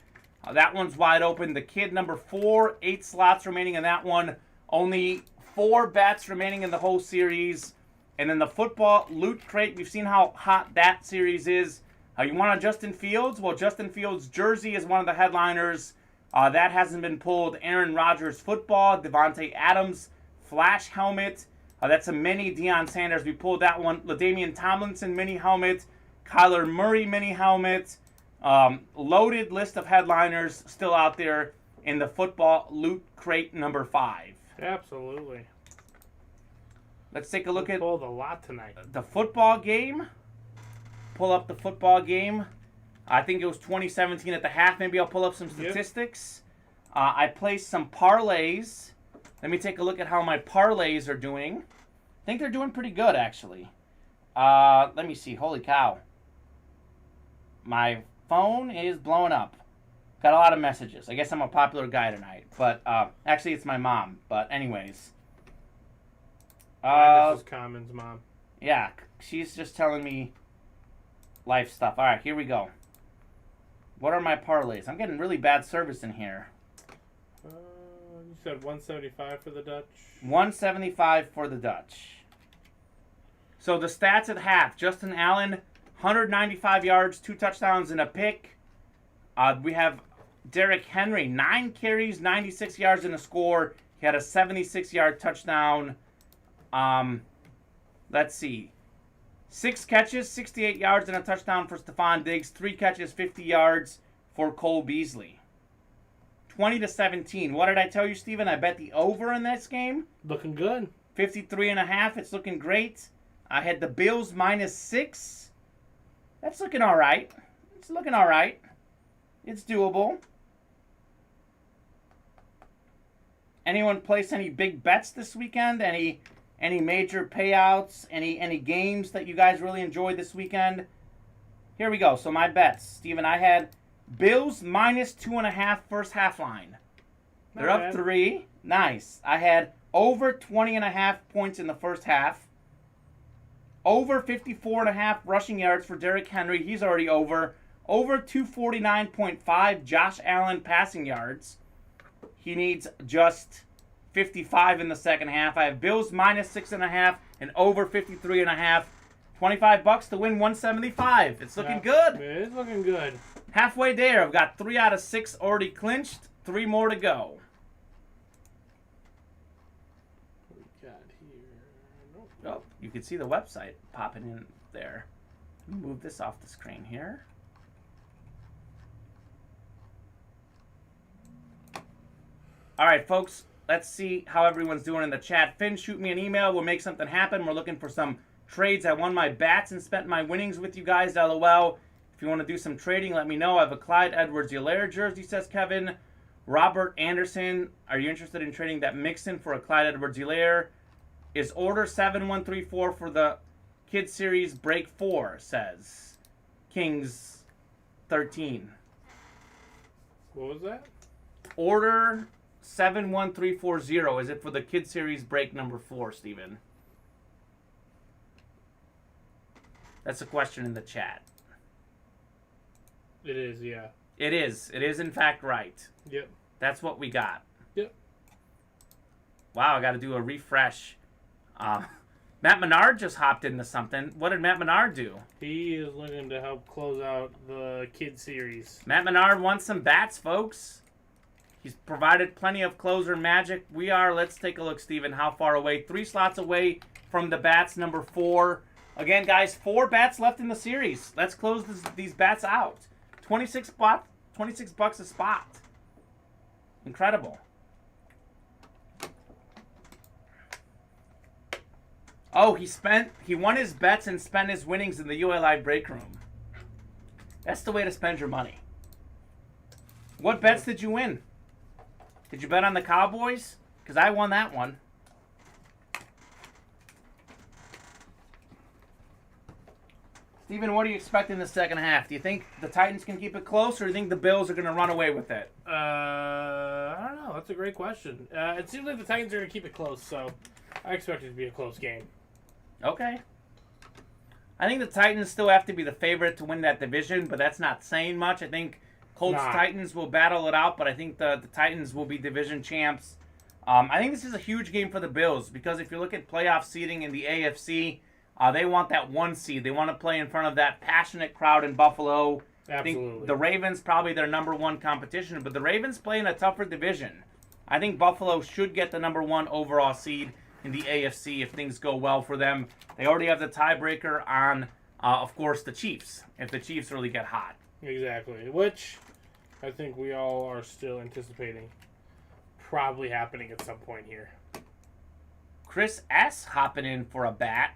That one's wide open. The Kid number 4. 8 slots remaining in that one. Only 4 bets remaining in the whole series. And then the Football Loot Crate. We've seen how hot that series is. You want a Justin Fields? Well, Justin Fields' jersey is one of the headliners. That hasn't been pulled. Aaron Rodgers football. Devontae Adams flash helmet. That's a mini Deion Sanders. We pulled that one. LaDainian Tomlinson mini helmet. Kyler Murray mini helmet. Loaded list of headliners still out there in the Football Loot Crate number 5. Absolutely. Let's take a look at pulled a lot tonight. The football game. Pull up the football game. I think it was 2017 at the half. Maybe I'll pull up some statistics. Yep. I placed some parlays. Let me take a look at how my parlays are doing. I think they're doing pretty good, actually. Let me see. Holy cow. My phone is blowing up. Got a lot of messages. I guess I'm a popular guy tonight. But actually, it's my mom. But anyways. This is Kamen's mom. Yeah, she's just telling me life stuff. All right, here we go. What are my parlays? I'm getting really bad service in here. You said 175 for the Dutch. 175 for the Dutch. So the stats at half. Justin Allen, 195 yards, 2 touchdowns, and a pick. We have Derrick Henry, 9 carries, 96 yards, and a score. He had a 76-yard touchdown. Let's see. 6 catches, 68 yards, and a touchdown for Stephon Diggs. 3 catches, 50 yards for Cole Beasley. 20-17. What did I tell you, Steven? I bet the over in this game. Looking good. 53.5. It's looking great. I had the Bills -6. That's looking all right. It's looking all right. It's doable. Anyone place any big bets this weekend? Any major payouts? Any games that you guys really enjoyed this weekend? Here we go. So my bets, Steven, I had Bills -2.5 first half line. They're up 3. Nice. I had over 20.5 points in the first half. Over 54.5 rushing yards for Derrick Henry. He's already over. Over 249.5 Josh Allen passing yards. He needs just 55 in the second half. I have Bills -6.5 and over 53.5. $25 to win 175. It's looking good. It is looking good. Halfway there. I've got 3 out of 6 already clinched. 3 more to go. What we got here? Nope. Oh, you can see the website popping in there. Move this off the screen here. All right, folks. Let's see how everyone's doing in the chat. Finn, shoot me an email. We'll make something happen. We're looking for some trades. I won my bats and spent my winnings with you guys. LOL. If you want to do some trading, let me know. I have a Clyde Edwards-Helaire jersey, says Kevin. Robert Anderson, are you interested in trading that Mixon for a Clyde Edwards-Helaire? Is order 7134 for the Kids Series Break 4, says Kings 13. What was that? Order 71340. Is it for the Kids Series Break number 4, Steven? That's a question in the chat. It is, yeah. It is. It is, in fact, right. Yep. That's what we got. Yep. Wow, I got to do a refresh. Matt Menard just hopped into something. What did Matt Menard do? He is looking to help close out the Kid Series. Matt Menard wants some bats, folks. He's provided plenty of closer magic. We are, let's take a look, Steven, how far away? 3 slots away from the bats, number 4. Again, guys, 4 bats left in the series. Let's close these bats out. 26 bucks a spot. Incredible. Oh, he won his bets and spent his winnings in the UA Live break room. That's the way to spend your money. What bets did you win? Did you bet on the Cowboys? Because I won that one. Steven, what do you expect in the second half? Do you think the Titans can keep it close, or do you think the Bills are going to run away with it? I don't know. That's a great question. It seems like the Titans are going to keep it close, so I expect it to be a close game. Okay. I think the Titans still have to be the favorite to win that division, but that's not saying much. I think Colts-Titans will battle it out, but I think the Titans will be division champs. I think this is a huge game for the Bills, because if you look at playoff seeding in the AFC, they want that 1 seed. They want to play in front of that passionate crowd in Buffalo. Absolutely. I think the Ravens probably their number 1 competition, but the Ravens play in a tougher division. I think Buffalo should get the number 1 overall seed in the AFC if things go well for them. They already have the tiebreaker on, of course, the Chiefs, if the Chiefs really get hot. Exactly, which I think we all are still anticipating probably happening at some point here. Chris S. hopping in for a bat.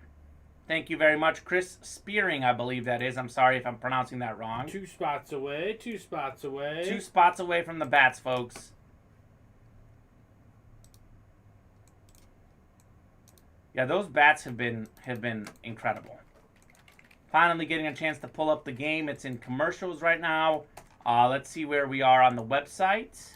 Thank you very much. Chris Spearing, I believe that is. I'm sorry if I'm pronouncing that wrong. 2 spots away, 2 spots away. 2 spots away from the bats, folks. Yeah, those bats have been incredible. Finally getting a chance to pull up the game. It's in commercials right now. Let's see where we are on the website.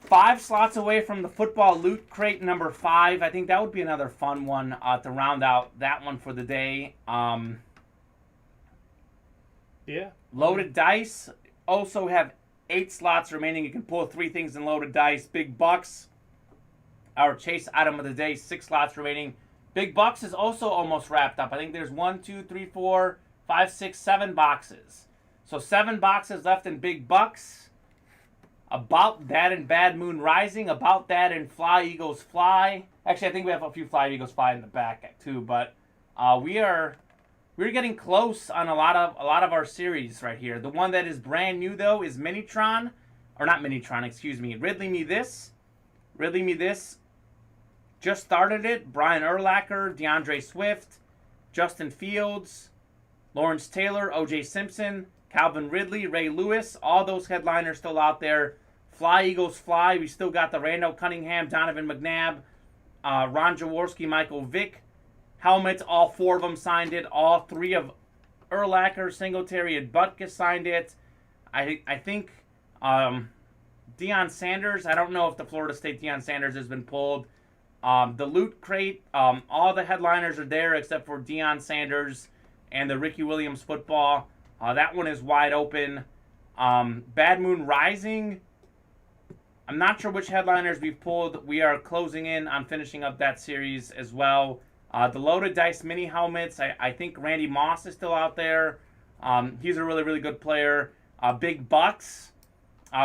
5 slots away from the football loot crate number 5. I think that would be another fun one to round out that one for the day. Yeah. Loaded dice also have 8 slots remaining. You can pull 3 things in loaded dice. Big bucks, our chase item of the day, 6 slots remaining. Big bucks is also almost wrapped up. I think there's 1, 2, 3, 4, 5, 6, 7 boxes. So 7 boxes left in big bucks. About that in Bad Moon Rising. About that in Fly Eagles Fly. Actually, I think we have a few Fly Eagles Fly in the back too. But we're getting close on a lot of our series right here. The one that is brand new though is Minitron, or not Minitron, excuse me. Ridley Me This. Just started it. Brian Urlacher, DeAndre Swift, Justin Fields, Lawrence Taylor, O.J. Simpson, Calvin Ridley, Ray Lewis, all those headliners still out there. Fly Eagles Fly, we still got the Randall Cunningham, Donovan McNabb, Ron Jaworski, Michael Vick. Helmets, all 4 of them signed it. All 3 of Urlacher, Singletary, and Butkus signed it. I think Deion Sanders, I don't know if the Florida State Deion Sanders has been pulled. The Loot Crate, all the headliners are there except for Deion Sanders and the Ricky Williams football. That one is wide open. Bad Moon Rising, I'm not sure which headliners we've pulled. We are closing in on finishing up that series as well. The Loaded Dice mini helmets, I think Randy Moss is still out there. He's a really, really good player. Big Bucks,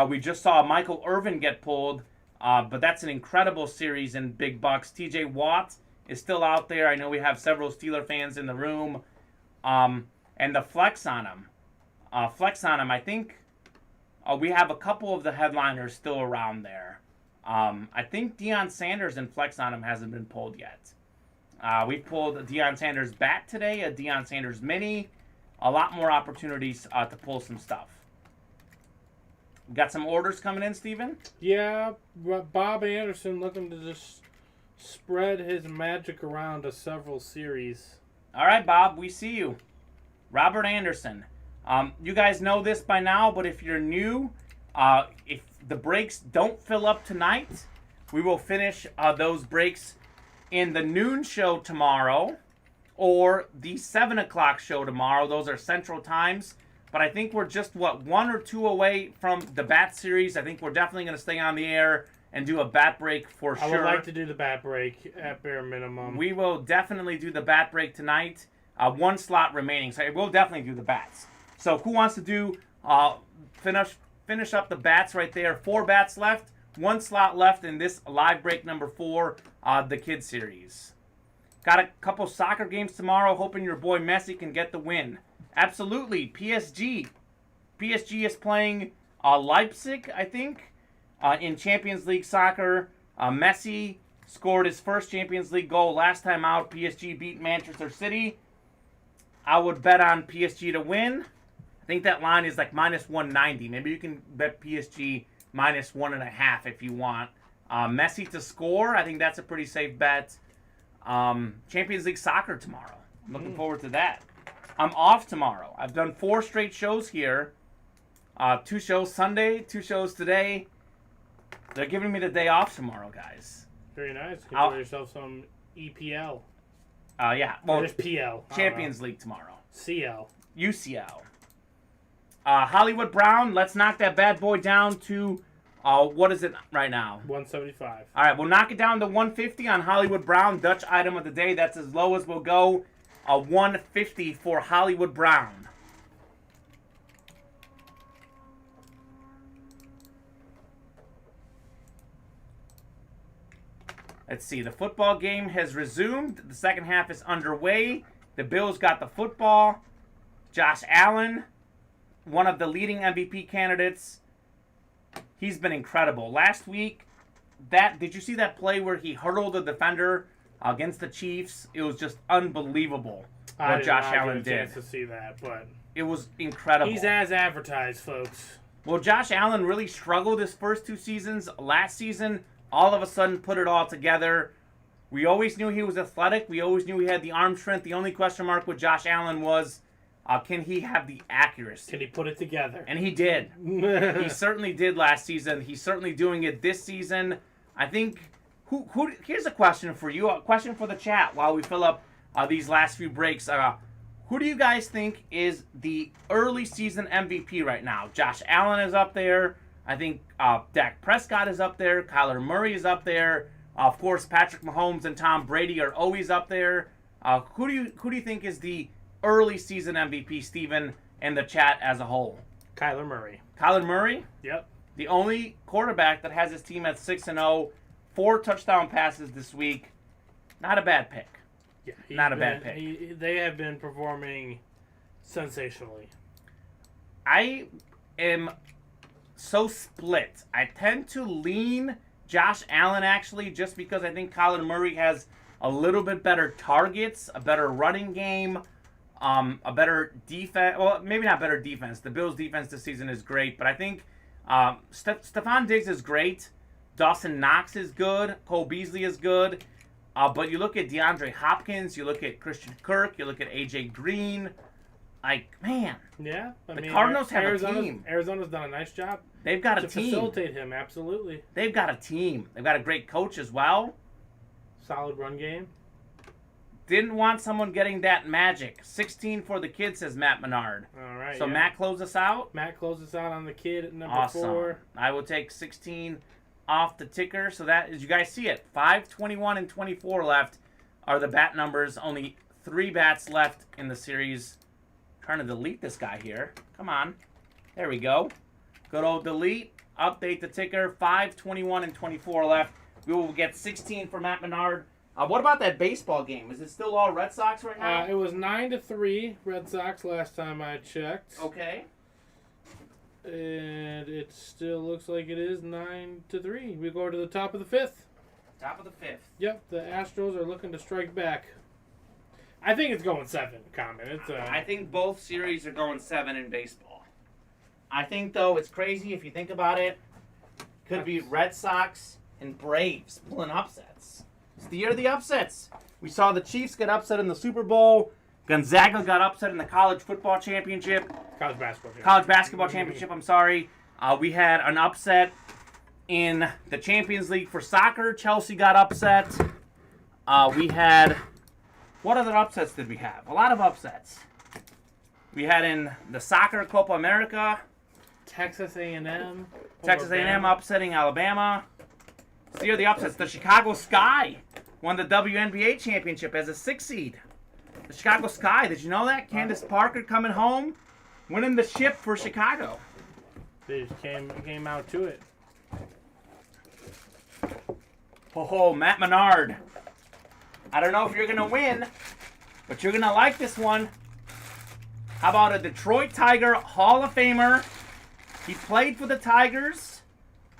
we just saw Michael Irvin get pulled, but that's an incredible series in Big Bucks. TJ Watt is still out there. I know we have several Steeler fans in the room. And the Flex on him, I think we have a couple of the headliners still around there. I think Deion Sanders and Flex on him hasn't been pulled yet. We pulled a Deion Sanders bat today, a Deion Sanders mini. A lot more opportunities to pull some stuff. Got some orders coming in, Steven? Yeah, Bob Anderson looking to just spread his magic around to several series. All right, Bob, we see you. Robert Anderson. You guys know this by now, but if you're new, if the breaks don't fill up tonight, we will finish those breaks in the noon show tomorrow or the 7 o'clock show tomorrow. Those are central times. But I think we're just, 1 or 2 away from the bat series. I think we're definitely going to stay on the air and do a bat break for sure. I would like to do the bat break at bare minimum. We will definitely do the bat break tonight. 1 slot remaining, so we'll definitely do the bats. So who wants to do finish up the bats right there? 4 bats left, 1 slot left in this live break number 4, the Kids series. Got a couple soccer games tomorrow, hoping your boy Messi can get the win. Absolutely, PSG. PSG is playing Leipzig, I think, in Champions League soccer. Messi scored his first Champions League goal last time out. PSG beat Manchester City. I would bet on PSG to win. I think that line is like minus 190. Maybe you can bet PSG minus 1.5 if you want. Messi to score, I think that's a pretty safe bet. Champions League soccer tomorrow. I'm looking forward to that. I'm off tomorrow. I've done 4 straight shows here. 2 shows Sunday, 2 shows today. They're giving me the day off tomorrow, guys. Very nice. Enjoy yourself some EPL. Yeah. Well, there's PL. Champions League tomorrow. CL. UCL. Hollywood Brown, let's knock that bad boy down to, what is it right now? 175. All right, we'll knock it down to 150 on Hollywood Brown. Dutch item of the day. That's as low as we'll go. 150 for Hollywood Brown. Let's see. The football game has resumed. The second half is underway. The Bills got the football. Josh Allen, one of the leading MVP candidates. He's been incredible. Last week, did you see that play where he hurdled the defender against the Chiefs? It was just unbelievable what Josh Allen did. I didn't get a chance to see that, but it was incredible. He's as advertised, folks. Well, Josh Allen really struggled his first 2 seasons. Last season, all of a sudden put it all together. We always knew he was athletic. We always knew he had the arm strength. The only question mark with Josh Allen was Can he have the accuracy? Can he put it together? And he did. He certainly did last season. He's certainly doing it this season. I think. Who? Here's a question for you. A question for the chat while we fill up these last few breaks. Who do you guys think is the early season MVP right now? Josh Allen is up there. I think Dak Prescott is up there. Kyler Murray is up there. Of course, Patrick Mahomes and Tom Brady are always up there. Who do you think is the early season MVP, Steven, and the chat as a whole? Kyler Murray. Kyler Murray? Yep. The only quarterback that has his team at 6-0, 4 touchdown passes this week. Not a bad pick. Yeah, Not a bad pick. They have been performing sensationally. I am so split. I tend to lean Josh Allen, actually, just because I think Kyler Murray has a little bit better targets, a better running game, a better defense. Well, maybe not better defense. The Bills' defense this season is great, but I think Stephon Diggs is great. Dawson Knox is good. Cole Beasley is good. But you look at DeAndre Hopkins, you look at Christian Kirk, you look at A.J. Green. Like, man. Yeah. The Cardinals have a team. Arizona's done a nice job. They've got a to team. Facilitate him, absolutely. They've got a team. They've got a great coach as well. Solid run game. Didn't want someone getting that magic. 16 for the kid, says Matt Menard. All right. So yeah. Matt close us out. Matt closes out on the kid at number Awesome. 4. I will take 16 off the ticker. So that is, you guys see it. 5, 21, and 24 left are the bat numbers. Only 3 bats left in the series. Trying to delete this guy here. Come on. There we go. Good old delete. Update the ticker. 5, 21, and 24 left. We will get 16 for Matt Menard. What about that baseball game? Is it still all Red Sox right now? It was 9-3 Red Sox last time I checked. Okay. And it still looks like it is 9-3. We go to the top of the 5th. Top of the 5th. Yep, the Astros are looking to strike back. I think it's going 7, Kamen. It's I think both series are going 7 in baseball. I think, though, it's crazy if you think about it. Could be Red Sox and Braves pulling upsets. It's the year of the upsets. We saw the Chiefs get upset in the Super Bowl. Gonzaga got upset in the college football championship. College basketball championship. College basketball championship, I'm sorry. We had an upset in the Champions League for soccer. Chelsea got upset. We had... What other upsets did we have? A lot of upsets. We had in the soccer Copa America. Texas A&M. Texas A&M upsetting Alabama. It's the year of the upsets. The Chicago Sky won the WNBA championship as a 6 seed. The Chicago Sky, did you know that? Candace Parker coming home, winning the ship for Chicago. They just came out to it. Oh, Matt Menard. I don't know if you're going to win, but you're going to like this one. How about a Detroit Tiger Hall of Famer? He played for the Tigers.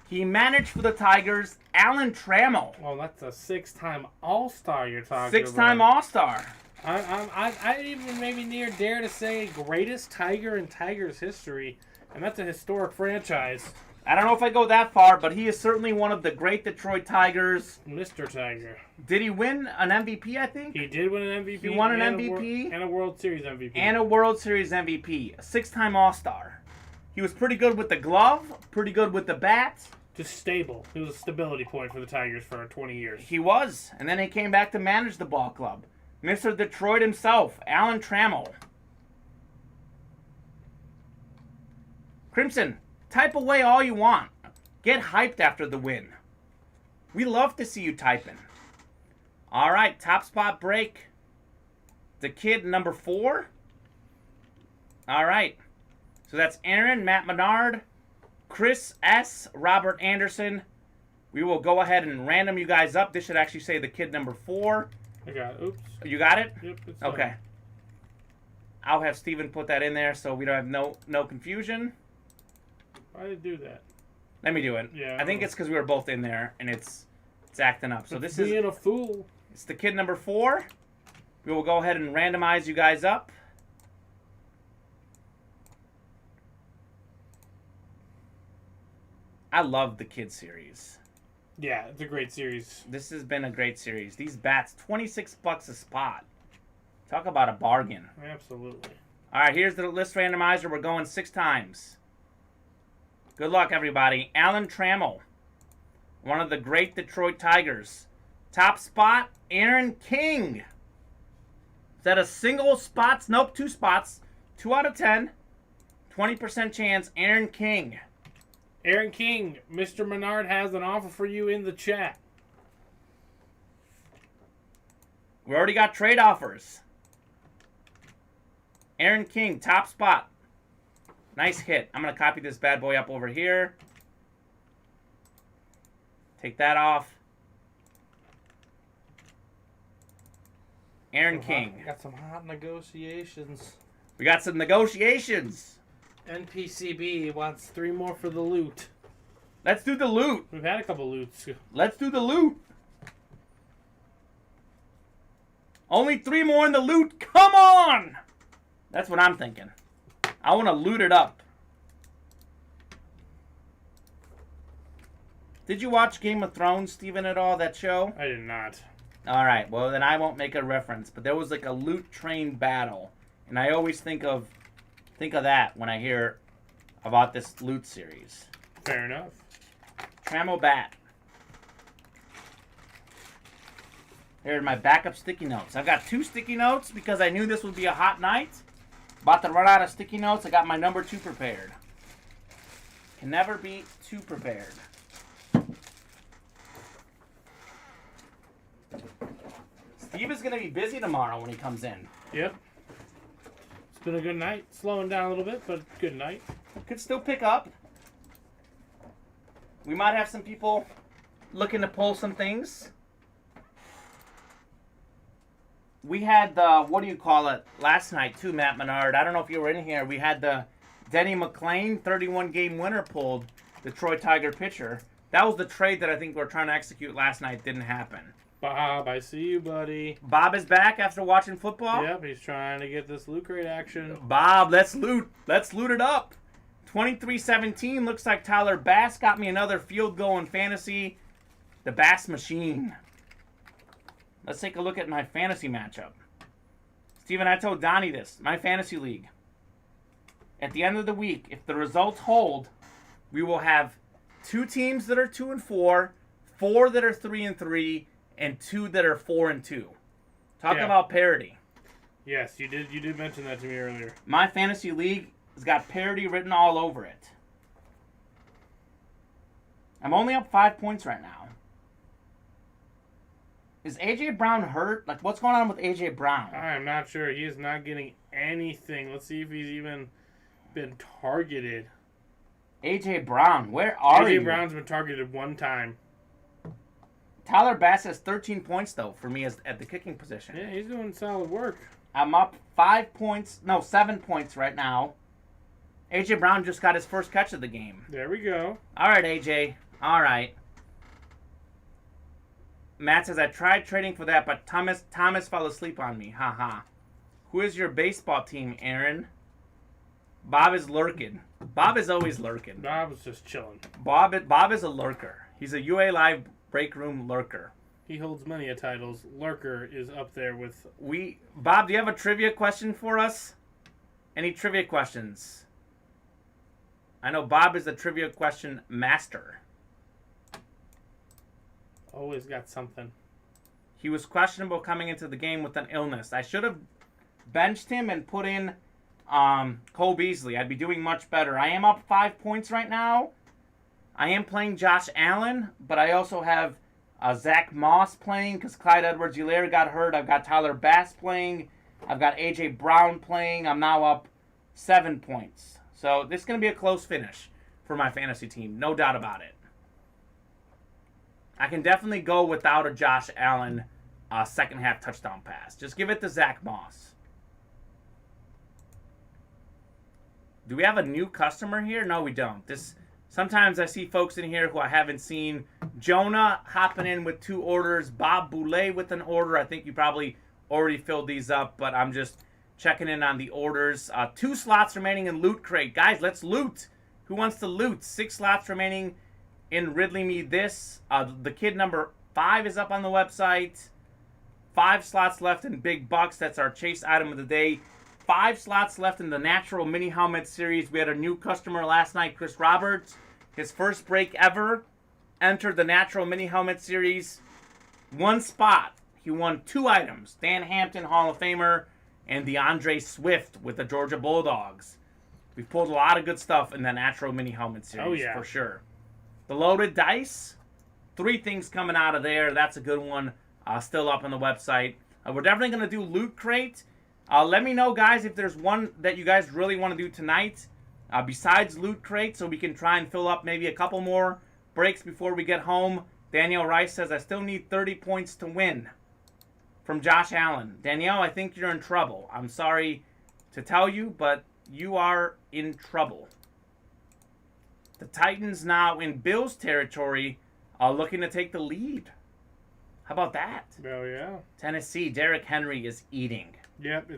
He managed for the Tigers. Alan Trammell. Oh, that's a 6-time All-Star you're talking about. 6-time All-Star. I even maybe dare to say greatest Tiger in Tigers history, and that's a historic franchise. I don't know if I go that far, but he is certainly one of the great Detroit Tigers. Mr. Tiger. Did he win an MVP, I think? He did win an MVP. He won an MVP. And a World Series MVP. And a World Series MVP. A 6-time All-Star. He was pretty good with the glove, pretty good with the bat. Just stable. He was a stability point for the Tigers for 20 years. He was. And then he came back to manage the ball club. Mr. Detroit himself, Alan Trammell. Crimson, type away all you want. Get hyped after the win. We love to see you typing. All right, top spot break. The kid number 4. All right. So that's Aaron, Matt Menard, Chris S., Robert Anderson. We will go ahead and random you guys up. This should actually say the kid number 4. I got it. Oops. You got it? Yep. It's Okay. done. I'll have Steven put that in there so we don't have no confusion. Why did it do that? Let me do it. Yeah. I think it's because we were both in there and it's acting up. So It's this is being a fool. it's the kid number 4. We will go ahead and randomize you guys up. I love the kid series. Yeah, it's a great series. This has been a great series. These bats, $26 a spot. Talk about a bargain. Absolutely. All right, here's the list randomizer. We're going 6 times. Good luck, everybody. Alan Trammell, one of the great Detroit Tigers. Top spot, Aaron King. Is that a single spot? Nope, 2 spots. 2 out of 10. 20% chance, Aaron King. Aaron King, Mr. Menard has an offer for you in the chat. We already got trade offers. Aaron King, top spot. Nice hit. I'm going to copy this bad boy up over here. Take that off. Aaron King. Got some hot negotiations. We got some negotiations. NPCB wants 3 more for the loot. Let's do the loot. We've had a couple loots. Let's do the loot. Only 3 more in the loot. Come on. That's what I'm thinking. I want to loot it up. Did you watch Game of Thrones, Steven, at all, that show? I did not. All right, well, then I won't make a reference. But there was like a loot train battle. And I always think of that when I hear about this loot series. Fair enough. Tramo bat. Here are my backup sticky notes. I've got 2 sticky notes because I knew this would be a hot night. About to run out of sticky notes. I got my number 2 prepared. Can never be too prepared. Steve is going to be busy tomorrow when he comes in. Yep. It's been a good night. Slowing down a little bit, but good night. Could still pick up. We might have some people looking to pull some things. We had the, what do you call it, last night too, Matt Menard. I don't know if you were in here. We had the Denny McLain 31-game winner pulled, Detroit Tiger pitcher. That was the trade that I think we were trying to execute last night. Didn't happen. Bob, I see you, buddy. Bob is back after watching football? Yep, he's trying to get this loot crate action. Bob, let's loot. Let's loot it up. 23-17. Looks like Tyler Bass got me another field goal in fantasy. The Bass machine. Let's take a look at my fantasy matchup. Steven, I told Donnie this. My fantasy league. At the end of the week, if the results hold, we will have 2 teams that are 2-4, 4 that are 3-3, and 2 that are 4-2. Talk about parity. Yes, you did mention that to me earlier. My fantasy league has got parity written all over it. I'm only up 5 points right now. Is A.J. Brown hurt? Like, what's going on with A.J. Brown? I'm not sure. He is not getting anything. Let's see if he's even been targeted. A.J. Brown, where are you? A.J. Brown's been targeted 1 time. Tyler Bass has 13 points, though, for me at the kicking position. Yeah, he's doing solid work. I'm up 7 points right now. A.J. Brown just got his first catch of the game. There we go. All right, A.J. All right. Matt says, I tried trading for that, but Thomas fell asleep on me. Ha. Who is your baseball team, Aaron? Bob is lurking. Bob is always lurking. Bob was just chilling. Bob is a lurker. He's a UA Live break room lurker. He holds many a titles. Lurker is up there with... Bob, do you have a trivia question for us? Any trivia questions? I know Bob is the trivia question master. Always got something. He was questionable coming into the game with an illness. I should have benched him and put in Cole Beasley. I'd be doing much better. I am up 5 points right now. I am playing Josh Allen, but I also have Zach Moss playing because Clyde Edwards-Helaire got hurt. I've got Tyler Bass playing. I've got A.J. Brown playing. I'm now up 7 points. So this is going to be a close finish for my fantasy team. No doubt about it. I can definitely go without a Josh Allen second half touchdown pass. Just give it to Zach Moss. Do we have a new customer here? No, we don't. Sometimes I see folks in here who I haven't seen. Jonah hopping in with 2 orders. Bob Boulay with an order. I think you probably already filled these up, but I'm just checking in on the orders. 2 slots remaining in Loot Crate. Guys, let's loot. Who wants to loot? 6 slots remaining in Ridley Me This. The kid number 5 is up on the website. 5 slots left in Big Bucks. That's our chase item of the day. 5 slots left in the Natural Mini Helmet Series. We had a new customer last night, Chris Roberts. His first break ever. Entered the Natural Mini Helmet Series. 1 spot. He won 2 items. Dan Hampton, Hall of Famer, and DeAndre Swift with the Georgia Bulldogs. We've pulled a lot of good stuff in the Natural Mini Helmet Series, for sure. The Loaded Dice. 3 things coming out of there. That's a good one. Still up on the website. We're definitely going to do Loot Crate. Let me know, guys, if there's one that you guys really want to do tonight besides Loot Crate, so we can try and fill up maybe a couple more breaks before we get home. Danielle Rice says, I still need 30 points to win. From Josh Allen. Danielle, I think you're in trouble. I'm sorry to tell you, but you are in trouble. The Titans now in Bills territory are looking to take the lead. How about that? Oh, yeah. Tennessee, Derrick Henry is eating. Yep,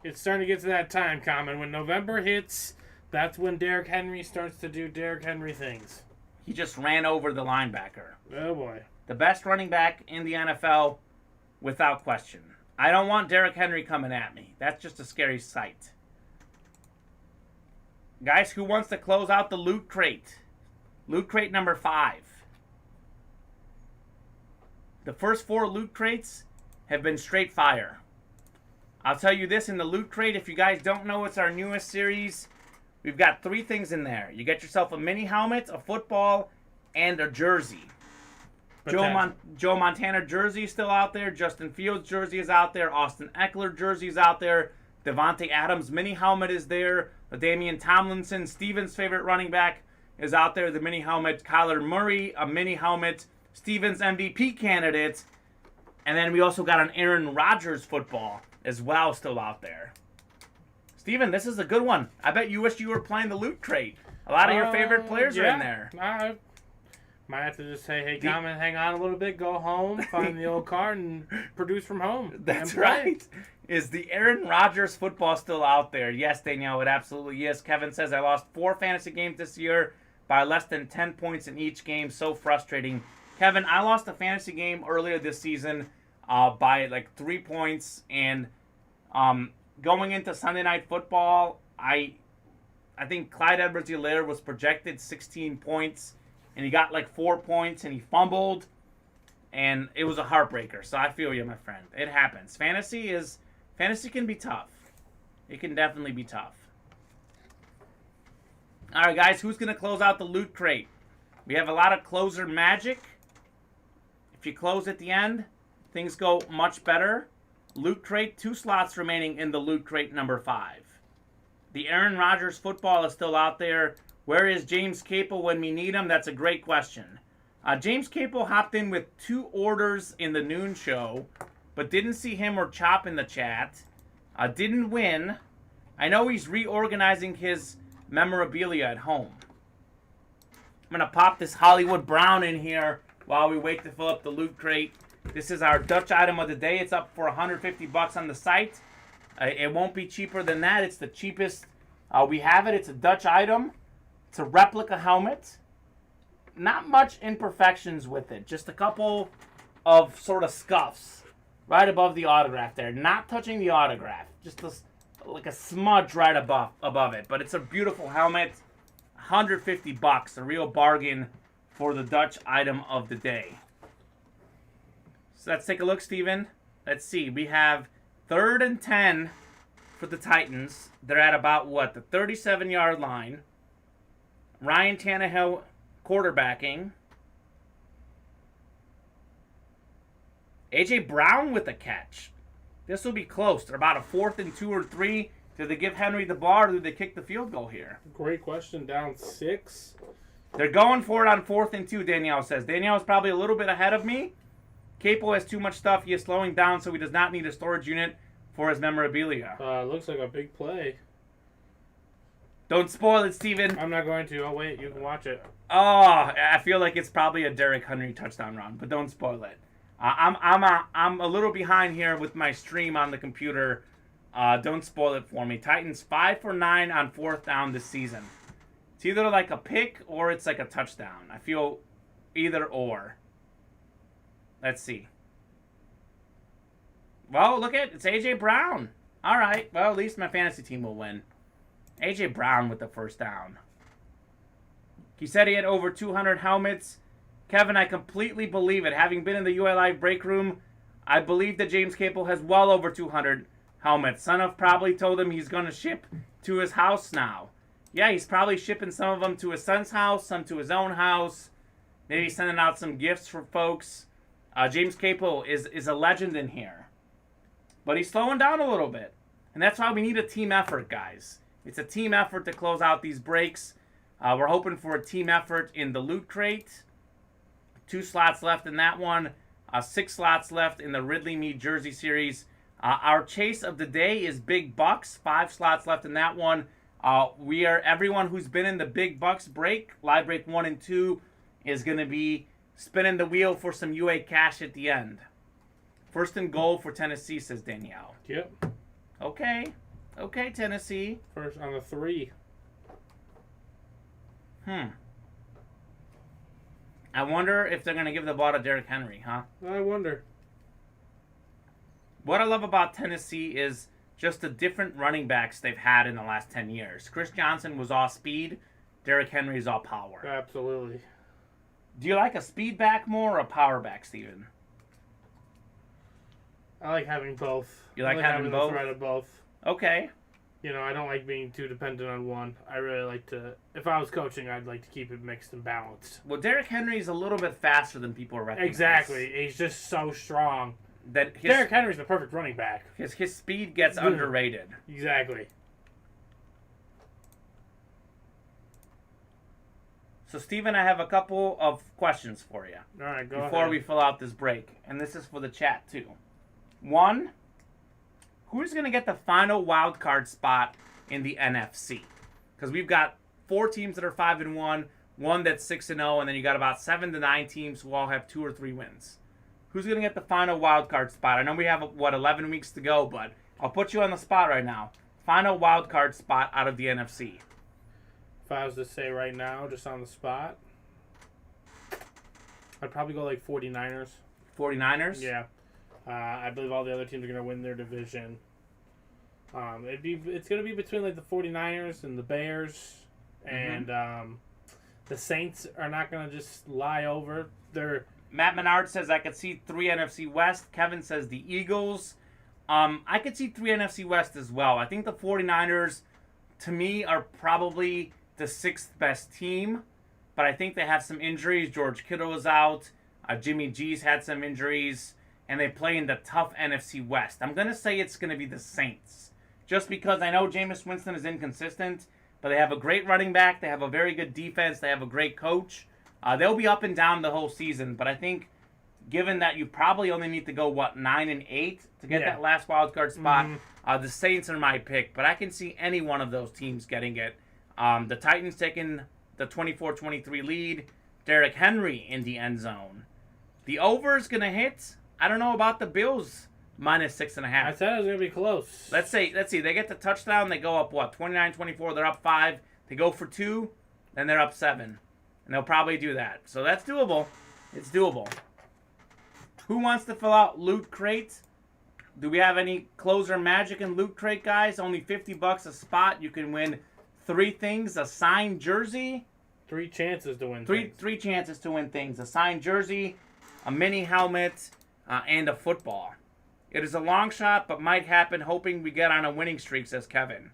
it's starting to get to that time, Kamen. When November hits, that's when Derrick Henry starts to do Derrick Henry things. He just ran over the linebacker. Oh, boy. The best running back in the NFL, without question. I don't want Derrick Henry coming at me. That's just a scary sight. Guys, who wants to close out the Loot Crate? Loot Crate number 5. The first 4 Loot Crates have been straight fire. I'll tell you this, in the Loot Crate, if you guys don't know, it's our newest series. We've got 3 things in there. You get yourself a mini helmet, a football, and a jersey. Joe Montana jersey is still out there. Justin Fields jersey is out there. Austin Eckler jersey is out there. Devontae Adams mini helmet is there. The Damian Tomlinson, Stevens' favorite running back, is out there. The mini helmet. Kyler Murray, a mini helmet. Stevens MVP candidate. And then we also got an Aaron Rodgers football as well still out there. Steven, this is a good one. I bet you wish you were playing the Loot Crate. A lot of your favorite players are in there. I might have to just say, hey, Kamen, hang on a little bit, go home, find the old car, and produce from home. That's right. Is the Aaron Rodgers football still out there? Yes, Danielle, it absolutely is. Kevin says, I lost 4 fantasy games this year by less than 10 points in each game. So frustrating. Kevin, I lost a fantasy game earlier this season by like 3 points, and going into Sunday Night Football, I think Clyde Edwards-Helaire was projected 16 points, and he got like 4 points, and he fumbled, and it was a heartbreaker. So I feel you, my friend. It happens. Fantasy can be tough. It can definitely be tough. All right, guys, who's going to close out the Loot Crate? We have a lot of closer magic. If you close at the end, things go much better. Loot Crate, 2 slots remaining in the Loot Crate number 5. The Aaron Rodgers football is still out there. Where is James Capel when we need him? That's a great question. James Capel hopped in with 2 orders in the noon show, but didn't see him or Chop in the chat. Didn't win. I know he's reorganizing his memorabilia at home. I'm going to pop this Hollywood Brown in here while we wait to fill up the Loot Crate. This is our Dutch item of the day. It's up for $150 on the site. It won't be cheaper than that. It's the cheapest we have it. It's a Dutch item. It's a replica helmet. Not much imperfections with it. Just a couple of sort of scuffs right above the autograph there. Not touching the autograph. Just like a smudge right above it. But it's a beautiful helmet. $150. A real bargain for the Dutch item of the day. So let's take a look, Steven. Let's see. We have 3rd and 10 for the Titans. They're at about, the 37-yard line. Ryan Tannehill quarterbacking. A.J. Brown with a catch. This will be close. They're about a 4th and 2 or 3. Do they give Henry the ball, or do they kick the field goal here? Great question. Down 6. They're going for it on 4th and 2, Danielle says. Danielle is probably a little bit ahead of me. Capo has too much stuff. He is slowing down, so he does not need a storage unit for his memorabilia. Looks like a big play. Don't spoil it, Steven. I'm not going to. Oh, wait. You can watch it. Oh, I feel like it's probably a Derrick Henry touchdown run, but don't spoil it. I'm a little behind here with my stream on the computer. Don't spoil it for me. Titans 5 for 9 on 4th down this season. It's either like a pick or it's like a touchdown. I feel either or. Let's see. Well, look at it's A.J. Brown. All right. Well, at least my fantasy team will win. A.J. Brown with the first down. He said he had over 200 helmets. Kevin, I completely believe it. Having been in the UA Live break room, I believe that James Capel has well over 200 helmets. Sonoff probably told him he's going to ship to his house now. Yeah, he's probably shipping some of them to his son's house, some to his own house. Maybe sending out some gifts for folks. James Capel is a legend in here. But he's slowing down a little bit. And that's why we need a team effort, guys. It's a team effort to close out these breaks. We're hoping for a team effort in the Loot Crate. 2 slots left in that one. 6 slots left in the Ridley Mead Jersey Series. Our chase of the day is Big Bucks. 5 slots left in that one. Everyone who's been in the Big Bucks break, live break 1 and 2, is going to be spinning the wheel for some UA cash at the end. First and goal for Tennessee, says Danielle. Yep. Okay, Tennessee. First on the 3. I wonder if they're going to give the ball to Derrick Henry, huh? I wonder. What I love about Tennessee is just the different running backs they've had in the last 10 years. Chris Johnson was all speed. Derrick Henry is all power. Absolutely. Do you like a speed back more or a power back, Steven? I like having both. You like having both? The threat of both. Okay. I don't like being too dependent on one. I really like to, if I was coaching, I'd like to keep it mixed and balanced. Well, Derrick Henry is a little bit faster than people recognize. Exactly. He's just so strong. Derrick Henry's the perfect running back. His speed gets underrated. Exactly. So, Steven, I have a couple of questions for you. All right, go before ahead. we fill out this break. And this is for the chat, too. 1, who's going to get the final wild card spot in the NFC? Because we've got 4 teams that are 5-1, 1 that's 6-0, and then you got about 7 to 9 teams who all have 2 or 3 wins. Who's going to get the final wild card spot? I know we have, 11 weeks to go, but I'll put you on the spot right now. Final wild card spot out of the NFC. If I was to say right now, just on the spot, I'd probably go like 49ers. 49ers? Yeah. I believe all the other teams are going to win their division. It's going to be between like the 49ers and the Bears, and the Saints are not going to just lie over. Matt Menard says I could see 3 NFC West. Kevin says the Eagles. I could see 3 NFC West as well. I think the 49ers, to me, are probably the 6th best team, but I think they have some injuries. George Kittle is out. Jimmy G's had some injuries. And they play in the tough NFC West. I'm going to say it's going to be the Saints. Just because I know Jameis Winston is inconsistent, but they have a great running back. They have a very good defense. They have a great coach. They'll be up and down the whole season. But I think, given that you probably only need to go, 9-8 to get that last wild card spot, the Saints are my pick. But I can see any one of those teams getting it. The Titans taking the 24-23 lead. Derrick Henry in the end zone. The over is going to hit. I don't know about the Bills minus 6.5. I said it was going to be close. Let's see. They get the touchdown. They go up, 29-24. They're up 5. They go for 2. Then they're up 7. And they'll probably do that. So that's doable. It's doable. Who wants to fill out Loot Crate? Do we have any closer magic in Loot Crate, guys? Only $50 a spot. You can win 3 things. A signed jersey. 3 chances to win things. 3 chances to win things. A signed jersey, a mini helmet, and a football. It is a long shot, but might happen, hoping we get on a winning streak, says Kevin.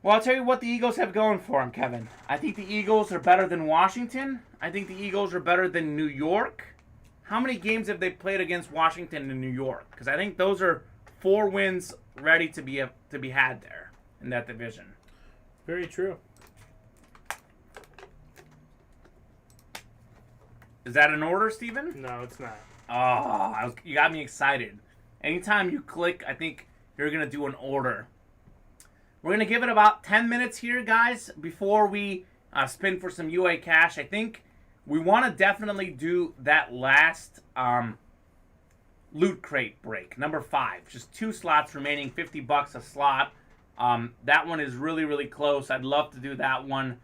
Well, I'll tell you what the Eagles have going for them, Kevin. I think the Eagles are better than Washington. I think the Eagles are better than New York. How many games have they played against Washington and New York? Because I think those are 4 wins ready to be had there in that division. Very true. Is that an order, Steven? No, it's not. Oh, you got me excited. Anytime you click, I think you're going to do an order. We're going to give it about 10 minutes here, guys, before we spin for some UA cash. I think we want to definitely do that last Loot Crate break, number 5. Just 2 slots remaining, $50 a slot. That one is really, really close. I'd love to do that one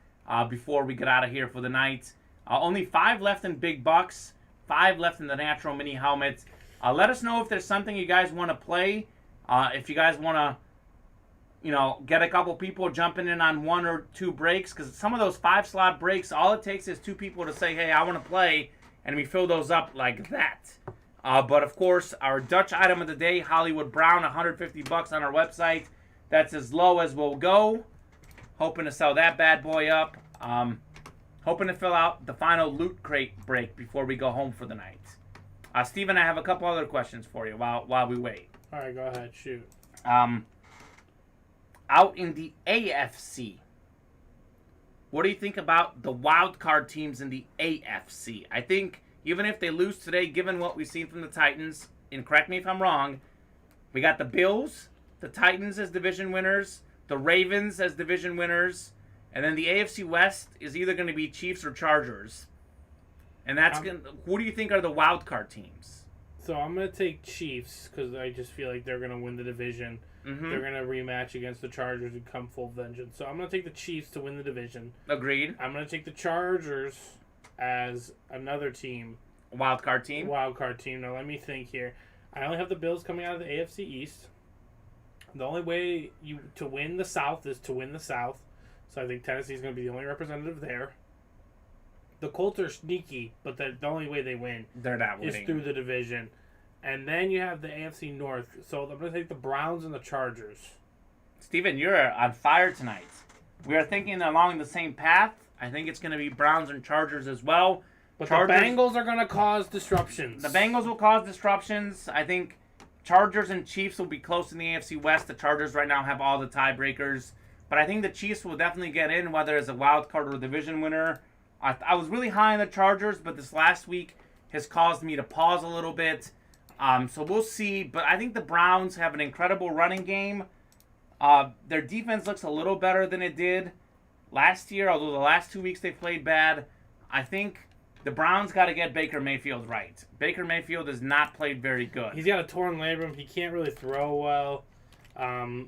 before we get out of here for the night. Only 5 left in Big Bucks, 5 left in the Natural Mini Helmets. Let us know if there's something you guys want to play. If you guys want to, get a couple people jumping in on 1 or 2 breaks, because some of those 5-slot breaks, all it takes is 2 people to say, hey, I want to play, and we fill those up like that. But of course, our Dutch item of the day, Hollywood Brown, $150 on our website. That's as low as we'll go. Hoping to sell that bad boy up. Hoping to fill out the final loot crate break before we go home for the night. Steven, I have a couple other questions for you while we wait. All right, go ahead, shoot. Out in the AFC, what do you think about the wild card teams in the AFC? I think even if they lose today, given what we've seen from the Titans, and correct me if I'm wrong, we got the Bills, the Titans as division winners, the Ravens as division winners, and then the AFC West is either going to be Chiefs or Chargers. And who do you think are the wild card teams? So I'm going to take Chiefs because I just feel like they're going to win the division. Mm-hmm. They're going to rematch against the Chargers and come full vengeance. So I'm going to take the Chiefs to win the division. Agreed. I'm going to take the Chargers as another team. Wild card team? Wild card team. Now let me think here. I only have the Bills coming out of the AFC East. The only way to win the South is to win the South. So I think Tennessee is going to be the only representative there. The Colts are sneaky, but the only way they win they're not winning. Is through the division. And then you have the AFC North. So I'm going to take the Browns and the Chargers. Steven, you're on fire tonight. We are thinking along the same path. I think it's going to be Browns and Chargers as well. But the Bengals are going to cause disruptions. The Bengals will cause disruptions. I think Chargers and Chiefs will be close in the AFC West. The Chargers right now have all the tiebreakers. But I think the Chiefs will definitely get in, whether it's a wild card or a division winner. I was really high on the Chargers, but this last week has caused me to pause a little bit. So we'll see. But I think the Browns have an incredible running game. Their defense looks a little better than it did last year, although the last 2 weeks they played bad. I think the Browns got to get Baker Mayfield right. Baker Mayfield has not played very good. He's got a torn labrum. He can't really throw well.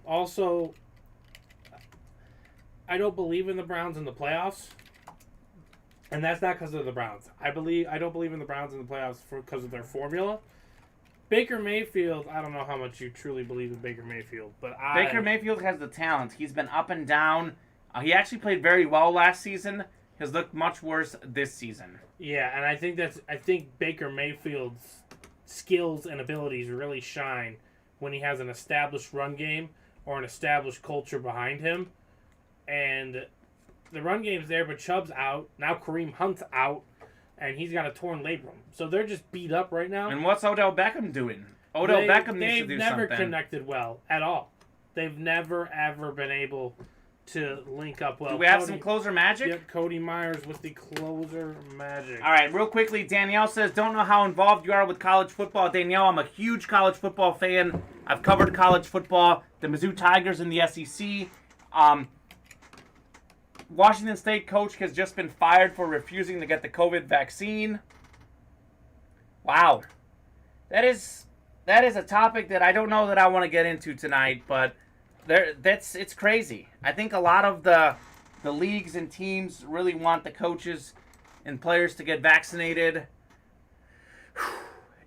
Also, I don't believe in the Browns in the playoffs. And that's not because of the Browns. I don't believe in the Browns in the playoffs because of their formula. Baker Mayfield, I don't know how much you truly believe in Baker Mayfield, but Baker Mayfield has the talent. He's been up and down. He actually played very well last season. Has looked much worse this season. Yeah, and I think Baker Mayfield's skills and abilities really shine when he has an established run game or an established culture behind him. And the run game's there, but Chubb's out. Now Kareem Hunt's out, and he's got a torn labrum. So they're just beat up right now. And what's Odell Beckham doing? Beckham needs to do something. They've never connected well at all. They've never, ever been able to link up well. Do we have some closer magic? Yep, Cody Myers with the closer magic. All right, real quickly, Danielle says, don't know how involved you are with college football. Danielle, I'm a huge college football fan. I've covered college football, the Mizzou Tigers in the SEC. Washington State coach has just been fired for refusing to get the COVID vaccine. Wow. That is a topic that I don't know that I want to get into tonight, but it's crazy. I think a lot of the leagues and teams really want the coaches and players to get vaccinated.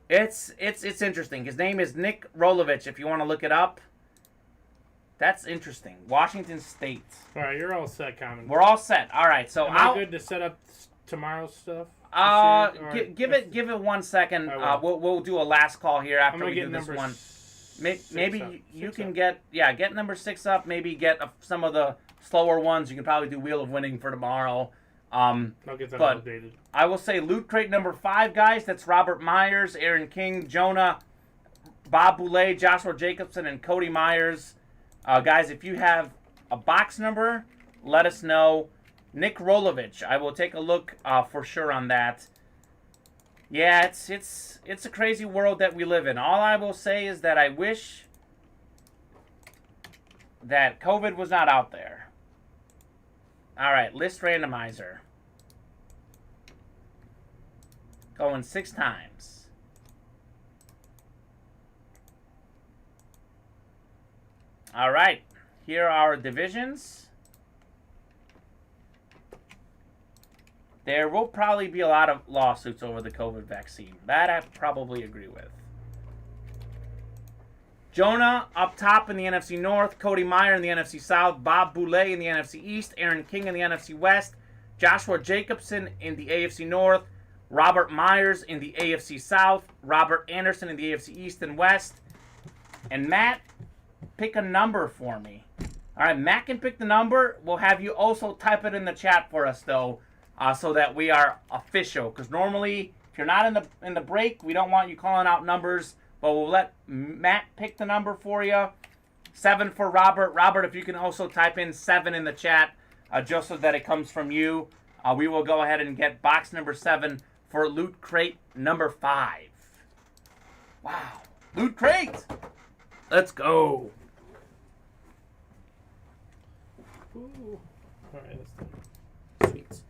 It's interesting. His name is Nick Rolovich, if you want to look it up. That's interesting. Washington State. All right, you're all set, Kamen. We're all set. All right, so am I good to set up tomorrow's stuff? Give it 1 second. We'll do a last call here after we do this one. Maybe you can get number 6 up. Maybe get some of the slower ones. You can probably do Wheel of Winning for tomorrow. I'll get that updated. I will say Loot Crate number 5, guys. That's Robert Myers, Aaron King, Jonah, Bob Boulay, Joshua Jacobson, and Cody Myers. Guys, if you have a box number, let us know. Nick Rolovich, I will take a look for sure on that. Yeah, it's a crazy world that we live in. All I will say is that I wish that COVID was not out there. All right, list randomizer. Going 6 times. All right, here are our divisions. There will probably be a lot of lawsuits over the COVID vaccine. That I probably agree with. Jonah up top in the NFC North, Cody Meyer in the NFC South, Bob Boulay in the NFC East, Aaron King in the NFC West, Joshua Jacobson in the AFC North, Robert Myers in the AFC South, Robert Anderson in the AFC East and West. And Matt, pick a number for me. All right, Matt can pick the number. We'll have you also type it in the chat for us, though, so that we are official. Because normally, if you're not in the break, we don't want you calling out numbers. But we'll let Matt pick the number for you. 7 for Robert. Robert, if you can also type in 7 in the chat, just so that it comes from you. We will go ahead and get box number 7 for Loot Crate number 5. Wow. Loot Crate! Let's go. Ooh. All right, let's do it. Sweet.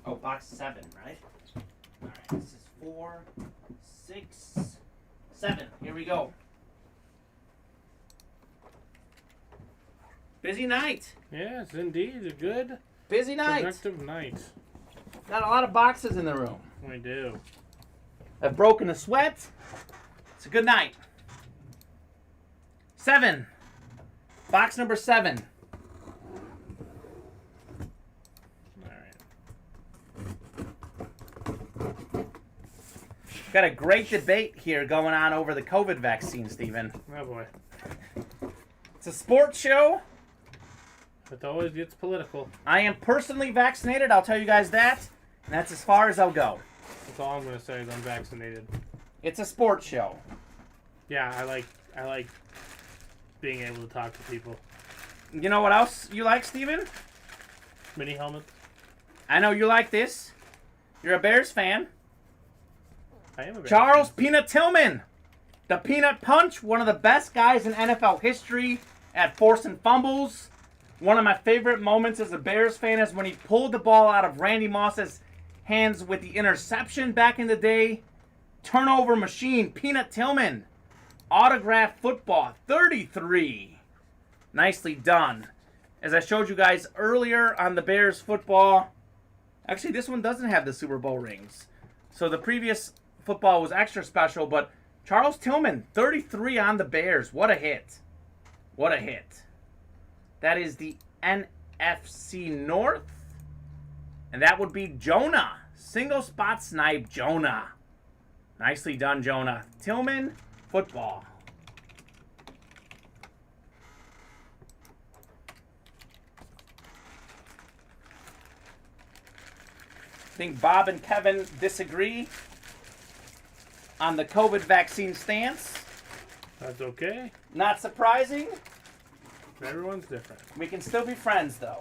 Oh, box 7, right? All right, this is 4, 6, 7. Here we go. Busy night. Yes, indeed. A good, Busy night. productive night. Got a lot of boxes in the room. We do. I've broken a sweat. It's a good night. 7. Box number 7. All right. Got a great debate here going on over the COVID vaccine, Stephen. Oh boy. It's a sports show. It always gets political. I am personally vaccinated. I'll tell you guys that. And that's as far as I'll go. That's all I'm gonna say is I'm vaccinated. It's a sports show. Yeah, I like being able to talk to people. You know what else you like, Stephen? Mini helmets. I know you like this. You're a Bears fan. I am a Bears Charles fan. Peanut Tillman. The Peanut Punch, one of the best guys in NFL history at forcing fumbles. One of my favorite moments as a Bears fan is when he pulled the ball out of Randy Moss's hands with the interception back in the day. Turnover machine, Peanut Tillman. Autographed football, 33. Nicely done. As I showed you guys earlier on the Bears football, actually this one doesn't have the Super Bowl rings. So the previous football was extra special, but Charles Tillman, 33 on the Bears. What a hit. What a hit. That is the NFC North. And that would be Jonah. Single spot snipe, Jonah. Nicely done, Jonah. Tillman, football. I think Bob and Kevin disagree on the COVID vaccine stance. That's okay. Not surprising. Everyone's different. We can still be friends, though.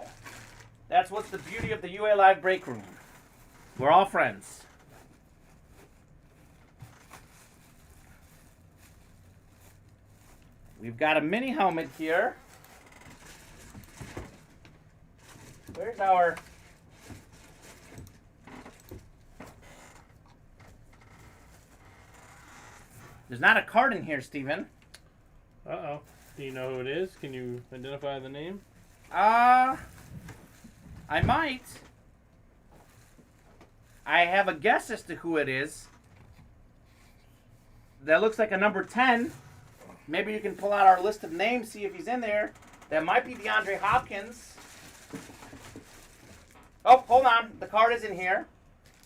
That's what's the beauty of the UA Live break room. We're all friends. We've got a mini helmet here. Where's our... There's not a card in here, Steven. Uh-oh. Do you know who it is? Can you identify the name? I might. I have a guess as to who it is. That looks like a number 10. Maybe you can pull out our list of names, see if he's in there. That might be DeAndre Hopkins. Oh, hold on. The card is in here.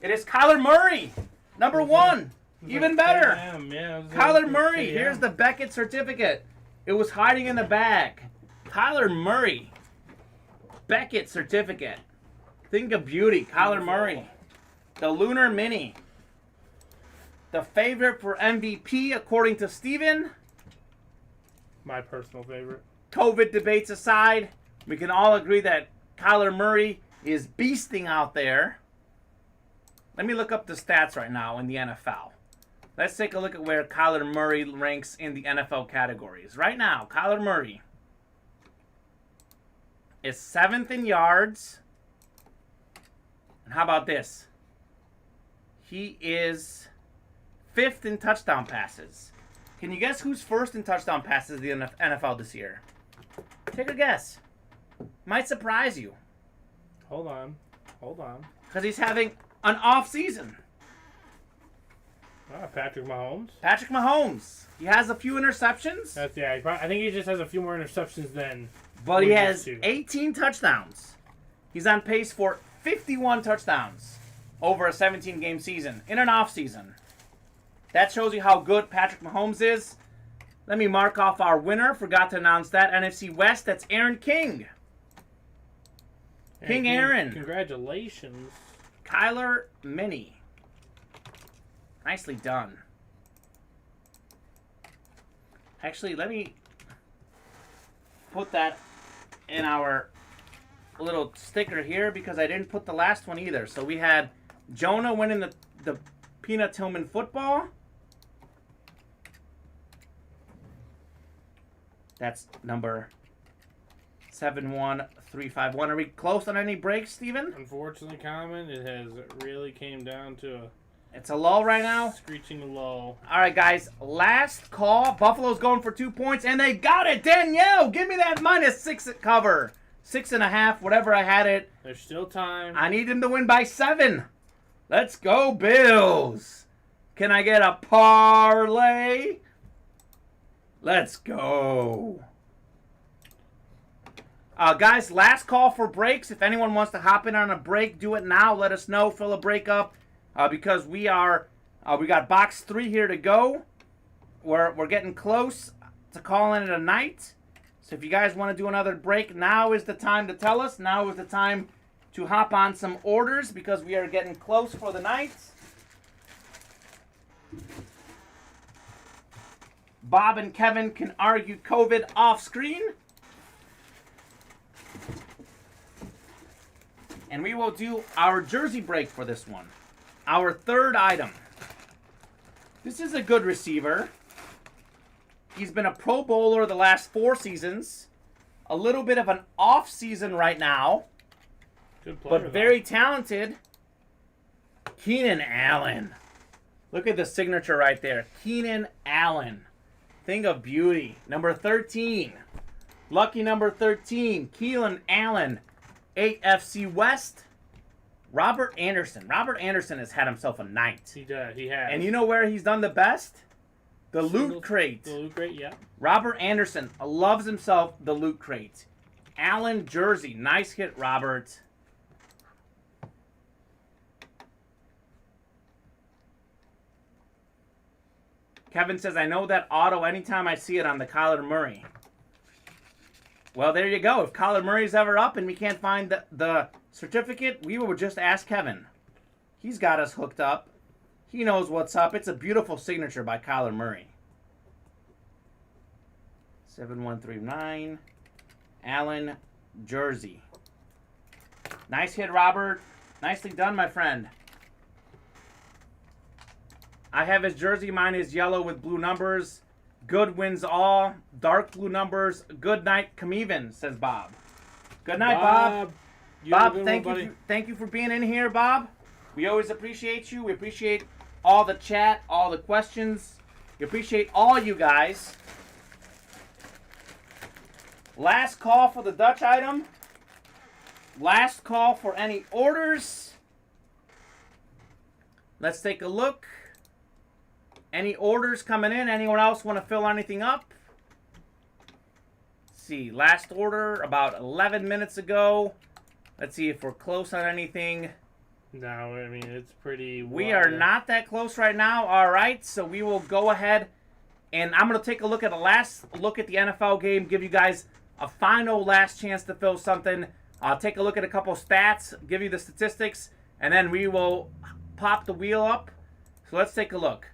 It is Kyler Murray, number 1. Even better. Damn, yeah, Kyler Murray. Here's the Beckett certificate. It was hiding in the bag. Kyler Murray. Beckett certificate. Think of beauty. Kyler Murray. The Lunar Mini. The favorite for MVP, according to Steven. My personal favorite. COVID debates aside, we can all agree that Kyler Murray is beasting out there. Let me look up the stats right now in the NFL. Let's take a look at where Kyler Murray ranks in the NFL categories. Right now, Kyler Murray is 7th in yards. And how about this? He is 5th in touchdown passes. Can you guess who's first in touchdown passes in the NFL this year? Take a guess. Might surprise you. Hold on. Because he's having an off season. Patrick Mahomes. Patrick Mahomes. He has a few interceptions. I think he just has a few more interceptions than. But he has 18 touchdowns. He's on pace for 51 touchdowns over a 17-game season in an off season. That shows you how good Patrick Mahomes is. Let me mark off our winner. Forgot to announce that. NFC West, that's Aaron King. King Aaron. Congratulations. Kyler Minnie. Nicely done. Actually, let me put that in our little sticker here because I didn't put the last one either. So we had Jonah winning the Peanut Tillman football. That's number 71351. Are we close on any breaks, Steven? Unfortunately, Kamen, it has really came down to It's a lull right now. Screeching lull. All right, guys. Last call. Buffalo's going for 2 points, and they got it. Danielle, give me that -6 at cover. 6.5, whatever I had it. There's still time. I need him to win by 7. Let's go, Bills. Can I get a parlay? Let's go. Guys, last call for breaks. If anyone wants to hop in on a break, do it now. Let us know. Fill a break up because we got box 3 here to go. We're getting close to calling it a night. So if you guys want to do another break, now is the time to tell us. Now is the time to hop on some orders because we are getting close for the night. Bob and Kevin can argue COVID off screen. And we will do our jersey break for this one. Our third item. This is a good receiver. He's been a Pro Bowler the last 4 seasons. A little bit of an off season right now. Good player, but very talented. Keenan Allen. Look at the signature right there. Keenan Allen. Thing of beauty. Number 13. Lucky number 13. Keenan Allen. AFC West. Robert Anderson. Robert Anderson has had himself a night. He does. He has. And you know where he's done the best? The Loot Crate. The Loot Crate, yeah. Robert Anderson loves himself the Loot Crate. Allen jersey. Nice hit, Robert. Kevin says, I know that auto anytime I see it on the Kyler Murray. Well, there you go. If Kyler Murray's ever up and we can't find the certificate, we will just ask Kevin. He's got us hooked up. He knows what's up. It's a beautiful signature by Kyler Murray. 7139. Allen jersey. Nice hit, Robert. Nicely done, my friend. I have his jersey. Mine is yellow with blue numbers. Good wins all. Dark blue numbers. Good night, Kamen, says Bob. Good night, Bob. Bob, thank you for being in here, Bob. We always appreciate you. We appreciate all the chat, all the questions. We appreciate all you guys. Last call for the Dutch item. Last call for any orders. Let's take a look. Any orders coming in? Anyone else want to fill anything up? Let's see. Last order about 11 minutes ago. Let's see if we're close on anything. No, I mean, it's pretty... We are not that close right now. All right, so we will go ahead and I'm going to take a look at the last look at the NFL game, give you guys a final last chance to fill something. I'll take a look at a couple stats, give you the statistics, and then we will pop the wheel up. So let's take a look.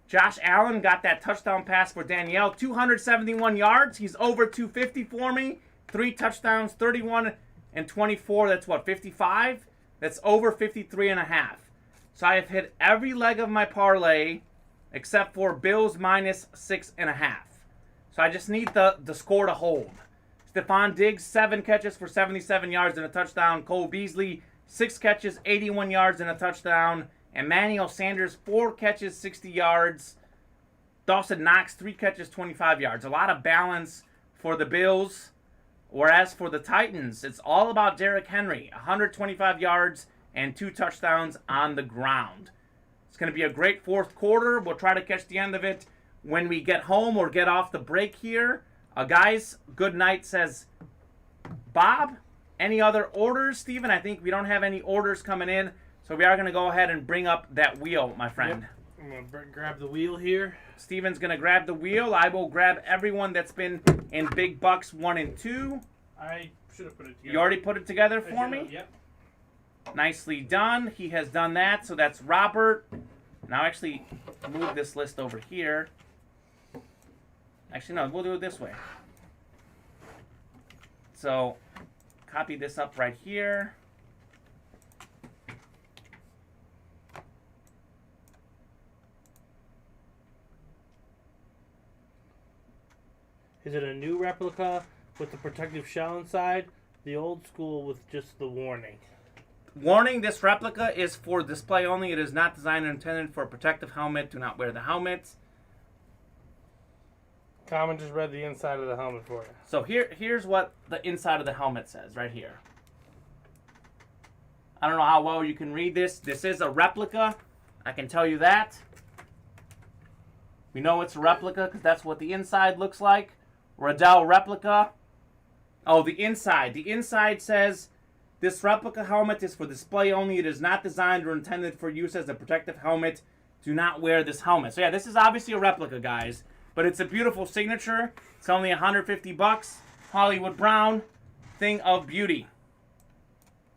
Josh Allen got that touchdown pass for Danielle. 271 yards. He's over 250 for me. 3 touchdowns, 31 and 24. That's what, 55? That's over 53.5. So I have hit every leg of my parlay except for Bills -6.5. So I just need the score to hold. Stephon Diggs, 7 catches for 77 yards and a touchdown. Cole Beasley, 6 catches, 81 yards and a touchdown. Emmanuel Sanders, 4 catches, 60 yards. Dawson Knox, 3 catches, 25 yards. A lot of balance for the Bills. Whereas for the Titans, it's all about Derrick Henry. 125 yards and 2 touchdowns on the ground. It's going to be a great fourth quarter. We'll try to catch the end of it when we get home or get off the break here. Guys, good night, says Bob. Any other orders, Steven? I think we don't have any orders coming in, so we are going to go ahead and bring up that wheel, my friend. Yep. I'm going to grab the wheel here. Steven's going to grab the wheel. I will grab everyone that's been in Big Bucks 1 and 2. I should have put it together. You already put it together for me? Yep. Nicely done. He has done that, so that's Robert. Now actually move this list over here. Actually, no, we'll do it this way. So, copy this up right here. Is it a new replica with the protective shell inside? The old school with just the warning. Warning, this replica is for display only. It is not designed or intended for a protective helmet. Do not wear the helmet. Kamen just read the inside of the helmet for you. So here's what the inside of the helmet says right here. I don't know how well you can read this. This is a replica. I can tell you that. We know it's a replica because that's what the inside looks like. Radel replica. Oh, the inside. The inside says, this replica helmet is for display only. It is not designed or intended for use as a protective helmet. Do not wear this helmet. So yeah, this is obviously a replica, guys. But it's a beautiful signature. It's only 150 bucks. Hollywood Brown. Thing of beauty.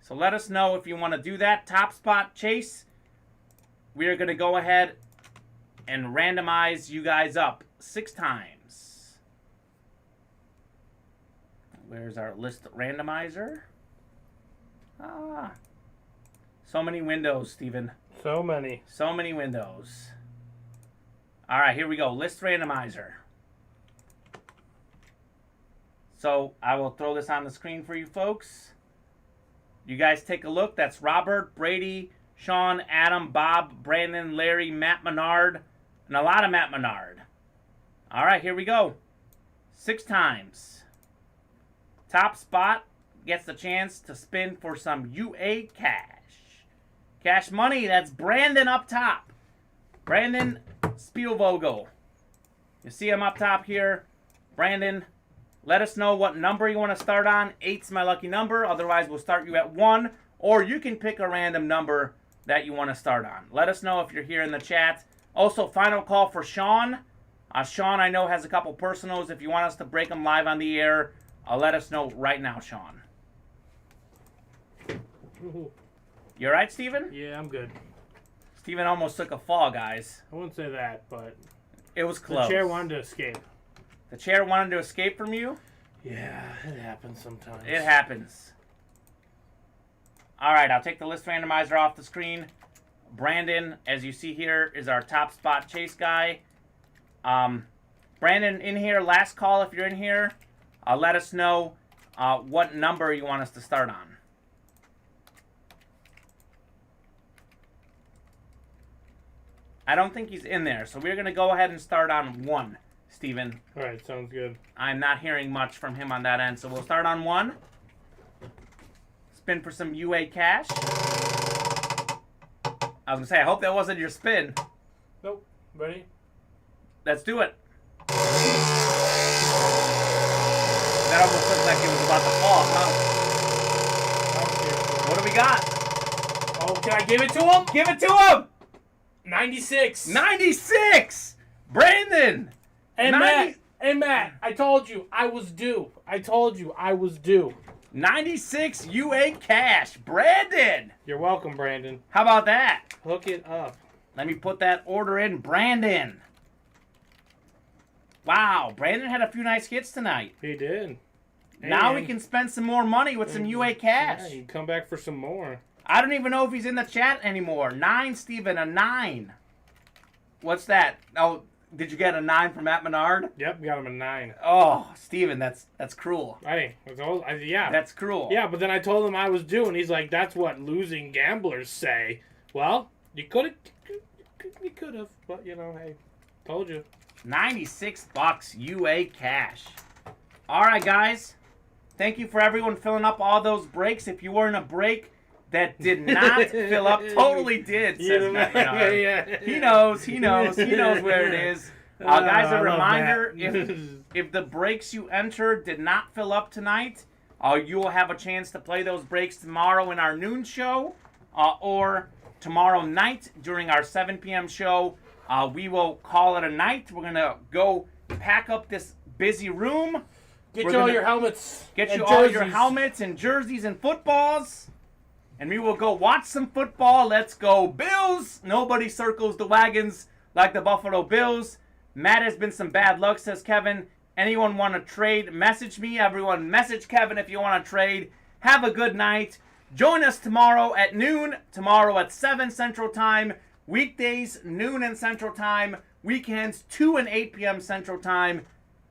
So let us know if you want to do that. Top spot chase. We are going to go ahead and randomize you guys up 6 times. Where's our list randomizer? So many windows, Steven. So many. So many windows. All right, here we go. List randomizer. So I will throw this on the screen for you folks. You guys take a look. That's Robert, Brady, Sean, Adam, Bob, Brandon, Larry, Matt Menard, and a lot of Matt Menard. All right, here we go. 6 times. Top spot gets the chance to spin for some UA cash. Cash money, that's Brandon up top. Brandon Spielvogel. You see him up top here. Brandon, let us know what number you want to start on. 8's my lucky number. Otherwise, we'll start you at 1. Or you can pick a random number that you want to start on. Let us know if you're here in the chat. Also, final call for Sean. Sean, I know, has a couple personals. If you want us to break them live on the air, let us know right now, Sean. You all right, Steven? Yeah, I'm good. Steven almost took a fall, guys. I wouldn't say that, but It was close. the chair wanted to escape. The chair wanted to escape from you? Yeah, it happens sometimes. It happens. All right, I'll take the list randomizer off the screen. Brandon, as you see here, is our top spot chase guy. Brandon, in here, last call if you're in here. Let us know what number you want us to start on. I don't think he's in there, so we're going to go ahead and start on 1, Steven. All right, sounds good. I'm not hearing much from him on that end, so we'll start on 1. Spin for some UA cash. I was going to say, I hope that wasn't your spin. Nope. Ready? Let's do it. That almost looked like it was about to fall, huh? What do we got? Oh, can I give it to him? Give it to him! 96. 96! Brandon! Hey, 90 Matt. Hey, Matt. I told you I was due. 96 UA cash. Brandon! You're welcome, Brandon. How about that? Hook it up. Let me put that order in. Brandon. Wow, Brandon had a few nice hits tonight. He did. Now we can spend some more money with some UA cash. Yeah, you can come back for some more. I don't even know if he's in the chat anymore. 9, Steven, a 9. What's that? Oh, did you get a 9 from Matt Menard? Yep, got him a 9. Oh, Steven, that's cruel. Hey, yeah. That's cruel. Yeah, but then I told him I was due, and he's like, that's what losing gamblers say. Well, you could have, but, you know, hey, told you. 96 bucks UA cash. All right, guys. Thank you for everyone filling up all those breaks. If you were in a break that did not fill up, totally did, says Matt Menard. Yeah. He knows where it is. Guys, a I love reminder, Matt. if the breaks you entered did not fill up tonight, you will have a chance to play those breaks tomorrow in our noon show or tomorrow night during our 7 p.m. show. We will call it a night. We're going to go pack up this busy room. Get you all your helmets. Get and you all your jerseys. helmets and jerseys and footballs. And we will go watch some football. Let's go Bills. Nobody circles the wagons like the Buffalo Bills. Matt has been some bad luck, says Kevin. Anyone want to trade? Message me. Everyone message Kevin if you want to trade. Have a good night. Join us tomorrow at noon. Tomorrow at 7 Central Time. Weekdays, noon and Central Time. Weekends, 2 and 8 p.m. Central Time.